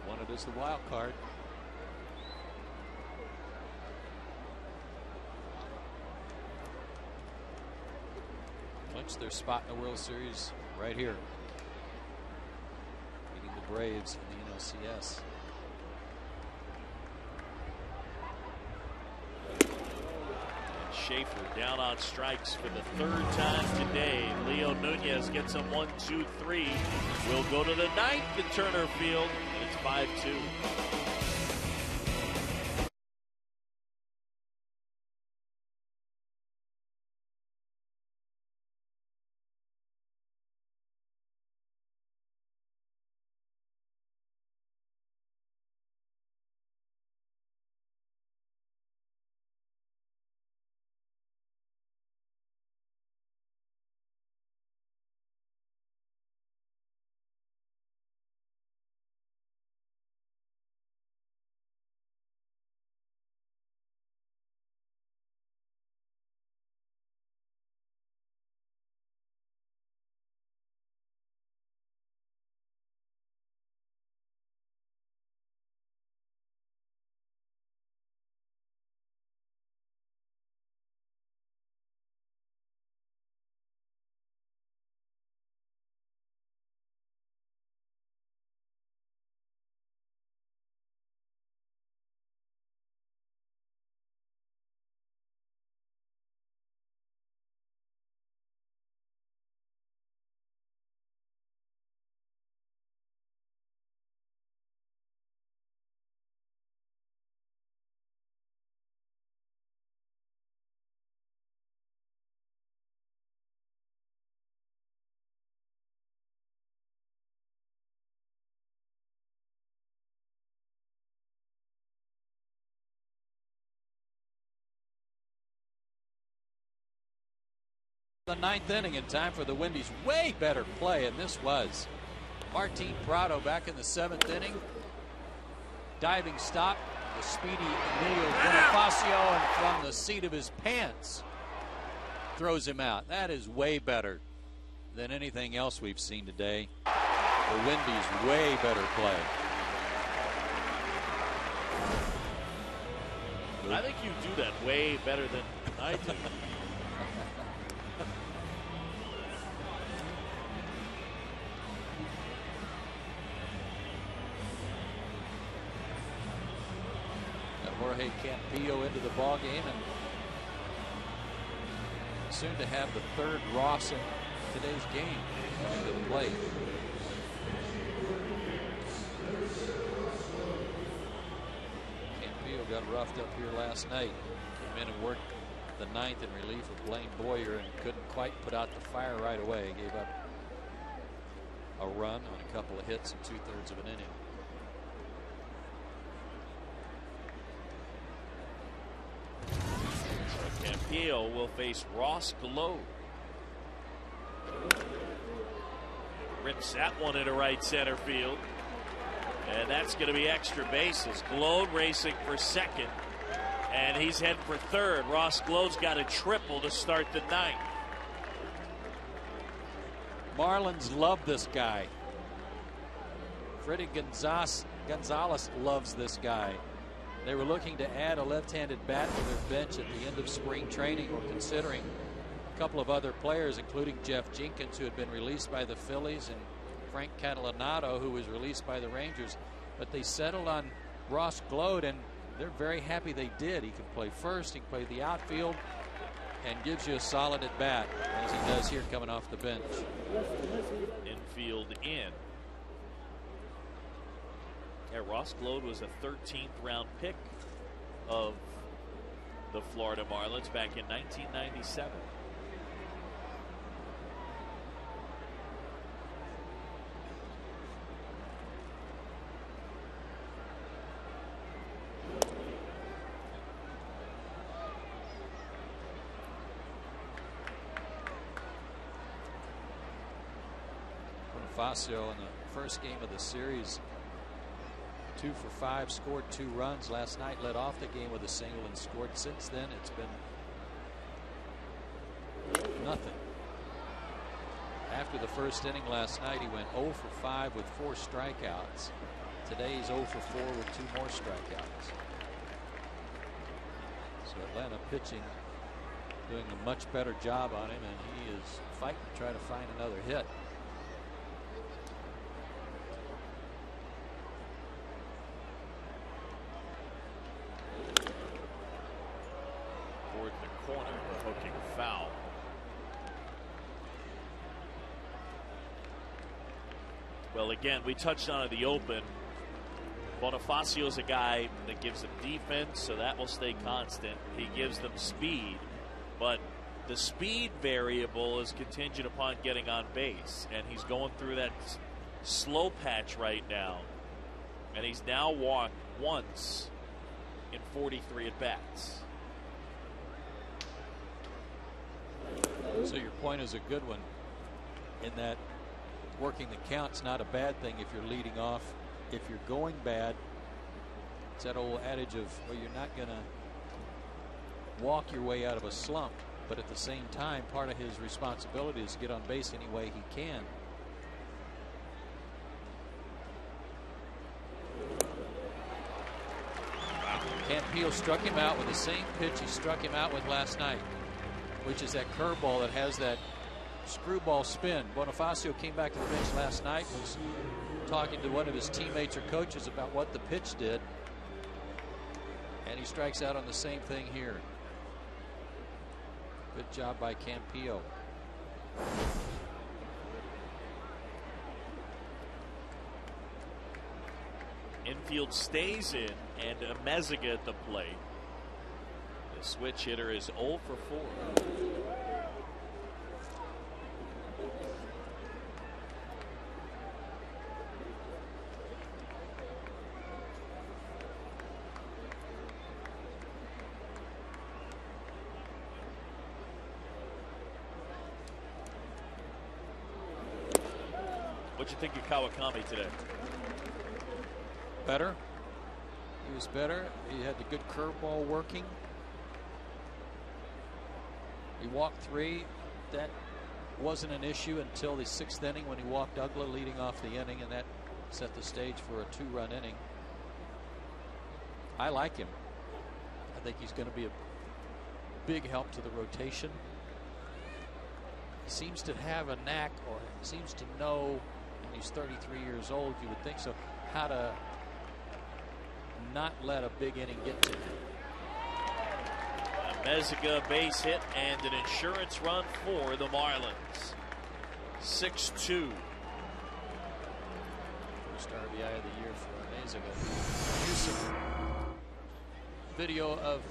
Wanted as the wild card. Clinched their spot in the World Series right here, beating the Braves in the NLCS. Schaefer down on strikes for the 3rd time today. Leo Nunez gets him 1, 2, 3. Will go to the 9th at Turner Field. It's 5-2. The ninth inning in time for the Windies. Way better play, and this was. Martin Prado back in the seventh inning. Diving stop. The speedy Emilio Bonifacio, and from the seat of his pants throws him out. That is way better than anything else we've seen today. The Windies way better play. I think you do that way better than I do. Jorge Campillo into the ball game, and soon to have the third Ross in today's game coming to the plate. Campillo got roughed up here last night. Came in and worked the ninth in relief of Blaine Boyer and couldn't quite put out the fire right away. Gave up a run on a couple of hits in 2/3 of an inning. Campillo will face Ross Glow. Rips that one into right center field. And that's going to be extra bases. Glow racing for second. And he's heading for third. Ross Glow's got a triple to start the ninth. Marlins love this guy. Freddie Gonzalez loves this guy. They were looking to add a left-handed bat to their bench at the end of spring training, or considering a couple of other players, including Jeff Jenkins, who had been released by the Phillies, and Frank Catalanato, who was released by the Rangers. But they settled on Ross Gload, and they're very happy they did. He can play first, he can play the outfield, and gives you a solid at bat, as he does here coming off the bench. Infield in. Yeah, Ross Gload was a 13th round pick of the Florida Marlins back in 1997. Bonifacio in the first game of the series, 2 for 5, scored 2 runs last night, led off the game with a single and scored. Since then, it's been nothing. After the first inning last night, he went 0 for 5 with 4 strikeouts. Today, he's 0 for 4 with 2 more strikeouts. So Atlanta pitching doing a much better job on him, and he is fighting to try to find another hit. Corner, the hooking foul. Well, again, we touched on it in the open. Bonifacio's a guy that gives them defense, so that will stay constant. He gives them speed, but the speed variable is contingent upon getting on base, and he's going through that slow patch right now, and he's now walked once in 43 at-bats. So your point is a good one, in that working the count's not a bad thing if you're leading off. If you're going bad, it's that old adage of, well, you're not going to walk your way out of a slump, but at the same time, part of his responsibility is to get on base any way he can. Campillo struck him out with the same pitch he struck him out with last night, which is that curveball that has that screwball spin. Bonifacio came back to the bench last night, was talking to one of his teammates or coaches about what the pitch did, and he strikes out on the same thing here. Good job by Campillo. Infield stays in, and Meziga at the plate. The switch hitter is 0 for 4. What'd you think of Kawakami today? Better. He was better. He had the good curveball working. He walked 3. That wasn't an issue until the 6th inning when he walked Ugla leading off the inning, and that set the stage for a 2-run inning. I like him. I think he's going to be a big help to the rotation. He seems to have a knack, or seems to know, and he's 33 years old, you would think so, how to not let a big inning get to him. Meziga base hit and an insurance run for the Marlins. 6-2. First RBI of the year for Meziga. Here's some video of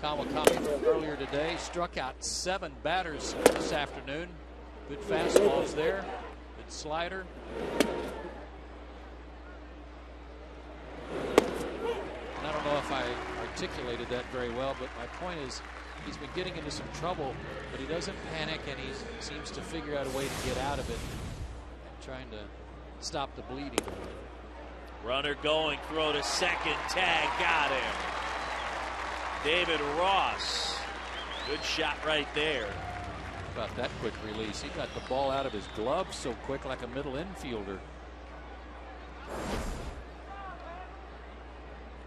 Kawakami from earlier today. Struck out 7 batters this afternoon. Good fastballs there. Good slider. And I don't know if I articulated that very well, but my point is he's been getting into some trouble, but he doesn't panic, and he seems to figure out a way to get out of it and trying to stop the bleeding. Runner going, throw to second, tag, got him. David Ross, good shot right there. How about that quick release? He got the ball out of his glove so quick, like a middle infielder.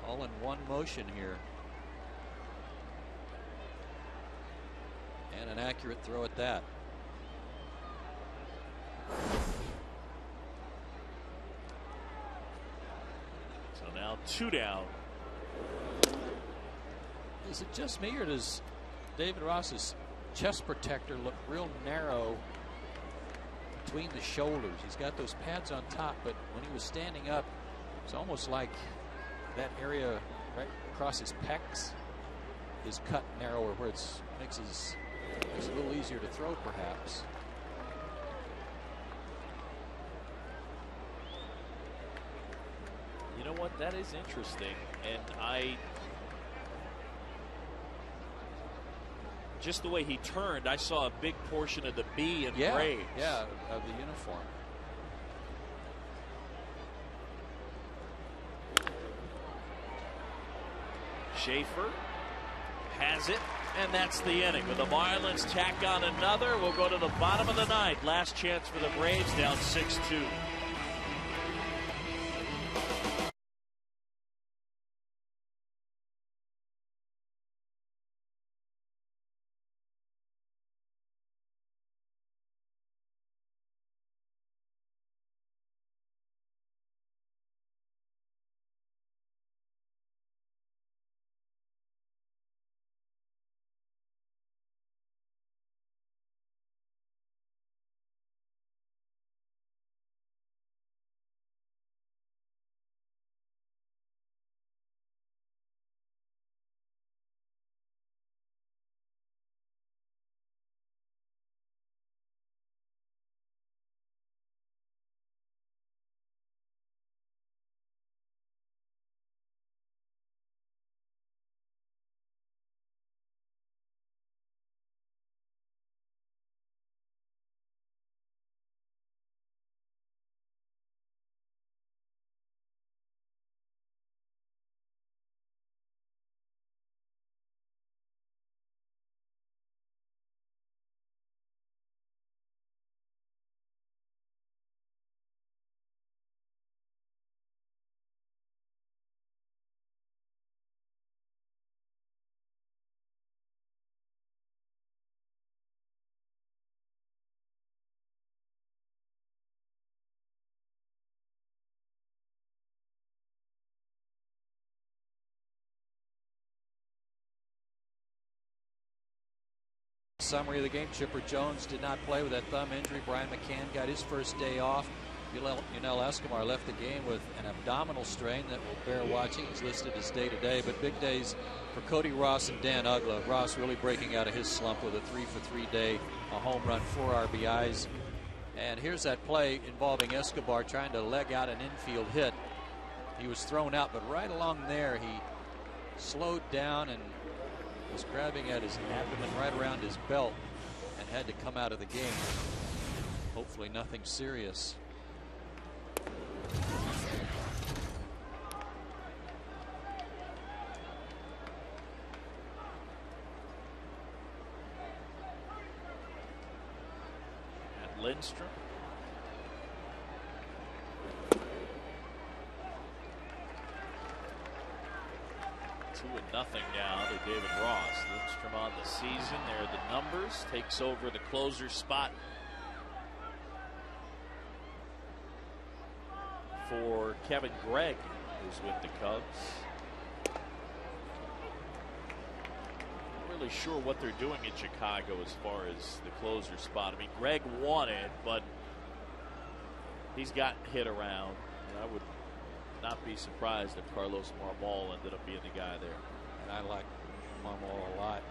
All in one motion here. And an accurate throw at that. So now 2 down. Is it just me, or does David Ross's chest protector look real narrow between the shoulders? He's got those pads on top, but when he was standing up, it's almost like that area right across his pecs is cut narrower, where it makes it a little easier to throw, perhaps. You know what? That is interesting, and just the way he turned, I saw a big portion of the B in Braves. Yeah, of the uniform. Schaefer has it, and that's the inning. With the Marlins tack on another, we'll go to the bottom of the 9th. Last chance for the Braves, down 6-2. Summary of the game: Chipper Jones did not play with that thumb injury. Brian McCann got his first day off. Yunel Escobar left the game with an abdominal strain that will bear watching. He's listed as day-to-day, but big days for Cody Ross and Dan Ugla. Ross really breaking out of his slump with a 3-for-3 day, a home run, 4 RBIs. And here's that play involving Escobar trying to leg out an infield hit. He was thrown out, but right along there he slowed down and was grabbing at his abdomen right around his belt and had to come out of the game. Hopefully nothing serious. Lindstrom. 2-0 now to David Ross. Lindstrom on the season. There are the numbers. Takes over the closer spot for Kevin Gregg, who's with the Cubs. Not really sure what they're doing in Chicago as far as the closer spot. I mean, Gregg won it, but he's gotten hit around. And I would not be surprised if Carlos Marmol ended up being the guy there. And I like Marmol a lot.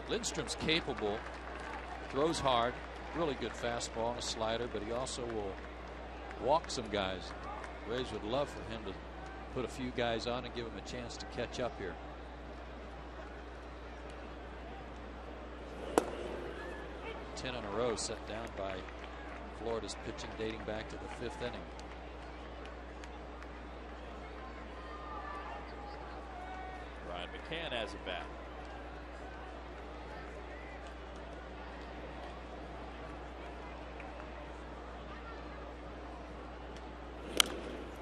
Lindstrom's capable, throws hard, really good fastball and a slider, but he also will walk some guys. Rays would love for him to put a few guys on and give him a chance to catch up here. Ten in a row set down by Florida's pitching dating back to the 5th inning. Ryan McCann has a bat.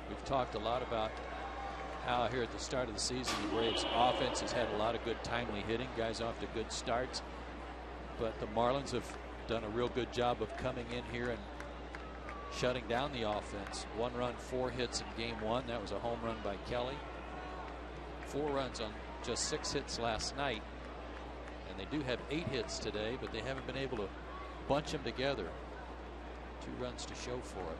We've talked a lot about how here at the start of the season the Braves offense has had a lot of good timely hitting, guys off to good starts, but the Marlins have done a real good job of coming in here and shutting down the offense. 1 run, 4 hits in game 1. That was a home run by Kelly. 4 runs on just 6 hits last night. And they do have 8 hits today, but they haven't been able to bunch them together. 2 runs to show for it.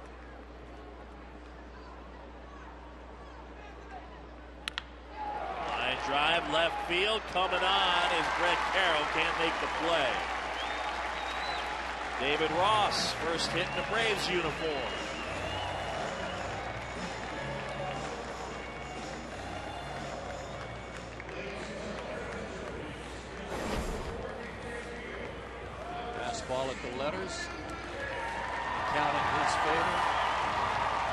Line drive left field coming on as Brett Carroll can't make the play. David Ross, first hit in the Braves uniform. Fastball at the letters. Count in his favor.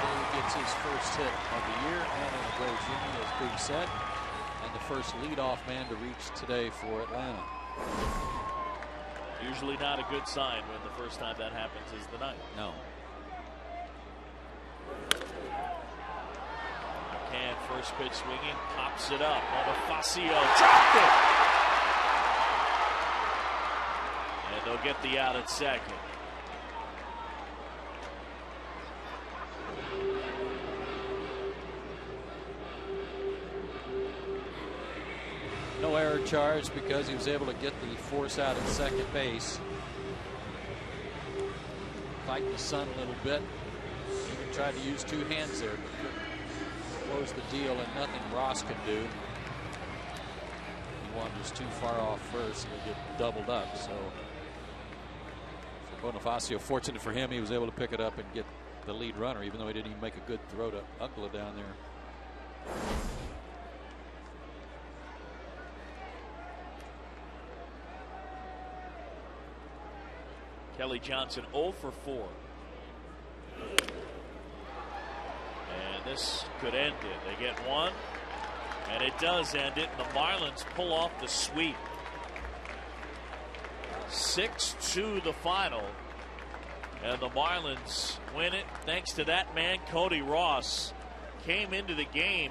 He gets his first hit of the year and in the Braves union, as Big said, and the first leadoff man to reach today for Atlanta. Usually not a good sign when the first time that happens is the night. No. McCann, first pitch swinging, pops it up. Bonifacio dropped it. And they'll get the out at second. No error charge because he was able to get the force out at second base. Fighting the sun a little bit. Even tried to use 2 hands there, but couldn't close the deal, and nothing Ross could do. One was too far off first, and they get doubled up. So for Bonifacio, fortunate for him, he was able to pick it up and get the lead runner, even though he didn't even make a good throw to Uggla down there. Kelly Johnson 0 for 4. And this could end it. They get one, and it does end it. And the Marlins pull off the sweep. 6-2 the final. And the Marlins win it thanks to that man, Cody Ross. Came into the game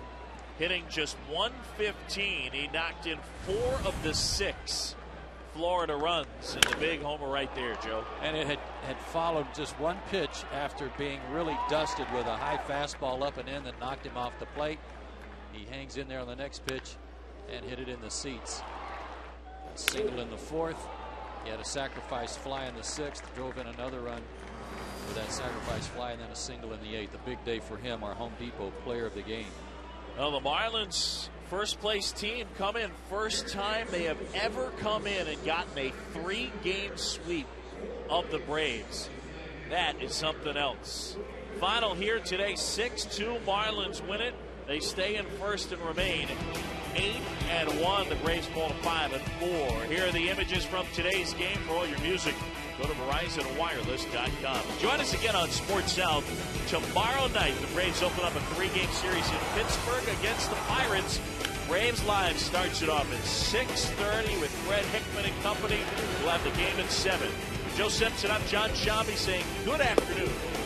hitting just 115. He knocked in 4 of the 6 Florida runs, and the big homer right there, Joe. And it had followed just 1 pitch after being really dusted with a high fastball up and in that knocked him off the plate. He hangs in there on the next pitch and hit it in the seats. A single in the 4th. He had a sacrifice fly in the 6th, drove in another run with that sacrifice fly, and then a single in the 8th. A big day for him, our Home Depot player of the game. Well, the Marlins, first place team, come in first time they have ever come in and gotten a 3-game sweep of the Braves. That is something else. Final here today, 6-2. Marlins win it. They stay in first and remain 8-1. The Braves fall to 5-4. Here are the images from today's game. For all your music, go to VerizonWireless.com. Join us again on Sports South tomorrow night. The Braves open up a 3-game series in Pittsburgh against the Pirates. Braves Live starts it off at 6:30 with Fred Hickman and company. We'll have the game at 7. Joe Simpson, I'm John Shambi saying good afternoon